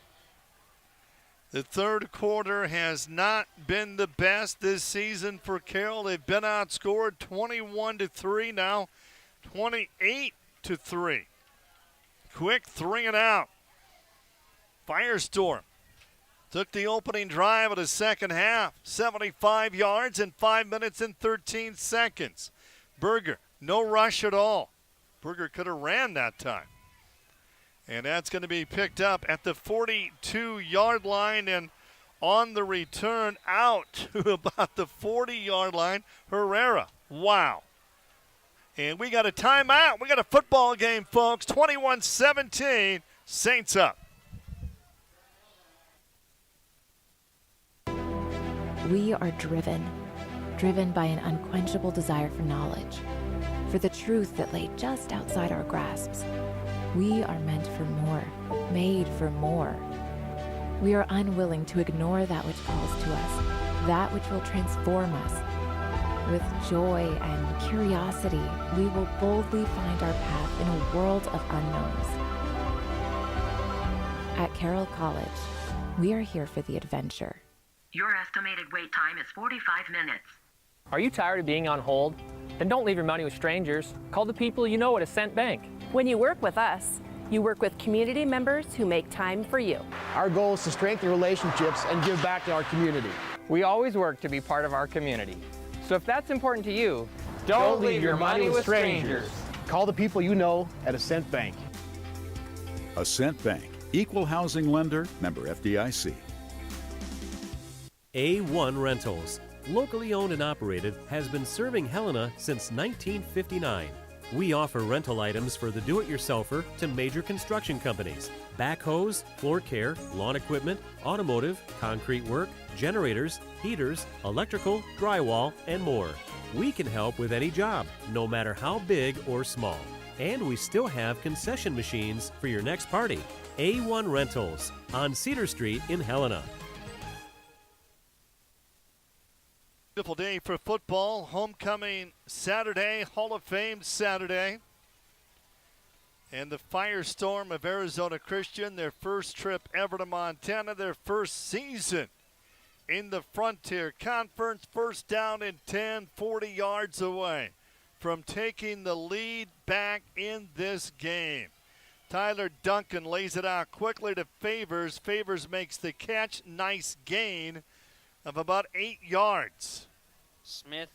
The third quarter has not been the best this season for Carroll. They've been outscored 21-3, now 28-3. Quick 3 and out. Firestorm took the opening drive of the second half, 75 yards in 5 minutes and 13 seconds. Berger, no rush at all. Berger could have ran that time. And that's going to be picked up at the 42-yard line, and on the return out to about the 40-yard line, Herrera. Wow. And we got a timeout. We got a football game, folks. 21-17, Saints up. We are driven by an unquenchable desire for knowledge, for the truth that lay just outside our grasps. We are meant for more, made for more. We are unwilling to ignore that which calls to us, that which will transform us. With joy and curiosity, we will boldly find our path in a world of unknowns. At Carroll College, we are here for the adventure. Your estimated wait time is 45 minutes. Are you tired of being on hold? Then don't leave your money with strangers. Call the people you know at Ascent Bank. When you work with us, you work with community members who make time for you. Our goal is to strengthen relationships and give back to our community. We always work to be part of our community. So if that's important to you, don't leave your money with strangers. Call the people you know at Ascent Bank. Ascent Bank, equal housing lender, member FDIC. A1 Rentals, locally owned and operated, has been serving Helena since 1959. We offer rental items for the do-it-yourselfer to major construction companies, backhoes, floor care, lawn equipment, automotive, concrete work, generators, heaters, electrical, drywall, and more. We can help with any job, no matter how big or small. And we still have concession machines for your next party. A1 Rentals on Cedar Street in Helena. Beautiful day for football. Homecoming Saturday, Hall of Fame Saturday. And the Firestorm of Arizona Christian, their first trip ever to Montana, their first season in the Frontier Conference. First down and 10, 40 yards away from taking the lead back in this game. Tyler Duncan lays it out quickly to Favors. Favors makes the catch. Nice gain of about 8 yards. Smith,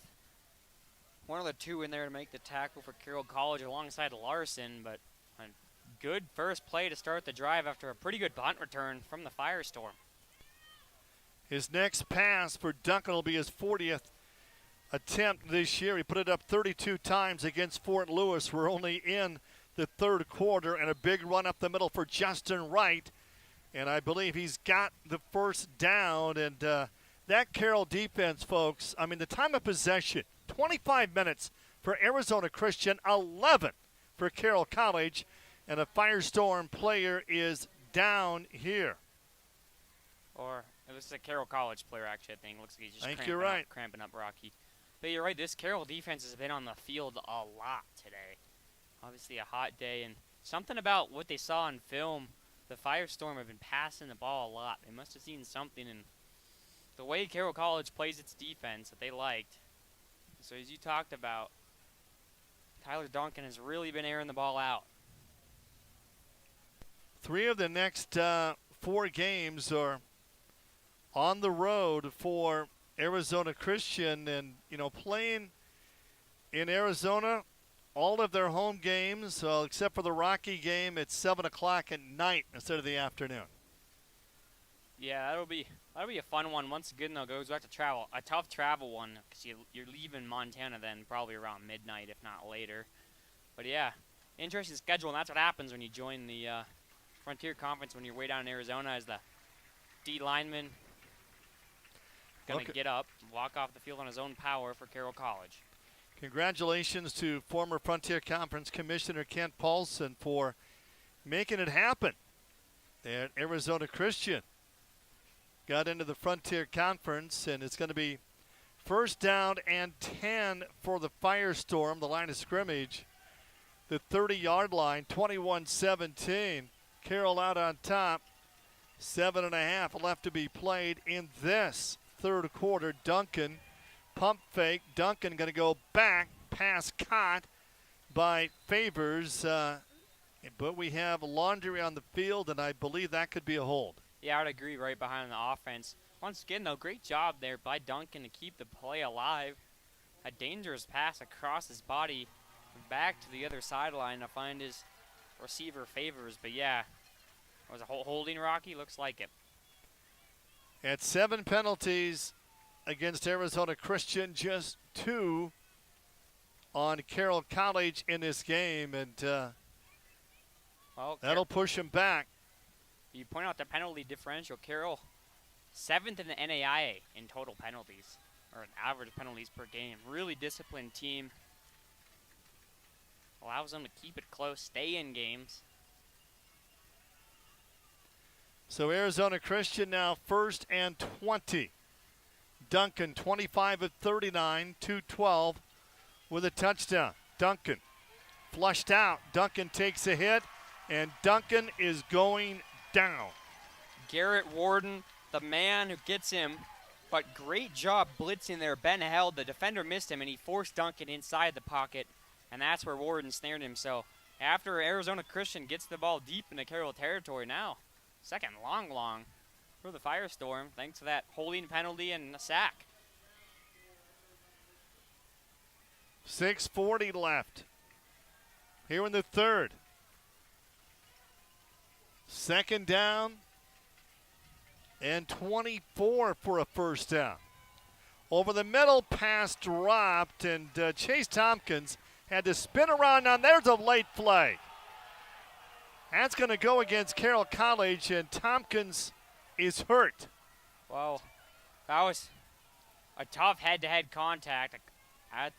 one of the two in there to make the tackle for Carroll College alongside Larson, but a good first play to start the drive after a pretty good punt return from the Firestorm. His next pass for Duncan will be his 40th attempt this year. He put it up 32 times against Fort Lewis. We're only in the third quarter, and a big run up the middle for Justin Wright. And I believe he's got the first down. And that Carroll defense, folks, I mean, the time of possession, 25 minutes for Arizona Christian, 11 for Carroll College. And a Firestorm player is down here. Or it was a Carroll College player, actually, I think. Looks like he's just you're right. cramping up Rocky. But you're right, this Carroll defense has been on the field a lot today. Obviously a hot day, and something about what they saw in film, the Firestorm have been passing the ball a lot. They must have seen something in the way Carroll College plays its defense that they liked. So as you talked about, Tyler Duncan has really been airing the ball out. 3 of the next 4 games are on the road for Arizona Christian, and playing in Arizona, all of their home games, except for the Rocky game, it's 7 o'clock at night instead of the afternoon. Yeah, that'll be a fun one. Once again, though, goes back to travel. A tough travel one because you're leaving Montana then probably around midnight, if not later. But yeah, interesting schedule, and that's what happens when you join the Frontier Conference when you're way down in Arizona as the D lineman. Going to get up, walk off the field on his own power for Carroll College. Congratulations to former Frontier Conference Commissioner Kent Paulson for making it happen. And Arizona Christian got into the Frontier Conference, and it's going to be 1st down and 10 for the Firestorm, the line of scrimmage. The 30-yard line, 21-17. Carroll out on top. 7.5 left to be played in this third quarter. Duncan, pump fake. Duncan going to go back. Pass caught by Favors. But we have Laundry on the field, and I believe that could be a hold. Yeah, I would agree, right behind the offense. Once again, though, great job there by Duncan to keep the play alive. A dangerous pass across his body back to the other sideline to find his receiver Favors. But yeah, was a holding, Rocky? Looks like it. At 7 penalties against Arizona Christian, just 2 on Carroll College in this game, and that'll push him back. You point out the penalty differential. Carroll, 7th in the NAIA in total penalties, or in average penalties per game. Really disciplined team. Allows them to keep it close, stay in games. So Arizona Christian now 1st and 20. Duncan, 25 of 39, 212 with a touchdown. Duncan flushed out. Duncan takes a hit, and Duncan is going down. Garrett Warden, the man who gets him, but great job blitzing there. Ben held, the defender missed him, and he forced Duncan inside the pocket, and that's where Warden snared him. So after Arizona Christian gets the ball deep into Carroll territory now, second long for the Firestorm, thanks to that holding penalty and a sack. 6:40 left here in the third. 2nd down and 24 for a 1st down. Over the middle, pass dropped, and Chase Tompkins had to spin around. Now there's a late flag. That's going to go against Carroll College, and Tompkins is hurt. Well, that was a tough head-to-head contact at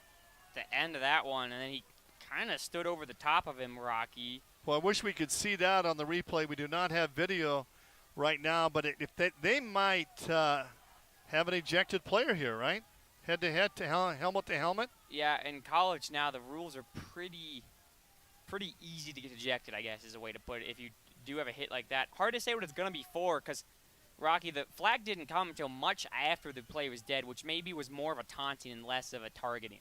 the end of that one, and then he kind of stood over the top of him, Rocky. Well, I wish we could see that on the replay. We do not have video right now, but if they might have an ejected player here, right? Head-to-head, helmet to helmet? Yeah, in college now the rules are pretty easy to get ejected, I guess is a way to put it, if you do have a hit like that. Hard to say what it's going to be for because, Rocky, the flag didn't come until much after the play was dead, which maybe was more of a taunting and less of a targeting.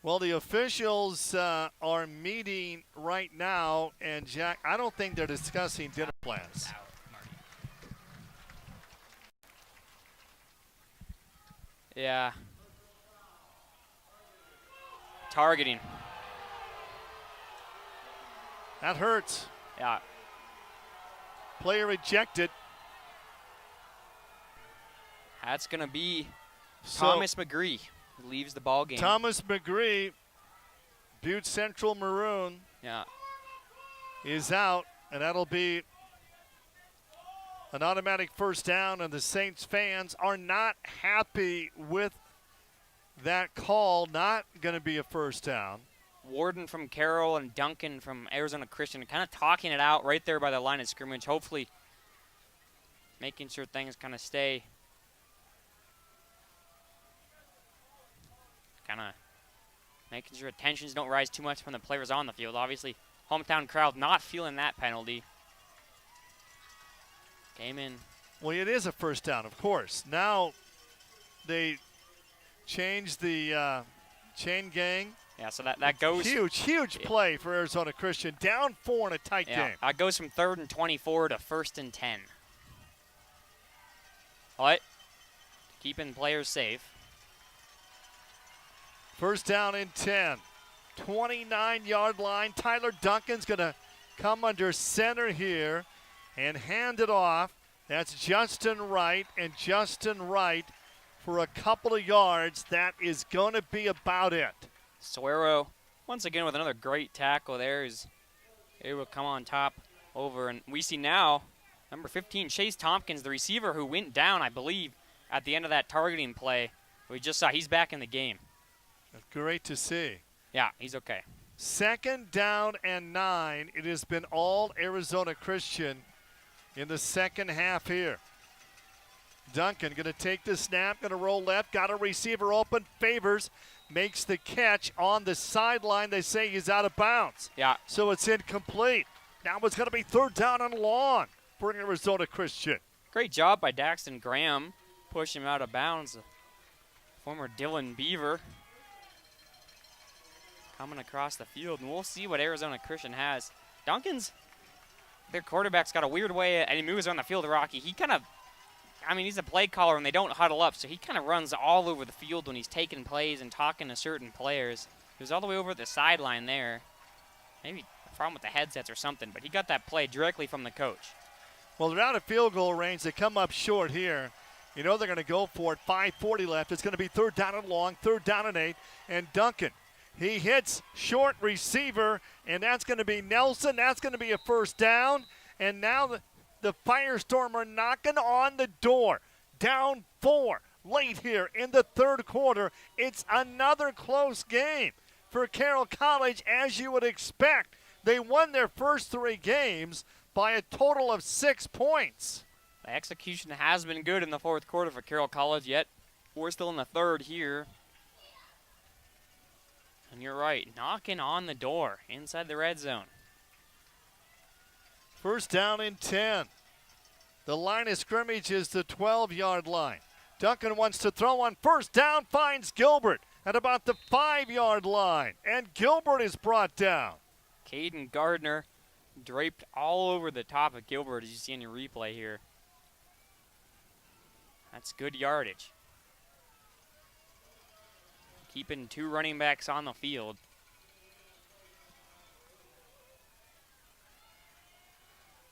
Well, the officials are meeting right now, and Jack, I don't think they're discussing dinner plans. Yeah. Targeting. That hurts. Yeah. Player ejected. That's going to be Thomas McGree. Leaves the ball game. Thomas McGree, Butte Central Maroon, is out, and that'll be an automatic 1st down, and the Saints fans are not happy with that call. Not going to be a 1st down. Warden from Carroll and Duncan from Arizona Christian kind of talking it out right there by the line of scrimmage, hopefully making sure things kind of stay kind of making sure tensions don't rise too much from the players on the field. Obviously, hometown crowd not feeling that penalty. Came in. Well, it is a first down, of course. Now they changed the chain gang. Yeah, so that goes. Huge play for Arizona Christian. Down 4 in a tight game. That goes from 3rd and 24 to 1st and 10. But keeping players safe. First down and 10. 29-yard line. Tyler Duncan's going to come under center here and hand it off. That's Justin Wright, and Justin Wright for a couple of yards. That is going to be about it. Suero, once again with another great tackle there, is able to come on top over. And we see now number 15, Chase Tompkins, the receiver who went down, I believe, at the end of that targeting play. We just saw he's back in the game. That's great to see. Yeah, he's okay. 2nd down and 9. It has been all Arizona Christian in the second half here. Duncan going to take the snap, going to roll left, got a receiver open, Favors, makes the catch on the sideline. They say he's out of bounds. Yeah. So it's incomplete. Now it's going to be 3rd down and long for Arizona Christian. Great job by Daxton Graham, push him out of bounds. Former Dylan Beaver coming across the field, and we'll see what Arizona Christian has. Duncan's, their quarterback's got a weird way, and he moves on the field, Rocky. He kind of, he's a play caller, and they don't huddle up, so he kind of runs all over the field when he's taking plays and talking to certain players. He was all the way over at the sideline there. Maybe a problem with the headsets or something, but he got that play directly from the coach. Well, they're out of field goal range. They come up short here. You know they're going to go for it. 5:40 left. It's going to be 3rd down and long, 3rd down and 8. And Duncan, he hits short receiver, and that's going to be Nelson. That's going to be a first down. And now the Firestorm are knocking on the door. Down 4 late here in the 3rd quarter. It's another close game for Carroll College, as you would expect. They won their first 3 games by a total of 6 points. The execution has been good in the 4th quarter for Carroll College, yet we're still in the 3rd here. And you're right, knocking on the door inside the red zone. First down and 10. The line of scrimmage is the 12-yard line. Duncan wants to throw on first down, finds Gilbert at about the 5-yard line. And Gilbert is brought down. Caden Gardner draped all over the top of Gilbert, as you see in your replay here. That's good yardage. Keeping 2 running backs on the field.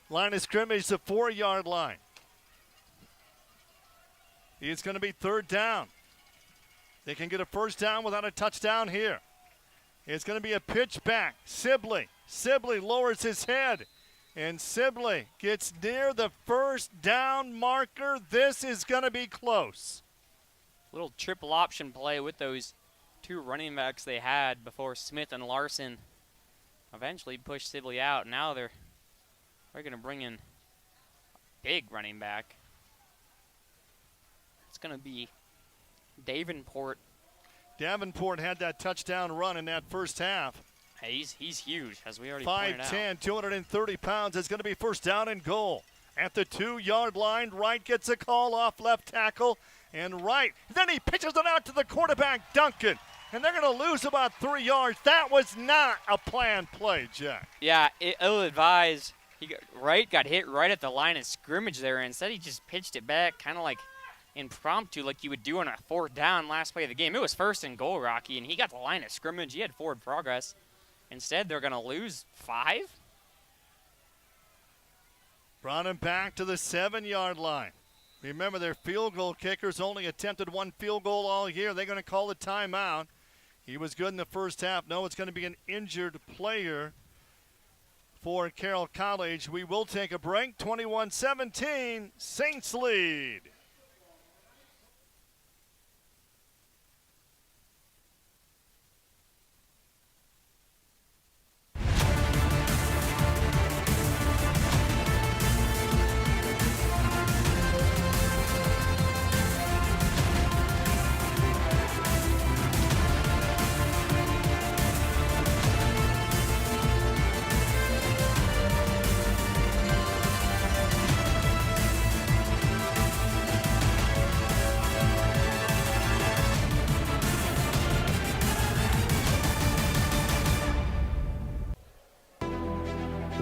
Line of scrimmage, the 4-yard line. It's going to be 3rd down. They can get a first down without a touchdown here. It's going to be a pitch back. Sibley lowers his head. And Sibley gets near the first down marker. This is going to be close. Little triple option play with those 2 running backs they had before Smith and Larson eventually pushed Sibley out. Now they're going to bring in a big running back. It's going to be Davenport. Davenport had that touchdown run in that first half. Hey, he's huge, as we already pointed out. 5'10", 230 pounds. It's going to be first down and goal. At the 2-yard line, Wright gets a call off left tackle. And Wright, then he pitches it out to the quarterback, Duncan. And they're going to lose about 3 yards. That was not a planned play, Jack. Yeah, ill-advised. Wright got hit right at the line of scrimmage there. Instead, he just pitched it back kind of like impromptu, like you would do on a 4th down last play of the game. It was 1st and goal, Rocky, and he got the line of scrimmage. He had forward progress. Instead, they're going to lose 5. Brought him back to the 7-yard line. Remember, their field goal kickers only attempted 1 field goal all year. They're going to call a timeout. He was good in the first half. No, it's going to be an injured player for Carroll College. We will take a break. 21-17, Saints lead.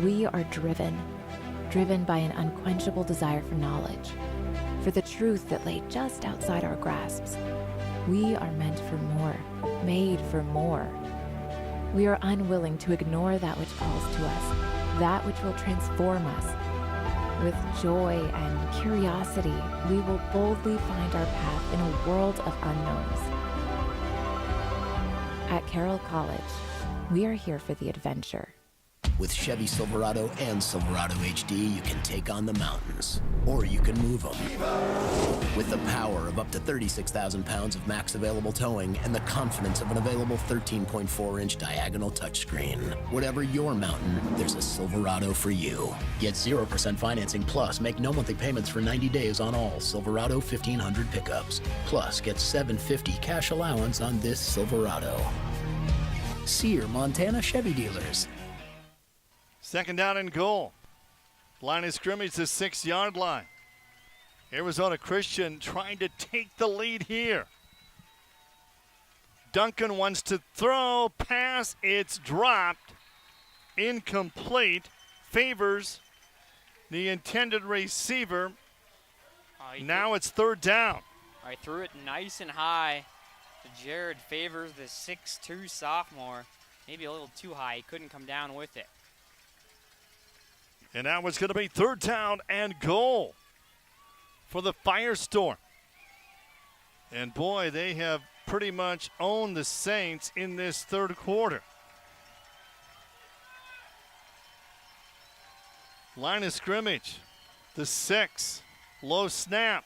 We are driven by an unquenchable desire for knowledge, for the truth that lay just outside our grasps. We are meant for more, made for more. We are unwilling to ignore that which calls to us, that which will transform us. With joy and curiosity, we will boldly find our path in a world of unknowns. At Carroll College, we are here for the adventure. With Chevy Silverado and Silverado HD, you can take on the mountains, or you can move them. With the power of up to 36,000 pounds of max available towing and the confidence of an available 13.4-inch diagonal touchscreen. Whatever your mountain, there's a Silverado for you. Get 0% financing plus make no monthly payments for 90 days on all Silverado 1500 pickups. Plus, get $750 cash allowance on this Silverado. See your Montana Chevy dealers. Second down and goal. Line of scrimmage, the 6-yard line. Arizona Christian trying to take the lead here. Duncan wants to throw, pass, it's dropped. Incomplete. Favors the intended receiver. Now it's third down. I threw it nice and high to Jared Favors, the 6'2 sophomore. Maybe a little too high. He couldn't come down with it. And now it's going to be third down and goal for the Firestorm. And boy, they have pretty much owned the Saints in this third quarter. Line of scrimmage, the 6. Low snap.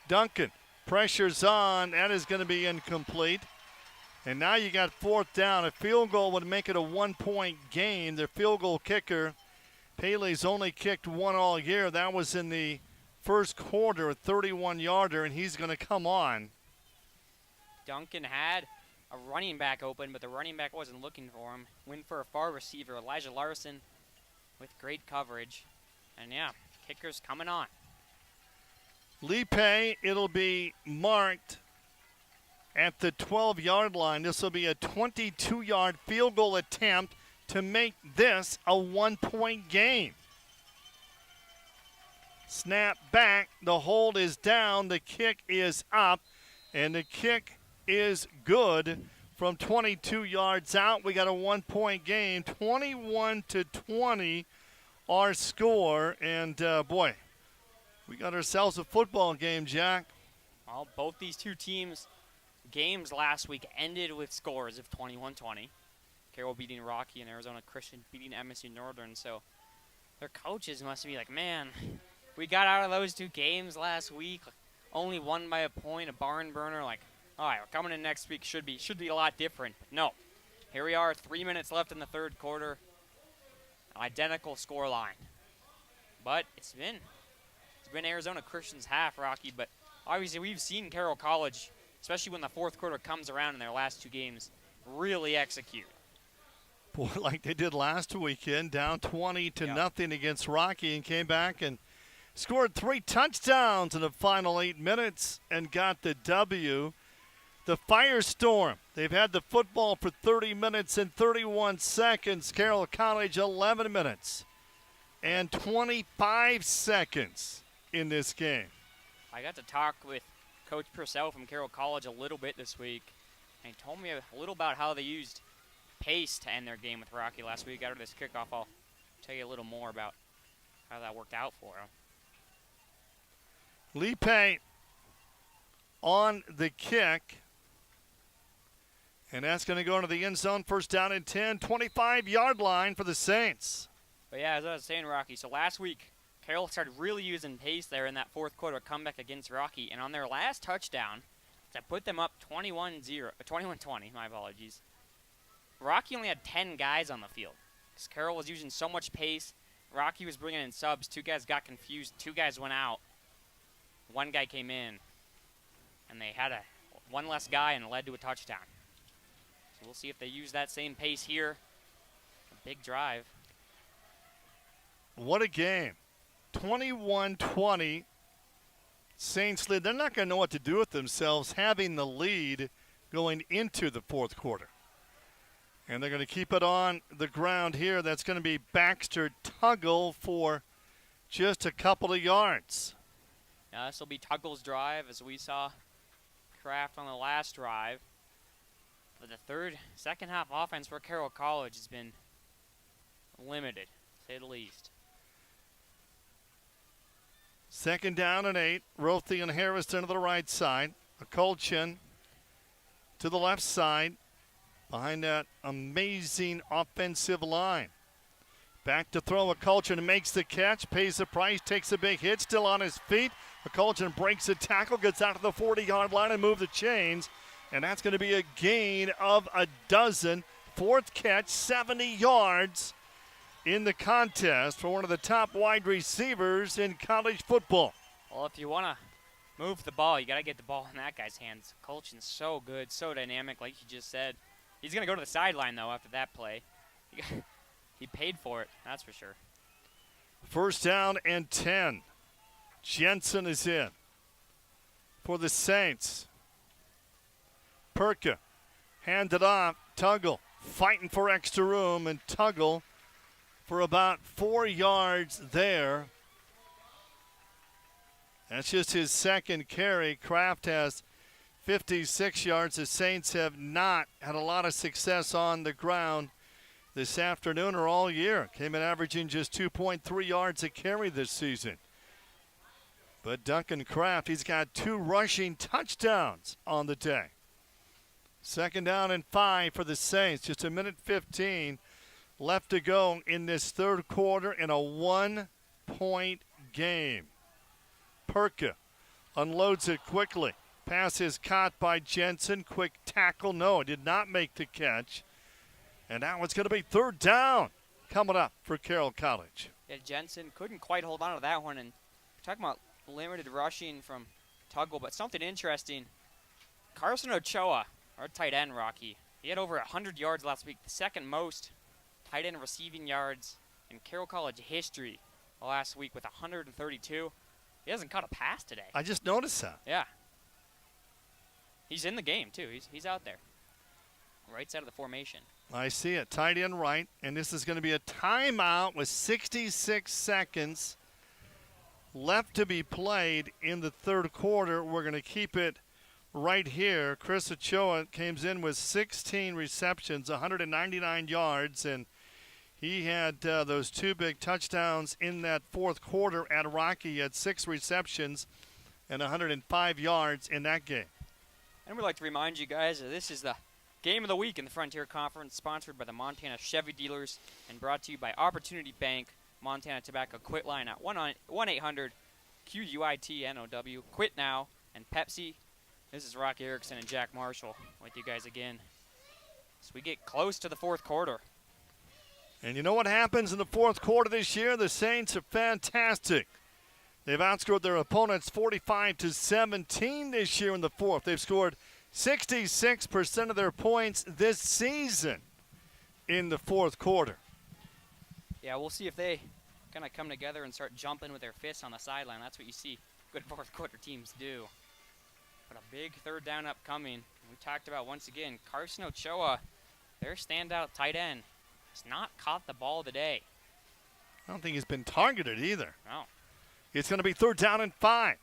Duncan, pressure's on. That is going to be incomplete. And now you got fourth down. A field goal would make it a 1-point game. Their field goal kicker, Paley's only kicked one all year. That was in the first quarter, a 31-yarder, and he's going to come on. Duncan had a running back open, but the running back wasn't looking for him. Went for a far receiver, Elijah Larson, with great coverage. And yeah, kicker's coming on. Lipe, it'll be marked at the 12-yard line. This will be a 22-yard field goal attempt to make this a 1-point game. Snap back, the hold is down, the kick is up, and the kick is good from 22 yards out. We got a 1-point game, 21-20 our score, and boy, we got ourselves a football game, Jack. Well, both these two teams' games last week ended with scores of 21-20. Carroll beating Rocky and Arizona Christian beating MSU Northern. So their coaches must be like, man, we got out of those two games last week, only won by a point, a barn burner. Like, all right, we're coming in next week. Should be a lot different. But no, here we are, 3 minutes left in the third quarter. Identical score line. But it's been Arizona Christian's half, Rocky. But obviously we've seen Carroll College, especially when the fourth quarter comes around in their last two games, really execute. Boy, like they did last weekend, down 20-0 against Rocky, and came back and scored 3 touchdowns in the final 8 minutes and got the W. The Firestorm, they've had the football for 30 minutes and 31 seconds. Carroll College, 11 minutes and 25 seconds in this game. I got to talk with Coach Purcell from Carroll College a little bit this week, and he told me a little about how they used pace to end their game with Rocky last week. After this kickoff, I'll tell you a little more about how that worked out for him. Lipe on the kick. And that's going to go into the end zone. First down and 10, 25-yard line for the Saints. But yeah, as I was saying, Rocky, so last week, Carroll started really using pace there in that fourth quarter comeback against Rocky. And on their last touchdown, that put them up 21-20, my apologies. Rocky only had 10 guys on the field because Carroll was using so much pace. Rocky was bringing in subs. 2 guys got confused. 2 guys went out. 1 guy came in. And they had one less guy, and it led to a touchdown. So we'll see if they use that same pace here. A big drive. What a game. 21-20. Saints lead. They're not going to know what to do with themselves having the lead going into the fourth quarter. And they're going to keep it on the ground here. That's going to be Baxter Tuggle for just a couple of yards. Now this will be Tuggle's drive, as we saw Kraft on the last drive. But the second half offense for Carroll College has been limited, to say the least. 2nd down and 8. Rothy and Harrison to the right side. Akolchin to the left side behind that amazing offensive line. Back to throw. Akolchin makes the catch, pays the price, takes a big hit, still on his feet. Akolchin breaks a tackle, gets out to the 40-yard line and moves the chains. And that's going to be a gain of a dozen. 4th catch, 70 yards in the contest for one of the top wide receivers in college football. Well, if you want to move the ball, you got to get the ball in that guy's hands. Colchin's so good, so dynamic, like you just said. He's going to go to the sideline, though, after that play. He paid for it, that's for sure. 1st down and 10. Jensen is in for the Saints. Perka handed off. Tuggle fighting for extra room, and Tuggle for about 4 yards there. That's just his 2nd carry. Kraft has 56 yards. The Saints have not had a lot of success on the ground this afternoon or all year. Came in averaging just 2.3 yards a carry this season. But Duncan Kraft, he's got 2 rushing touchdowns on the day. 2nd down and 5 for the Saints. Just 1:15 left to go in this 3rd quarter in a 1-point game. Perka unloads it quickly. Pass is caught by Jensen. Quick tackle. No, it did not make the catch. And now it's going to be 3rd down coming up for Carroll College. Yeah, Jensen couldn't quite hold on to that one. And we're talking about limited rushing from Tuggle, but something interesting. Carson Ochoa, our tight end, Rocky, he had over 100 yards last week, the 2nd most tight end receiving yards in Carroll College history last week with 132. He hasn't caught a pass today. I just noticed that. Yeah. He's in the game, too. He's out there. Right side of the formation. I see it. Tight end right. And this is going to be a timeout with 66 seconds left to be played in the 3rd quarter. We're going to keep it right here. Chris Ochoa comes in with 16 receptions, 199 yards, and he had those 2 big touchdowns in that 4th quarter at Rocky. He had 6 receptions and 105 yards in that game. And we'd like to remind you guys that this is the game of the week in the Frontier Conference, sponsored by the Montana Chevy Dealers and brought to you by Opportunity Bank, Montana Tobacco Quit line at 1-800-QUIT-NOW. Quit now. And Pepsi. This is Rocky Erickson and Jack Marshall with you guys again. So we get close to the 4th quarter. And you know what happens in the 4th quarter this year? The Saints are fantastic. They've outscored their opponents 45-17 this year in the 4th. They've scored 66% of their points this season in the 4th quarter. Yeah, we'll see if they kind of come together and start jumping with their fists on the sideline. That's what you see good 4th quarter teams do. But a big 3rd down upcoming. We talked about, once again, Carson Ochoa, their standout tight end, has not caught the ball today. I don't think he's been targeted either. No. It's going to be 3rd down and 5.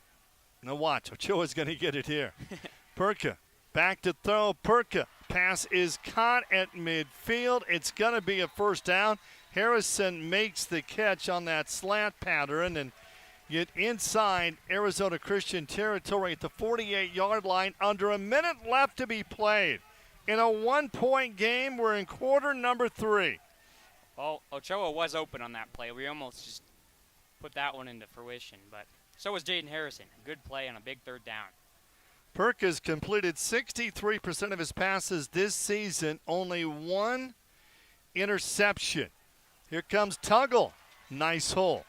Now watch, Ochoa's going to get it here. Perka back to throw. Perka. Pass is caught at midfield. It's going to be a 1st down. Harrison makes the catch on that slant pattern and get inside Arizona Christian territory at the 48-yard line. Under a minute left to be played. In a 1-point game, we're in quarter number 3. Well, Ochoa was open on that play. We almost just put that one into fruition, but so was Jaden Harrison. Good play on a big 3rd down. Perk has completed 63% of his passes this season, only 1 interception. Here comes Tuggle. Nice hole.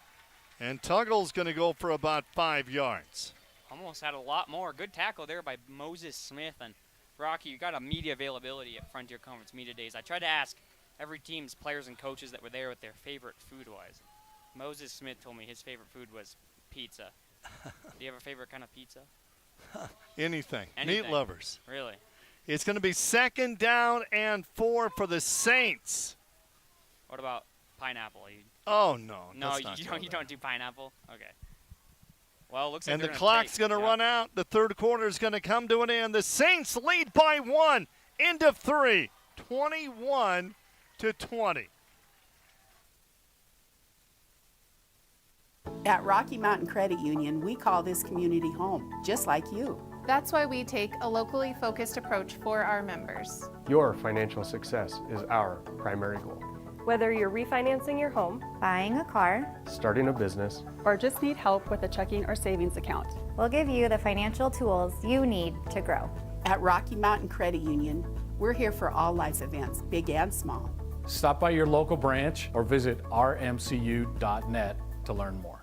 And Tuggle's going to go for about 5 yards. Almost had a lot more. Good tackle there by Moses Smith. And Rocky, you got a media availability at Frontier Conference Media Days. I tried to ask every team's players and coaches that were there what their favorite food was. Moses Smith told me his favorite food was pizza. Do you have a favorite kind of pizza? Anything. Anything. Meat lovers. Really? It's going to be 2nd down and 4 for the Saints. What about pineapple? Oh, no. No, you don't do pineapple? Okay. Well, it looks like And they're the gonna clock's take- going to yeah. run out. The third quarter is going to come to an end. The Saints lead by 1 into 3, 21-20. At Rocky Mountain Credit Union, we call this community home, just like you. That's why we take a locally focused approach for our members. Your financial success is our primary goal. Whether you're refinancing your home, buying a car, Starting a business, or just need help with a checking or savings account, we'll give you the financial tools you need to grow. At Rocky Mountain Credit Union, we're here for all life's events, big and small. Stop by your local branch or visit rmcu.net to learn more.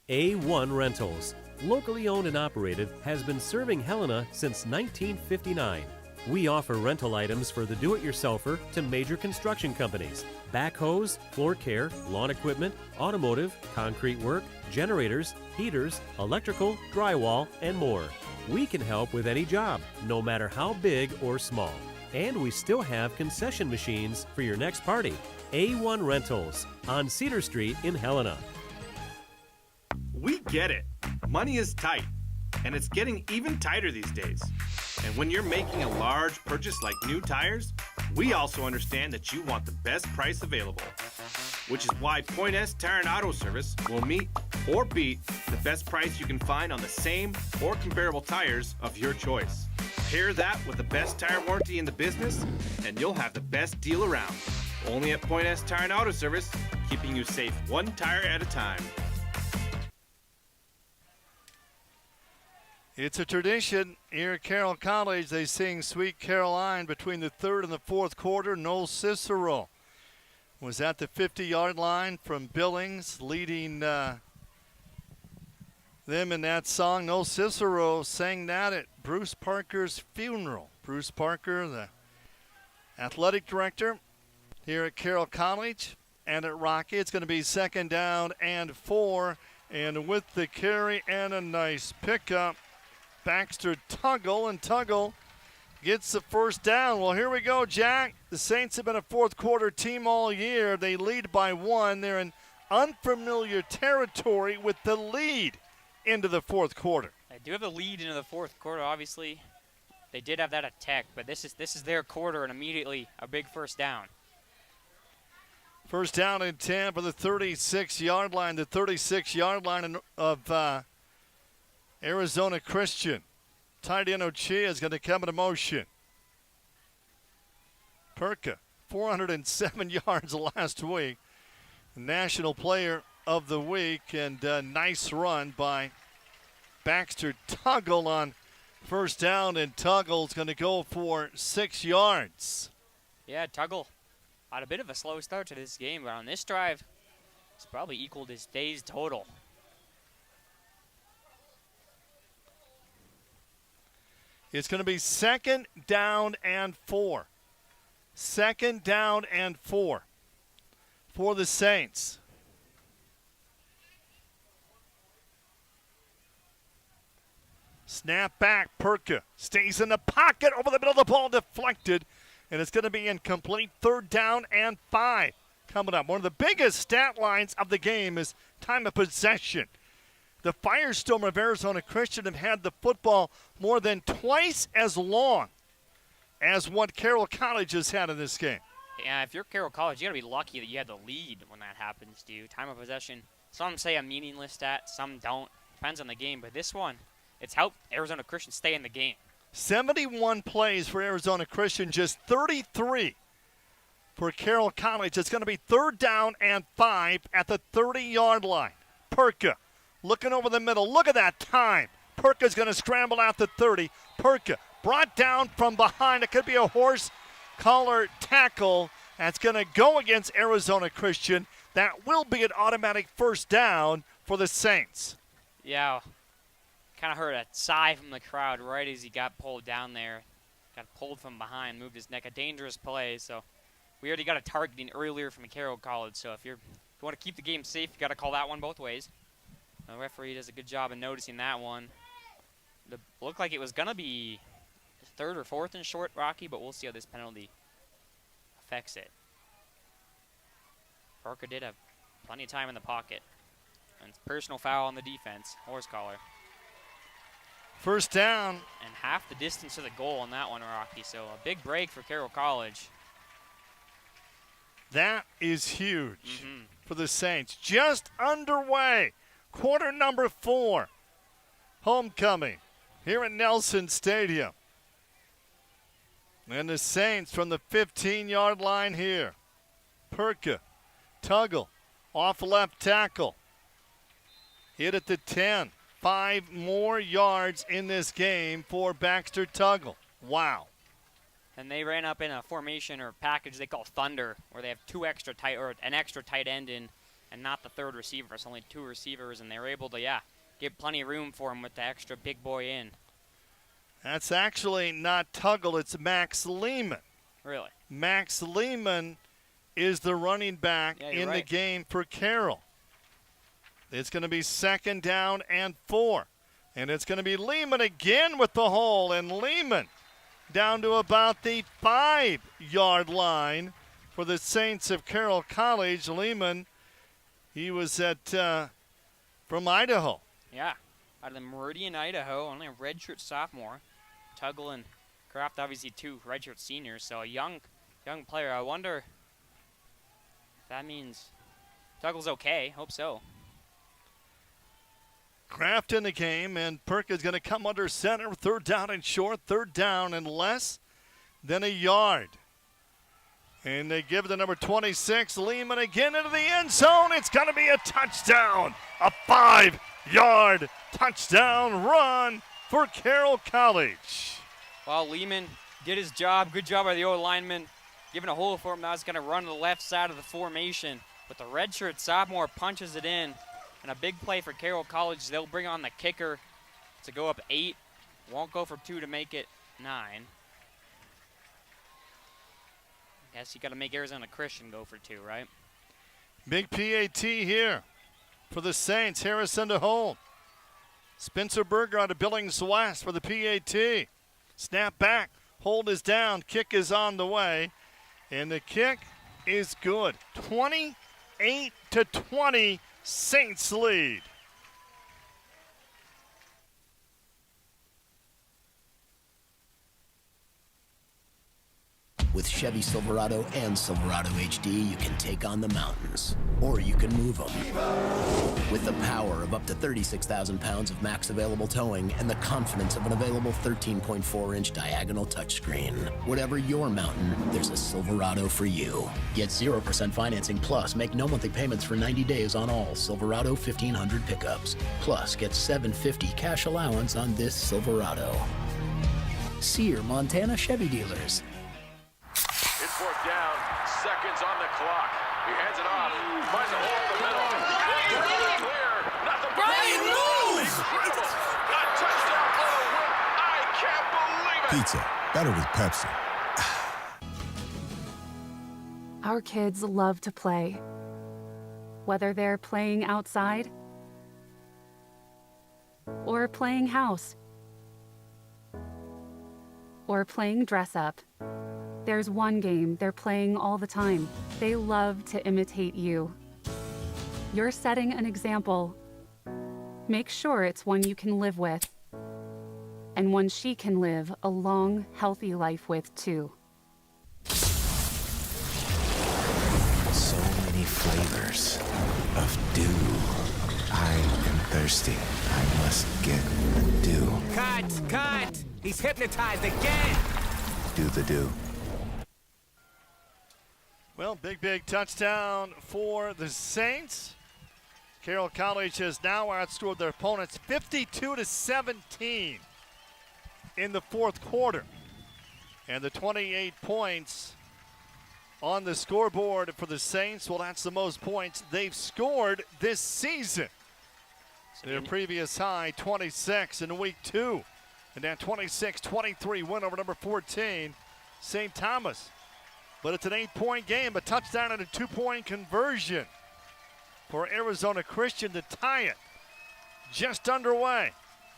A1 Rentals, locally owned and operated, has been serving Helena since 1959. We offer rental items for the do-it-yourselfer to major construction companies, backhoes, floor care, lawn equipment, automotive, concrete work, generators, heaters, electrical, drywall, and more. We can help with any job, no matter how big or small. And we still have concession machines for your next party. A1 Rentals on Cedar Street in Helena. We get it. Money is tight, and it's getting even tighter these days. And when you're making a large purchase like new tires, we also understand that you want the best price available, which is why Point S Tire and Auto Service will meet or beat the best price you can find on the same or comparable tires of your choice. Pair that with the best tire warranty in the business, and you'll have the best deal around. Only at Point S Tire and Auto Service, keeping you safe one tire at a time. It's a tradition here at Carroll College. They sing Sweet Caroline between the third and the fourth quarter. Noel Cicero was at the 50-yard line from Billings, leading them in that song. Noel Cicero sang that at Bruce Parker's funeral. Bruce Parker, the athletic director here at Carroll College and at Rocky. It's going to be 2nd down and 4. And with the carry and a nice pickup, Baxter Tuggle, and Tuggle gets the first down. Well, here we go, Jack. The Saints have been a fourth quarter team all year. They lead by 1. They're in unfamiliar territory with the lead into the fourth quarter. They do have the lead into the fourth quarter, obviously. They did have that attack, but this is their quarter, and immediately a big first down. First down and 10 for the 36-yard line. The 36-yard line of Arizona Christian. Tight end Ochia is going to come into motion. Perka, 407 yards last week. National Player of the Week, and a nice run by Baxter Tuggle on first down, and Tuggle's going to go for 6 yards. Yeah, Tuggle had a bit of a slow start to this game, but on this drive, it's probably equaled his days total. It's going to be 2nd down and 4. 2nd down and 4 for the Saints. Snap back, Perka stays in the pocket, over the middle of the ball, deflected, and it's going to be incomplete. 3rd down and 5 coming up. One of the biggest stat lines of the game is time of possession. The Firestorm of Arizona Christian have had the football more than twice as long as what Carroll College has had in this game. Yeah, if you're Carroll College, you got to be lucky that you had the lead when that happens to you. Time of possession, some say a meaningless stat, some don't. Depends on the game, but this one, it's helped Arizona Christian stay in the game. 71 plays for Arizona Christian, just 33 for Carroll College. It's going to be 3rd down and 5 at the 30-yard line. Perka looking over the middle. Look at that time. Perka's going to scramble out the 30. Perka brought down from behind. It could be a horse collar tackle. That's going to go against Arizona Christian. That will be an automatic first down for the Saints. Yeah, kind of heard a sigh from the crowd right as he got pulled down there. Got pulled from behind, moved his neck. A dangerous play. So we already got a targeting earlier from Carroll College. So if you want to keep the game safe, you got to call that one both ways. The referee does a good job of noticing that one. Looked like it was going to be third or fourth and short, Rocky, but we'll see how this penalty affects it. Parker did have plenty of time in the pocket. And it's personal foul on the defense, horse collar. First down. And half the distance to the goal on that one, Rocky. So a big break for Carroll College. That is huge for the Saints. Just underway. Quarter number 4. Homecoming here at Nelson Stadium. And the Saints from the 15-yard line here. Perka, Tuggle, off left tackle. Hit at the 10. 5 more yards in this game for Baxter Tuggle. Wow. And they ran up in a formation or package they call Thunder, where they have an extra tight end in, and not the third receiver. It's only 2 receivers, and they were able to, give plenty of room for him with the extra big boy in. That's actually not Tuggle, it's Max Lehman. Really? Max Lehman is the running back in the game for Carroll. It's going to be 2nd down and 4. And it's going to be Lehman again with the hole, and Lehman down to about the 5-yard line for the Saints of Carroll College. Lehman, he was from Idaho. Yeah, out of the Meridian, Idaho, only a redshirt sophomore. Tuggle and Kraft, obviously 2 redshirt seniors, so a young player. I wonder if that means Tuggle's okay. Hope so. Kraft in the game, and Perk is going to come under center. 3rd down and short, 3rd down and less than a yard. And they give the number 26, Lehman, again into the end zone. It's going to be a touchdown, a 5-yard touchdown run for Carroll College. Well, Lehman did his job. Good job by the O-lineman, giving a hole for him. Now he's going to run to the left side of the formation. But the redshirt sophomore punches it in. And a big play for Carroll College. They'll bring on the kicker to go up 8. Won't go for 2 to make it 9. Guess you got to make Arizona Christian go for 2, right? Big PAT here for the Saints. Harrison to hold. Spencer Berger out of Billings West for the PAT. Snap back. Hold is down. Kick is on the way. And the kick is good. 28-20. Saints lead. With Chevy Silverado and Silverado HD, you can take on the mountains, or you can move them. With the power of up to 36,000 pounds of max available towing and the confidence of an available 13.4-inch diagonal touchscreen. Whatever your mountain, there's a Silverado for you. Get 0% financing plus make no monthly payments for 90 days on all Silverado 1500 pickups. Plus, get $750 cash allowance on this Silverado. See your Montana Chevy dealers. It's 4th down, seconds on the clock. He hands it off, finds a hole in the middle. Clear, nothing but Brian, move! A touchdown for the win. I can't believe it. Pizza, better with Pepsi. Our kids love to play. Whether they're playing outside or playing house or playing dress up. There's one game they're playing all the time. They love to imitate you. You're setting an example. Make sure it's one you can live with, and one she can live a long, healthy life with, too. So many flavors of dew. I am thirsty. I must get the dew. Cut! He's hypnotized again! Do the dew. Well, big touchdown for the Saints. Carroll College has now outscored their opponents 52-17 in the 4th quarter. And the 28 points on the scoreboard for the Saints, well, that's the most points they've scored this season. Their previous high, 26 in week 2. And that 26-23 win over number 14, St. Thomas. But it's an 8-point game, a touchdown and a 2-point conversion for Arizona Christian to tie it. Just underway.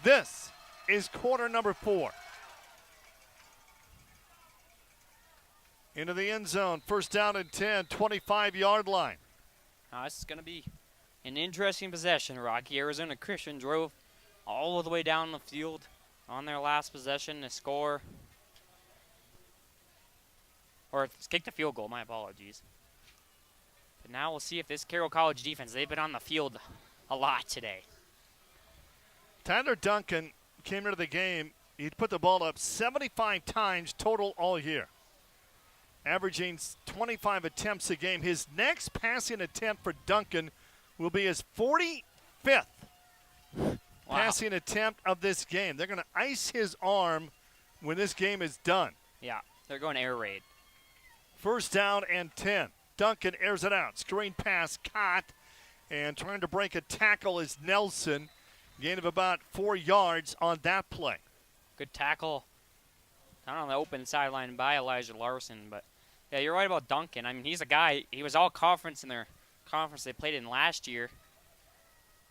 This is quarter number 4. Into the end zone. First down and 10, 25-yard line. This is going to be an interesting possession, Rocky. Arizona Christian drove all the way down the field on their last possession to score. Or kick the field goal, my apologies. But now we'll see if this Carroll College defense, they've been on the field a lot today. Tyler Duncan came into the game. He put the ball up 75 times total all year, averaging 25 attempts a game. His next passing attempt for Duncan will be his 45th passing attempt of this game. They're going to ice his arm when this game is done. Yeah, they're going air raid. First down and 10. Duncan airs it out. Screen pass caught. And trying to break a tackle is Nelson. Gain of about 4 yards on that play. Good tackle. Not on the open sideline by Elijah Larson. But, yeah, you're right about Duncan. I mean, he's a guy. He was all conference in their conference they played in last year.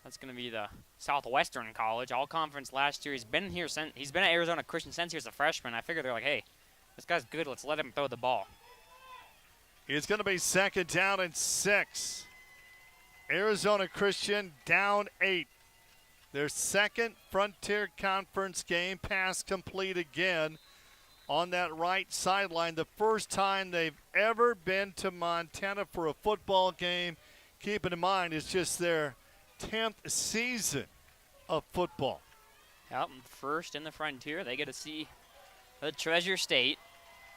That's going to be the Southwestern College. All conference last year. He's been here since. He's been at Arizona Christian since he was a freshman. I figured they're like, hey, this guy's good. Let's let him throw the ball. It's going to be second down and 6. Arizona Christian down 8. Their second Frontier Conference game. Pass complete again on that right sideline. The first time they've ever been to Montana for a football game. Keep in mind, it's just their 10th season of football. Yep, first in the Frontier. They get to see the Treasure State.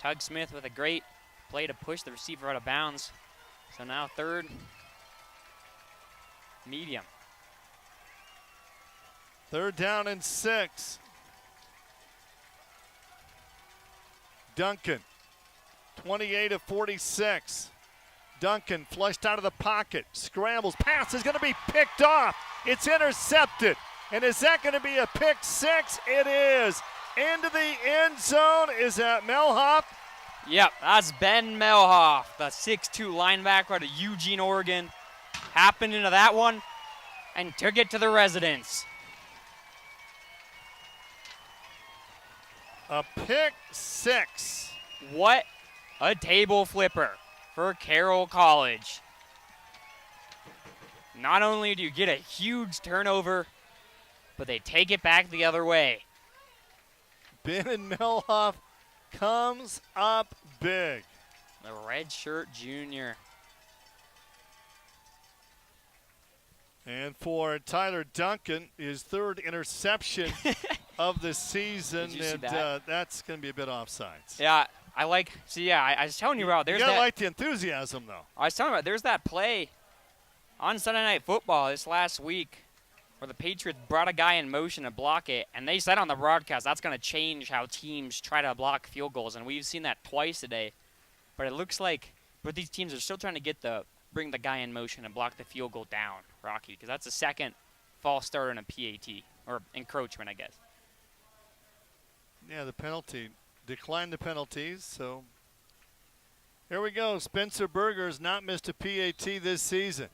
Tug Smith with a great play to push the receiver out of bounds. So now third medium. Third down and 6. Duncan, 28 of 46. Duncan flushed out of the pocket, scrambles, pass is going to be picked off. It's intercepted. And is that going to be a pick 6? It is. Into the end zone. Is that Melhoff? Yep, that's Ben Melhoff, the 6'2 linebacker out of Eugene, Oregon. Happened into that one and took it to the residence. A pick 6. What a table flipper for Carroll College. Not only do you get a huge turnover, but they take it back the other way. Ben Melhoff comes up big. The redshirt junior. And for Tyler Duncan, his third interception of the season, Did you see and that? that's going to be a bit offsides. Yeah, I was telling you about. You gotta like the enthusiasm, though. I was telling you about. There's that play on Sunday Night Football this last week where the Patriots brought a guy in motion to block it, and they said on the broadcast that's going to change how teams try to block field goals, and we've seen that twice today. But it looks like, these teams are still trying to bring the guy in motion and block the field goal down, Rocky, because that's the second false start in a PAT, or encroachment, I guess. Yeah, the penalty. Declined the penalties, so here we go. Spencer Berger's not missed a PAT this season.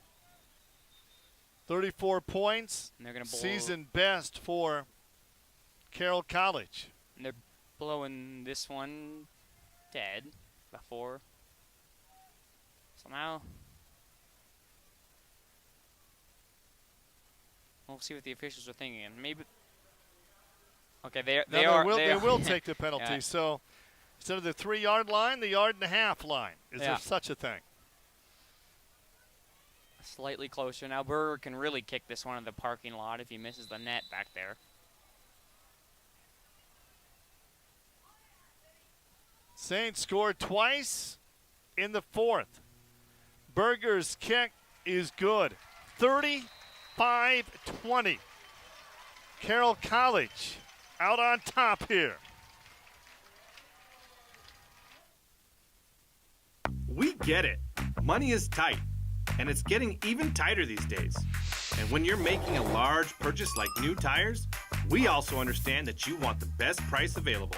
34 points, And they're gonna blow, season best for Carroll College. And they're blowing this one dead before. So now we'll see what the officials are thinking. Maybe. Okay, they will take the penalty. Yeah. So instead of the 3-yard line, the 1.5-yard line. Is there such a thing? Slightly closer. Now Berger can really kick this one in the parking lot if he misses the net back there. Saints scored twice in the fourth. Berger's kick is good. 35-20. Carroll College out on top here. We get it. Money is tight, and it's getting even tighter these days. And when you're making a large purchase like new tires, we also understand that you want the best price available,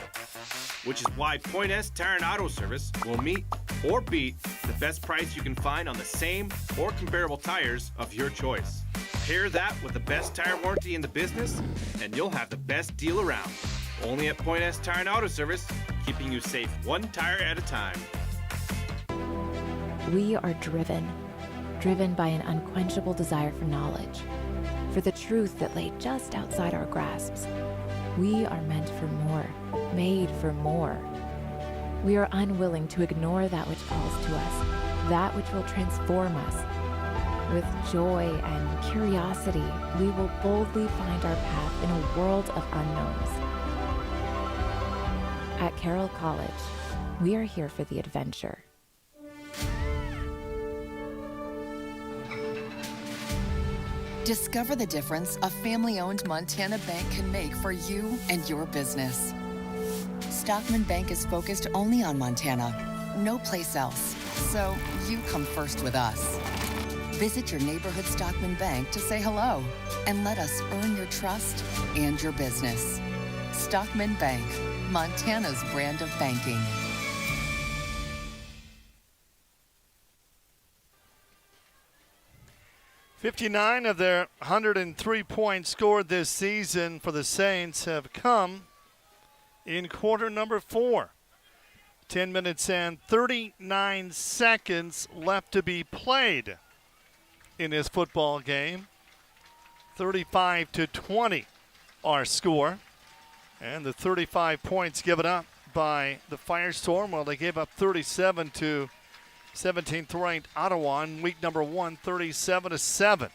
which is why Point S Tire and Auto Service will meet or beat the best price you can find on the same or comparable tires of your choice. Pair that with the best tire warranty in the business, and you'll have the best deal around. Only at Point S Tire and Auto Service, keeping you safe one tire at a time. We are driven by an unquenchable desire for knowledge, for the truth that lay just outside our grasps. We are meant for more, made for more. We are unwilling to ignore that which calls to us, that which will transform us. With joy and curiosity, we will boldly find our path in a world of unknowns. At Carroll College, we are here for the adventure. Discover the difference a family-owned Montana bank can make for you and your business. Stockman Bank is focused only on Montana, no place else. So you come first with us. Visit your neighborhood Stockman Bank to say hello and let us earn your trust and your business. Stockman Bank, Montana's brand of banking. "59 of their 103 points scored this season for the Saints have come in quarter number 4. 10 minutes and 39 seconds left to be played in this football game. 35-20 our score. And the 35 points given up by the Firestorm, well, they gave up 37 to 17th ranked Ottawa in week number 1, 37-7.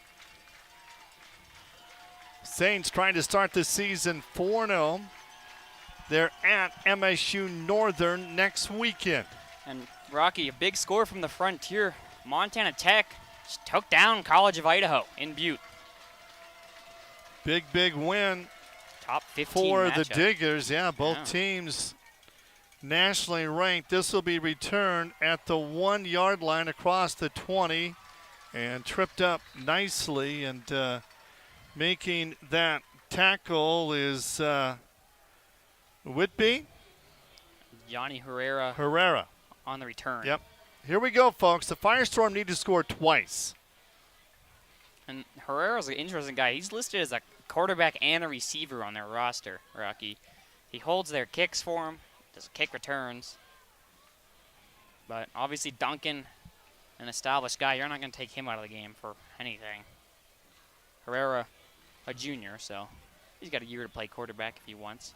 Saints trying to start the season 4-0. They're at MSU Northern next weekend. And Rocky, a big score from the Frontier. Montana Tech just took down College of Idaho in Butte. Big win. Top 15 for matchup. the Diggers. Yeah, both teams nationally ranked. This will be returned at the 1 yard line across the 20 and tripped up nicely, and making that tackle is Whitby. Yanni Herrera. Herrera on the return. Yep. Here we go, folks. The Firestorm need to score twice. And Herrera's an interesting guy. He's listed as a quarterback and a receiver on their roster, Rocky. He holds their kicks for them, does kick returns. But obviously Duncan, an established guy, you're not going to take him out of the game for anything. Herrera, a junior, so he's got a year to play quarterback if he wants.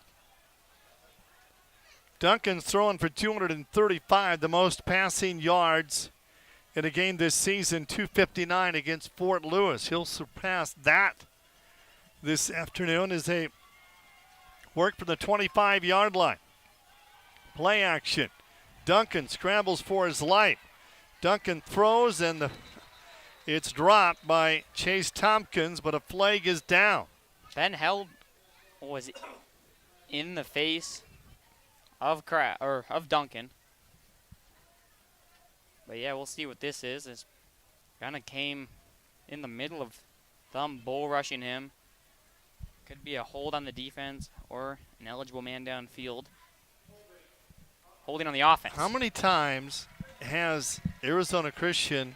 Duncan's throwing for 235, the most passing yards in a game this season, 259 against Fort Lewis. He'll surpass that this afternoon as they work from the 25-yard line. Play action. Duncan scrambles for his life. Duncan throws, and it's dropped by Chase Tompkins, but a flag is down. Ben Held was in the face of Duncan. But yeah, we'll see what this is. It's kind of came in the middle of them bull rushing him. Could be a hold on the defense or an eligible man downfield. Holding on the offense. How many times has Arizona Christian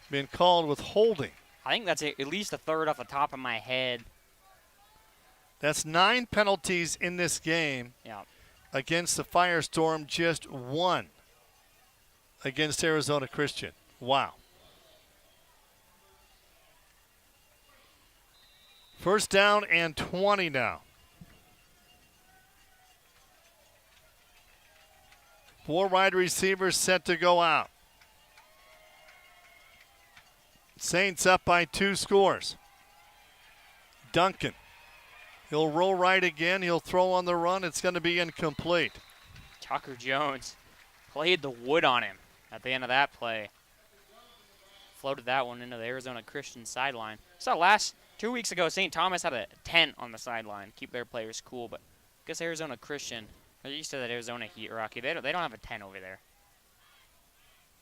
been called with holding? I think that's at least a third off the top of my head. That's 9 penalties in this game. Yeah. Against the Firestorm, just 1 against Arizona Christian. Wow. First down and 20 now. 4 wide receivers set to go out. Saints up by 2 scores. Duncan. He'll roll right again. He'll throw on the run. It's going to be incomplete. Tucker Jones played the wood on him at the end of that play. Floated that one into the Arizona Christian sideline. Saw 2 weeks ago, St. Thomas had a tent on the sideline, keep their players cool, but I guess Arizona Christian, they're used to that Arizona heat, Rocky. They don't have a tent over there.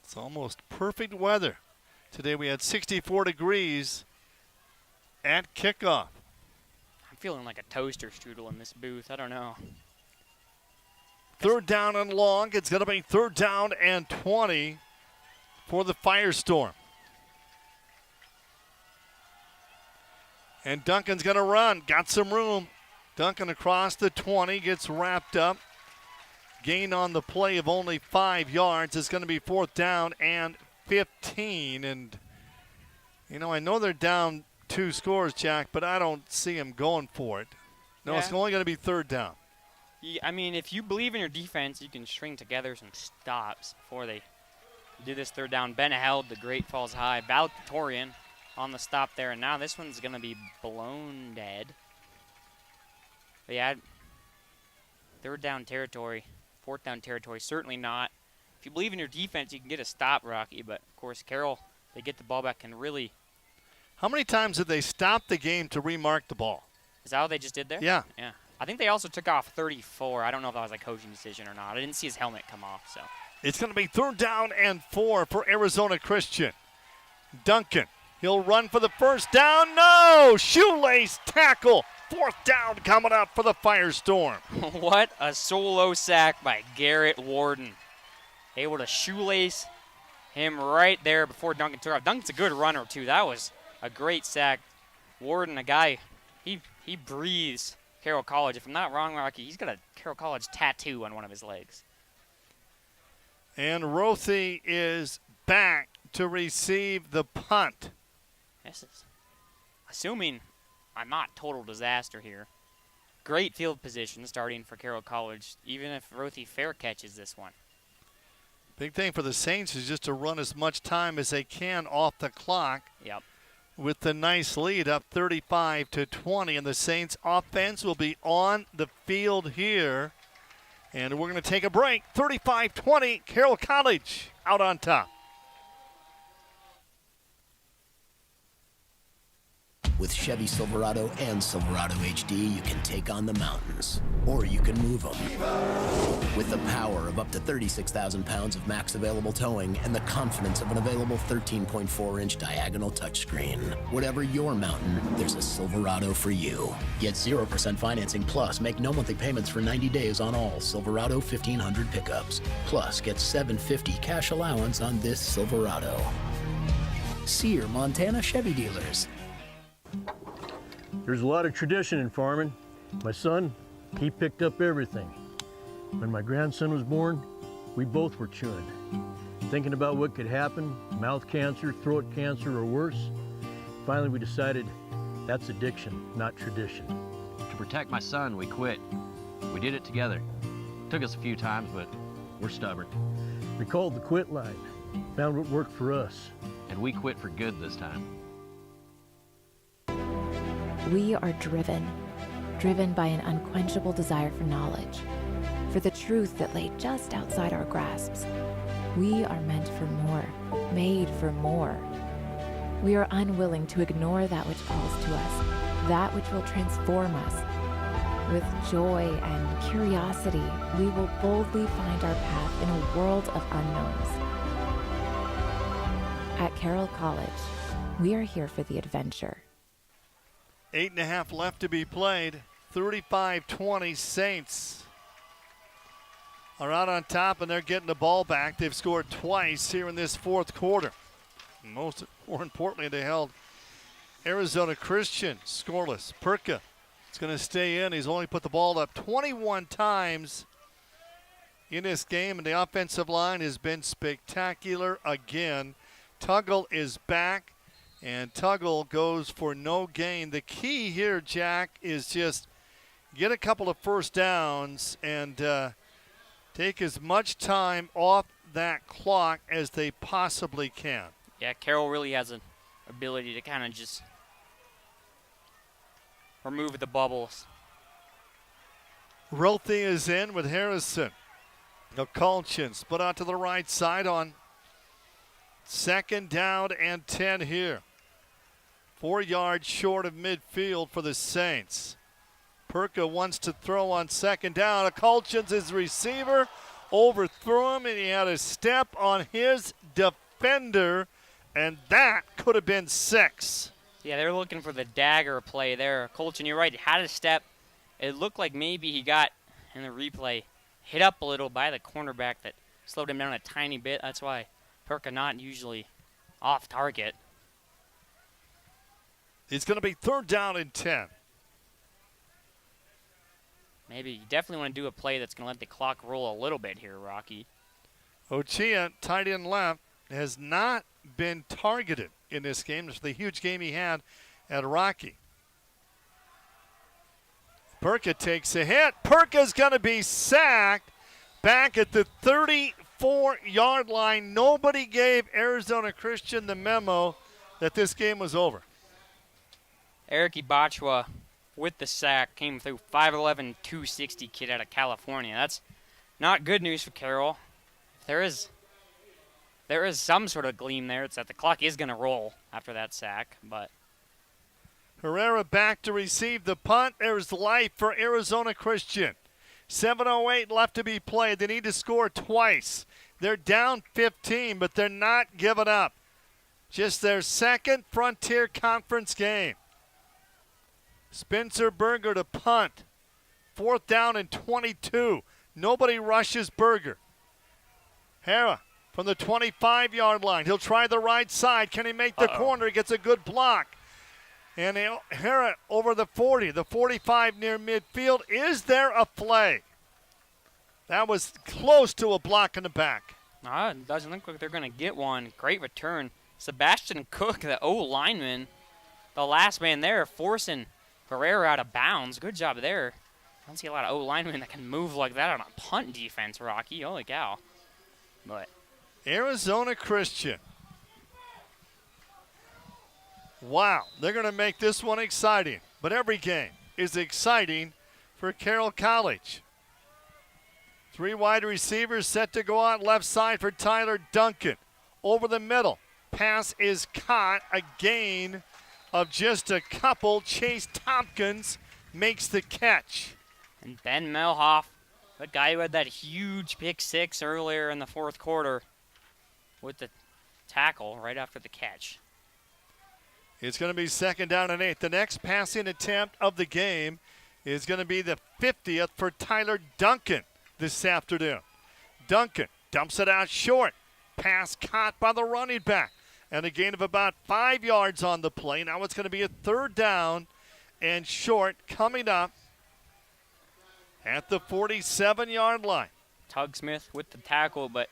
It's almost perfect weather. Today we had 64 degrees at kickoff. I'm feeling like a toaster strudel in this booth. I don't know. Third down and long. It's going to be third down and 20 for the Firestorm. And Duncan's going to run. Got some room. Duncan across the 20. Gets wrapped up. Gain on the play of only 5 yards. It's going to be fourth down and 15. And, I know they're down 2 scores, Jack, but I don't see them going for it. No, It's only going to be third down. Yeah, I mean, if you believe in your defense, you can string together some stops before they do this third down. Ben Held, the Great Falls High, valedictorian on the stop there. And now this one's going to be blown dead. But yeah, third down territory, fourth down territory, certainly not. If you believe in your defense, you can get a stop, Rocky. But, of course, Carroll, they get the ball back and really. How many times did they stop the game to remark the ball? Is that what they just did there? Yeah. Yeah. I think they also took off 34. I don't know if that was a coaching decision or not. I didn't see his helmet come off. So it's going to be third down and 4 for Arizona Christian. Duncan, he'll run for the first down. No! Shoelace tackle. Fourth down coming up for the Firestorm. What a solo sack by Garrett Warden. Able to shoelace him right there before Duncan took off. Duncan's a good runner, too. That was a great sack. Warden, a guy, he breathes Carroll College. If I'm not wrong, Rocky, he's got a Carroll College tattoo on one of his legs. And Rothy is back to receive the punt. This is, assuming I'm not total disaster here, great field position starting for Carroll College, even if Rothy fair catches this one. Big thing for the Saints is just to run as much time as they can off the clock. Yep. With the nice lead up 35-20, and the Saints offense will be on the field here. And we're going to take a break. 35-20, Carroll College out on top. With Chevy Silverado and Silverado HD, you can take on the mountains, or you can move them. With the power of up to 36,000 pounds of max available towing and the confidence of an available 13.4-inch diagonal touchscreen. Whatever your mountain, there's a Silverado for you. Get 0% financing plus make no monthly payments for 90 days on all Silverado 1500 pickups. Plus, get $750 cash allowance on this Silverado. See your Montana Chevy dealers. There's a lot of tradition in farming. My son, he picked up everything. When my grandson was born, we both were chewing, thinking about what could happen, mouth cancer, throat cancer, or worse. Finally, we decided that's addiction, not tradition. To protect my son, we quit. We did it together. Took us a few times, but we're stubborn. We called the quit line, found what worked for us. And we quit for good this time. We are driven by an unquenchable desire for knowledge, for the truth that lay just outside our grasps. We are meant for more, made for more. We are unwilling to ignore that which calls to us, that which will transform us. With joy and curiosity, we will boldly find our path in a world of unknowns. At Carroll College, we are here for the adventure. 8.5 left to be played. 35-20 Saints are out on top, and they're getting the ball back. They've scored twice here in this fourth quarter. More importantly, they held Arizona Christian scoreless. Perka is going to stay in. He's only put the ball up 21 times in this game, and the offensive line has been spectacular again. Tuggle is back, and Tuggle goes for no gain. The key here, Jack, is just get a couple of first downs and take as much time off that clock as they possibly can. Yeah, Carroll really has an ability to kind of just remove the bubbles. Rothy is in with Harrison. Colchin split out to the right side on second down and 10 here. 4 yards short of midfield for the Saints. Perka wants to throw on second down. Colchin's his receiver. Overthrew him, and he had a step on his defender, and that could have been 6. Yeah, they're looking for the dagger play there. Colchin, you're right, he had a step. It looked like maybe he got, in the replay, hit up a little by the cornerback that slowed him down a tiny bit. That's why Perka not usually off target. It's going to be third down and 10. Maybe you definitely want to do a play that's going to let the clock roll a little bit here, Rocky. Ochia, tight end left. has not been targeted in this game. It's the huge game he had at Rocky. Perka takes a hit. Perka's going to be sacked back at the 34-yard line. Nobody gave Arizona Christian the memo that this game was over. Eric Ibachwa with the sack came through. 5'11", 260 kid out of California. That's not good news for Carroll. There is some sort of gleam there. It's that the clock is going to roll after that sack, but Herrera back to receive the punt. There's life for Arizona Christian. 7:08 left to be played. They need to score twice. They're down 15, but they're not giving up. Just their second Frontier Conference game. Spencer Berger to punt. 4th down and 22. Nobody rushes Berger. Hera from the 25-yard line. He'll try the right side. Can he make the corner? He gets a good block. And Hera over the 40, the 45 near midfield. Is there a flag? That was close to a block in the back. It doesn't look like they're going to get one. Great return. Sebastian Cook, the O-lineman, the last man there, forcing Herrera out of bounds. Good job there. I don't see a lot of O-linemen that can move like that on a punt defense, Rocky. Holy cow. But Arizona Christian. Wow, they're going to make this one exciting. But every game is exciting for Carroll College. 3 wide receivers set to go out left side for Tyler Duncan. Over the middle. Pass is caught. A gain of just a couple. Chase Tompkins makes the catch. And Ben Melhoff, the guy who had that huge pick six earlier in the 4th quarter with the tackle right after the catch. It's going to be 2nd down and 8. The next passing attempt of the game is going to be the 50th for Tyler Duncan this afternoon. Duncan dumps it out short. Pass caught by the running back. And a gain of about 5 yards on the play. Now it's going to be a 3rd down and short coming up at the 47-yard line. Tug Smith with the tackle, but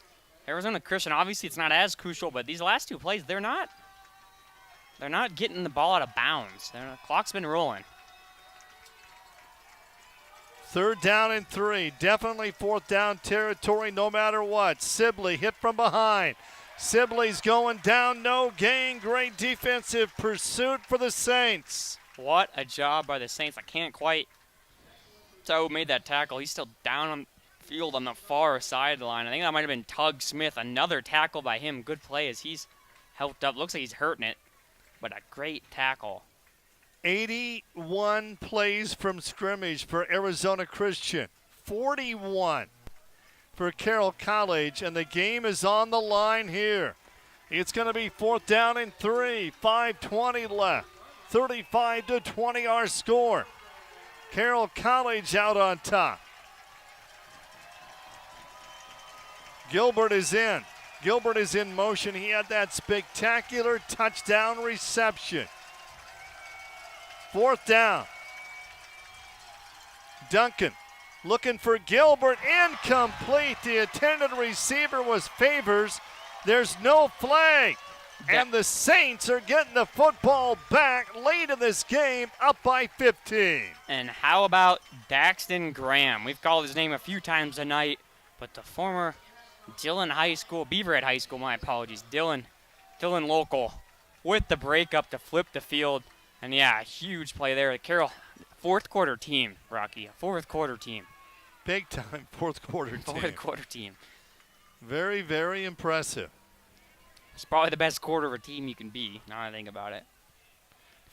Arizona Christian, obviously it's not as crucial, but these last 2 plays, they're not getting the ball out of bounds. The clock's been rolling. 3rd down and 3. Definitely 4th down territory no matter what. Sibley hit from behind. Sibley's going down, no gain. Great defensive pursuit for the Saints. What a job by the Saints. I can't quite tell who made that tackle. He's still down on the field on the far sideline. I think that might have been Tug Smith. Another tackle by him. Good play as he's helped up. Looks like he's hurting it, but a great tackle. 81 plays from scrimmage for Arizona Christian. 41 for Carroll College, and the game is on the line here. It's going to be 4th down and 3. 5:20 left. 35-20 our score. Carroll College out on top. Gilbert is in. Gilbert is in motion. He had that spectacular touchdown reception. 4th down. Duncan looking for Gilbert. Incomplete. The intended receiver was Favors. There's no flag. And the Saints are getting the football back late in this game, up by 15. And how about Daxton Graham? We've called his name a few times tonight, but the former Dillon High School, Beaverhead High School, my apologies, Dillon local with the breakup to flip the field. And yeah, a huge play there. Carroll, 4th quarter team, Rocky, a 4th quarter team. Big time 4th quarter team. 4th quarter team. Very, very impressive. It's probably the best quarter of a team you can be, now I think about it.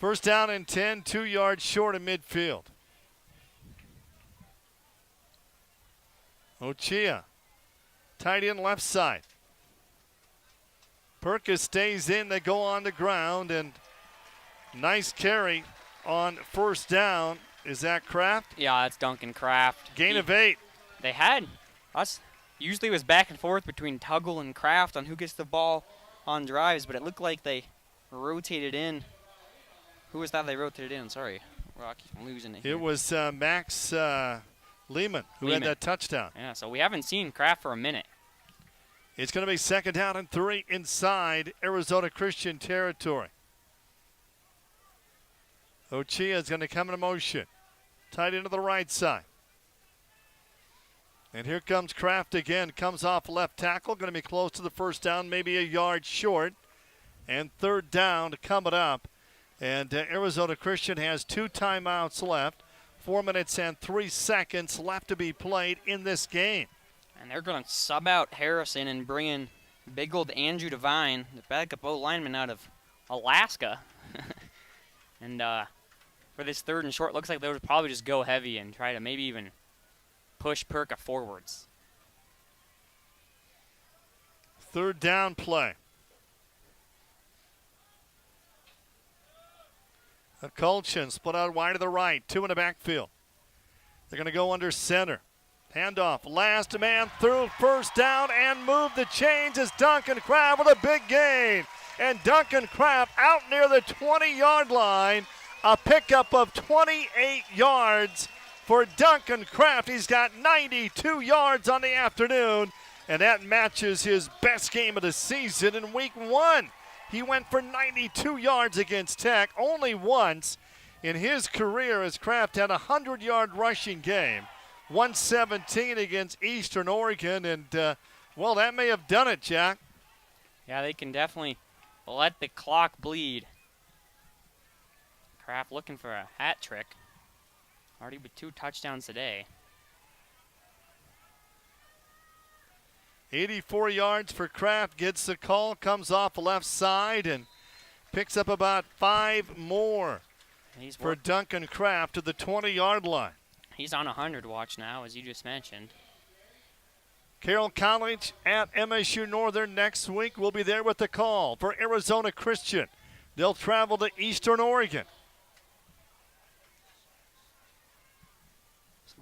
1st down and 10, 2 yards short of midfield. Ochia, tight end left side. Perkis stays in, they go on the ground, and nice carry on 1st down. Is that Kraft? Yeah, that's Duncan Kraft. Gain of 8. They had us. Usually it was back and forth between Tuggle and Kraft on who gets the ball on drives, but it looked like they rotated in. Who was that they rotated in? Sorry, Rocky, I'm losing it here. It was Max Lehman who had that touchdown. Yeah, so we haven't seen Kraft for a minute. It's going to be 2nd down and 3 inside Arizona Christian territory. Ochia is going to come into motion. Tight into the right side. And here comes Kraft again. Comes off left tackle. Going to be close to the first down, maybe a yard short. And 3rd down coming up. And Arizona Christian has 2 timeouts left. 4 minutes and 3 seconds left to be played in this game. And they're going to sub out Harrison and bring in big old Andrew Devine, the backup O-lineman out of Alaska. And for this 3rd and short, looks like they would probably just go heavy and try to maybe even push Perka forwards. 3rd down play. Colchin split out wide to the right. 2 in the backfield. They're going to go under center. Handoff. Last man through. 1st down and move the chains as Duncan Kraft with a big gain. And Duncan Kraft out near the 20-yard line. A pickup of 28 yards for Duncan Kraft. He's got 92 yards on the afternoon. And that matches his best game of the season in week 1. He went for 92 yards against Tech. Only once in his career has Kraft had a 100-yard rushing game. 117 against Eastern Oregon. And, well, that may have done it, Jack. Yeah, they can definitely let the clock bleed. Kraft looking for a hat trick. Already with 2 touchdowns today. 84 yards for Kraft, gets the call, comes off the left side and picks up about 5 more for Duncan Kraft to the 20-yard line. He's on 100 watch now, as you just mentioned. Carroll College at MSU Northern next week. We'll be there with the call for Arizona Christian. They'll travel to Eastern Oregon.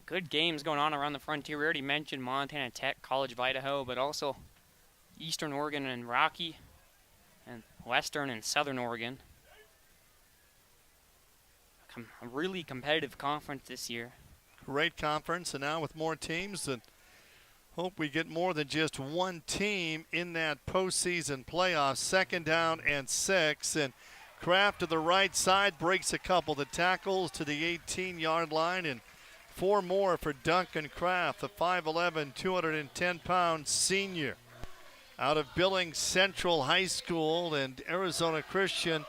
Good games going on around the frontier. We already mentioned Montana Tech, College of Idaho, but also Eastern Oregon and Rocky, and Western and Southern Oregon. A really competitive conference this year. Great conference, and now with more teams, and hope we get more than just one team in that postseason playoff. 2nd down and 6, and Kraft to the right side breaks a couple. The tackles to the 18-yard line, and 4 more for Duncan Kraft, the 5'11", 210-pound senior out of Billings Central High School. And Arizona Christian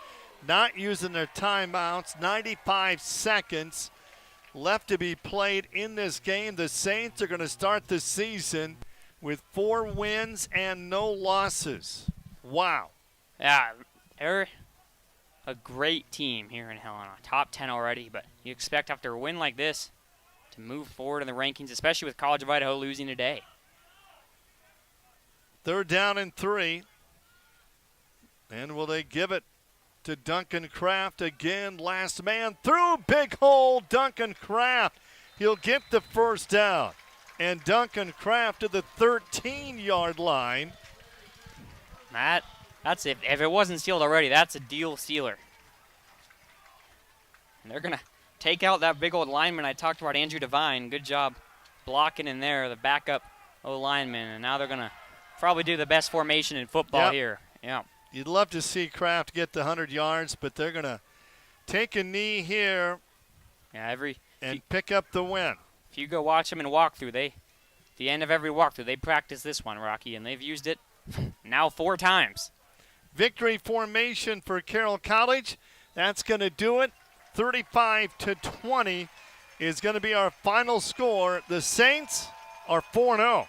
not using their timeouts. 95 seconds left to be played in this game. The Saints are going to start the season with 4 wins and no losses. Wow. Yeah, they're a great team here in Helena. Top 10 already, but you expect after a win like this to move forward in the rankings, especially with College of Idaho losing today. 3rd down and 3. And will they give it to Duncan Kraft again? Last man through. Big hole, Duncan Kraft. He'll get the 1st down. And Duncan Kraft to the 13-yard line. That's if it wasn't sealed already, that's a deal sealer. And they're going to take out that big old lineman I talked about, Andrew Devine. Good job blocking in there, the backup O-lineman. And now they're going to probably do the best formation in football here. Yeah. You'd love to see Kraft get the 100 yards, but they're going to take a knee here and pick up the win. If you go watch them in walkthrough, the end of every walkthrough, they practice this one, Rocky, and they've used it now 4 times. Victory formation for Carroll College. That's going to do it. 35-20 is going to be our final score. The Saints are 4-0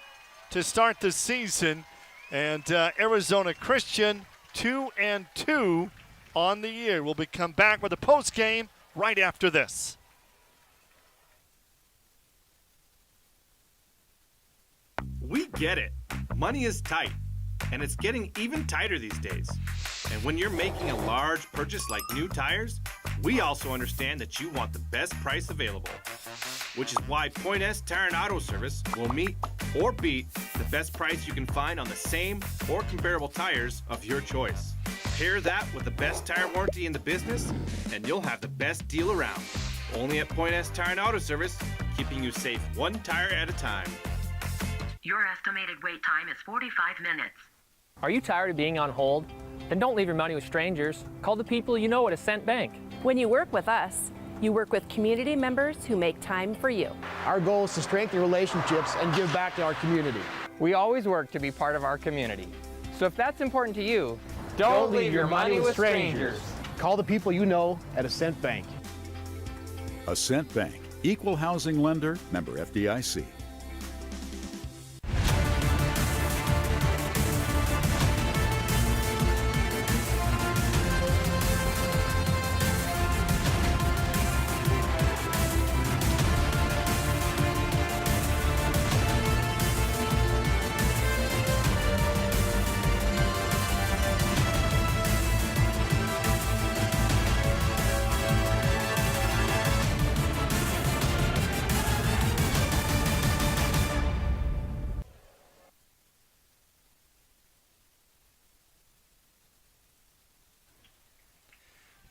to start the season, and Arizona Christian 2-2 on the year. We'll come back with a post game right after this. We get it. Money is tight, and it's getting even tighter these days. And when you're making a large purchase like new tires, we also understand that you want the best price available, which is why Point S Tire and Auto Service will meet or beat the best price you can find on the same or comparable tires of your choice. Pair that with the best tire warranty in the business, and you'll have the best deal around. Only at Point S Tire and Auto Service, keeping you safe 1 tire at a time. Your estimated wait time is 45 minutes. Are you tired of being on hold? Then don't leave your money with strangers. Call the people you know at Ascent Bank. When you work with us, you work with community members who make time for you. Our goal is to strengthen relationships and give back to our community. We always work to be part of our community. So if that's important to you, don't leave your money with strangers. Call the people you know at Ascent Bank. Ascent Bank, equal housing lender, member FDIC.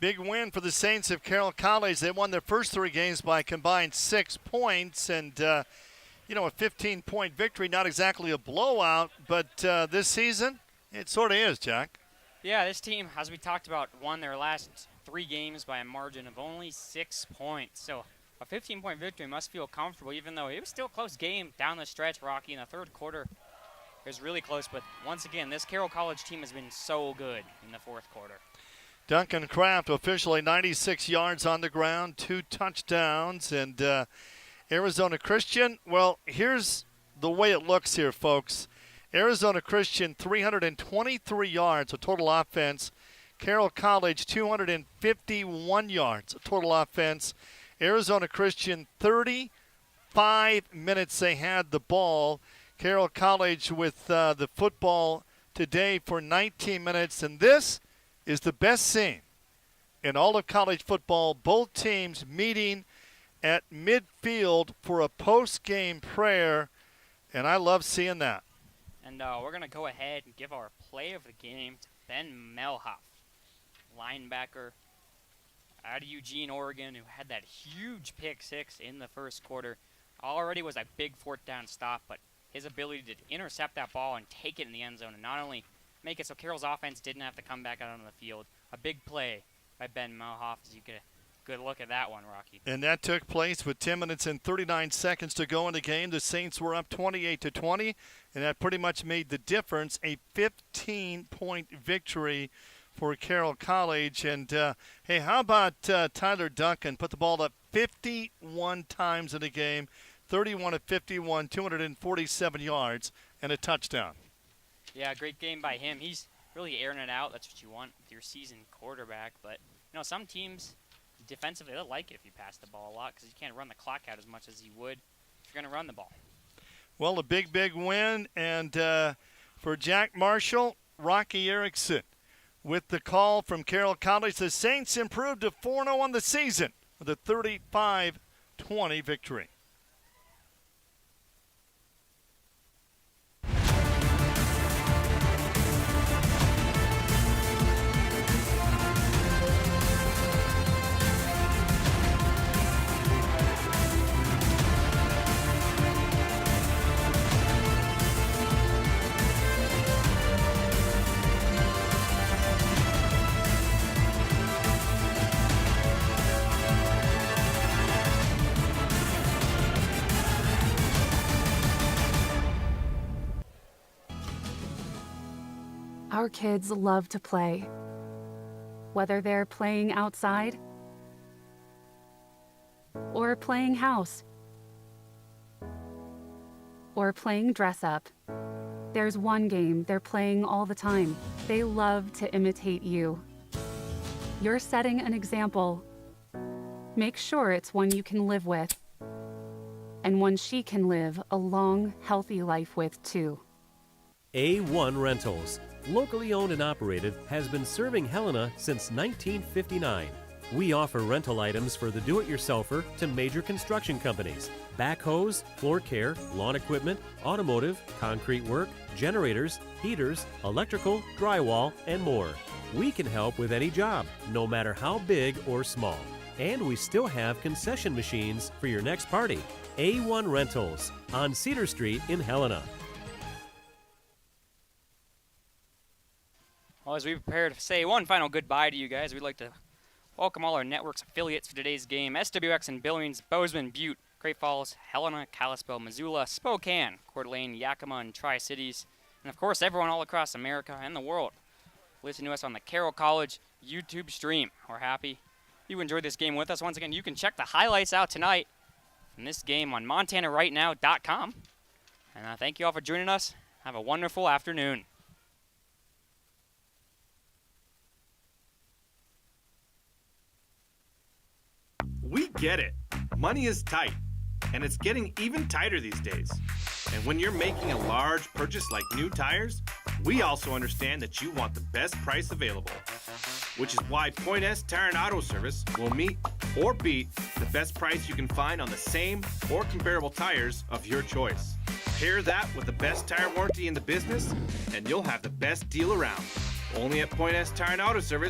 Big win for the Saints of Carroll College. They won their first 3 games by a combined 6 points. And, a 15-point victory, not exactly a blowout, but this season, it sort of is, Jack. Yeah, this team, as we talked about, won their last 3 games by a margin of only 6 points. So a 15-point victory must feel comfortable, even though it was still a close game down the stretch, Rocky. In the third quarter, it was really close. But once again, this Carroll College team has been so good in the fourth quarter. Duncan Kraft officially 96 yards on the ground, 2 touchdowns. And Arizona Christian, well, here's the way it looks here, folks. Arizona Christian, 323 yards of total offense. Carroll College, 251 yards of total offense. Arizona Christian, 35 minutes they had the ball. Carroll College with the football today for 19 minutes. And this is the best scene in all of college football. Both teams meeting at midfield for a post-game prayer, and I love seeing that. And we're going to go ahead and give our play of the game to Ben Melhoff, linebacker out of Eugene, Oregon, who had that huge pick 6 in the first quarter. Already was a big 4th down stop, but his ability to intercept that ball and take it in the end zone and not only make it so Carroll's offense didn't have to come back out on the field. A big play by Ben Melhoff, as you get a good look at that one, Rocky. And that took place with 10 minutes and 39 seconds to go in the game. The Saints were up 28-20, and that pretty much made the difference. A 15-point victory for Carroll College. And, hey, how about Tyler Duncan? Put the ball up 51 times in the game, 31 of 51, 247 yards, and a touchdown. Yeah, great game by him. He's really airing it out. That's what you want with your seasoned quarterback. But, some teams defensively, they'll like it if you pass the ball a lot because you can't run the clock out as much as you would if you're going to run the ball. Well, a big, big win. And for Jack Marshall, Rocky Erickson with the call from Carroll College. The Saints improved to 4-0 on the season with a 35-20 victory. Our kids love to play. Whether they're playing outside or playing house or playing dress up, there's one game they're playing all the time. They love to imitate you. You're setting an example. Make sure it's one you can live with and one she can live a long, healthy life with too. A1 Rentals, locally owned and operated, has been serving Helena since 1959. We offer rental items for the do-it-yourselfer to major construction companies. Backhoes, floor care, lawn equipment, automotive, concrete work, generators, heaters, electrical, drywall, and more. We can help with any job, no matter how big or small. And we still have concession machines for your next party. A1 Rentals on Cedar Street in Helena. Well, as we prepare to say one final goodbye to you guys, we'd like to welcome all our network's affiliates for today's game. SWX in Billings, Bozeman, Butte, Great Falls, Helena, Kalispell, Missoula, Spokane, Coeur d'Alene, Yakima, and Tri-Cities. And of course, everyone all across America and the world. Listen to us on the Carroll College YouTube stream. We're happy you enjoyed this game with us. Once again, you can check the highlights out tonight from this game on MontanaRightNow.com. And thank you all for joining us. Have a wonderful afternoon. We get it. Money is tight, and it's getting even tighter these days. And when you're making a large purchase like new tires, we also understand that you want the best price available, which is why Point S Tire and Auto Service will meet or beat the best price you can find on the same or comparable tires of your choice. Pair that with the best tire warranty in the business, and you'll have the best deal around. Only at Point S Tire and Auto Service.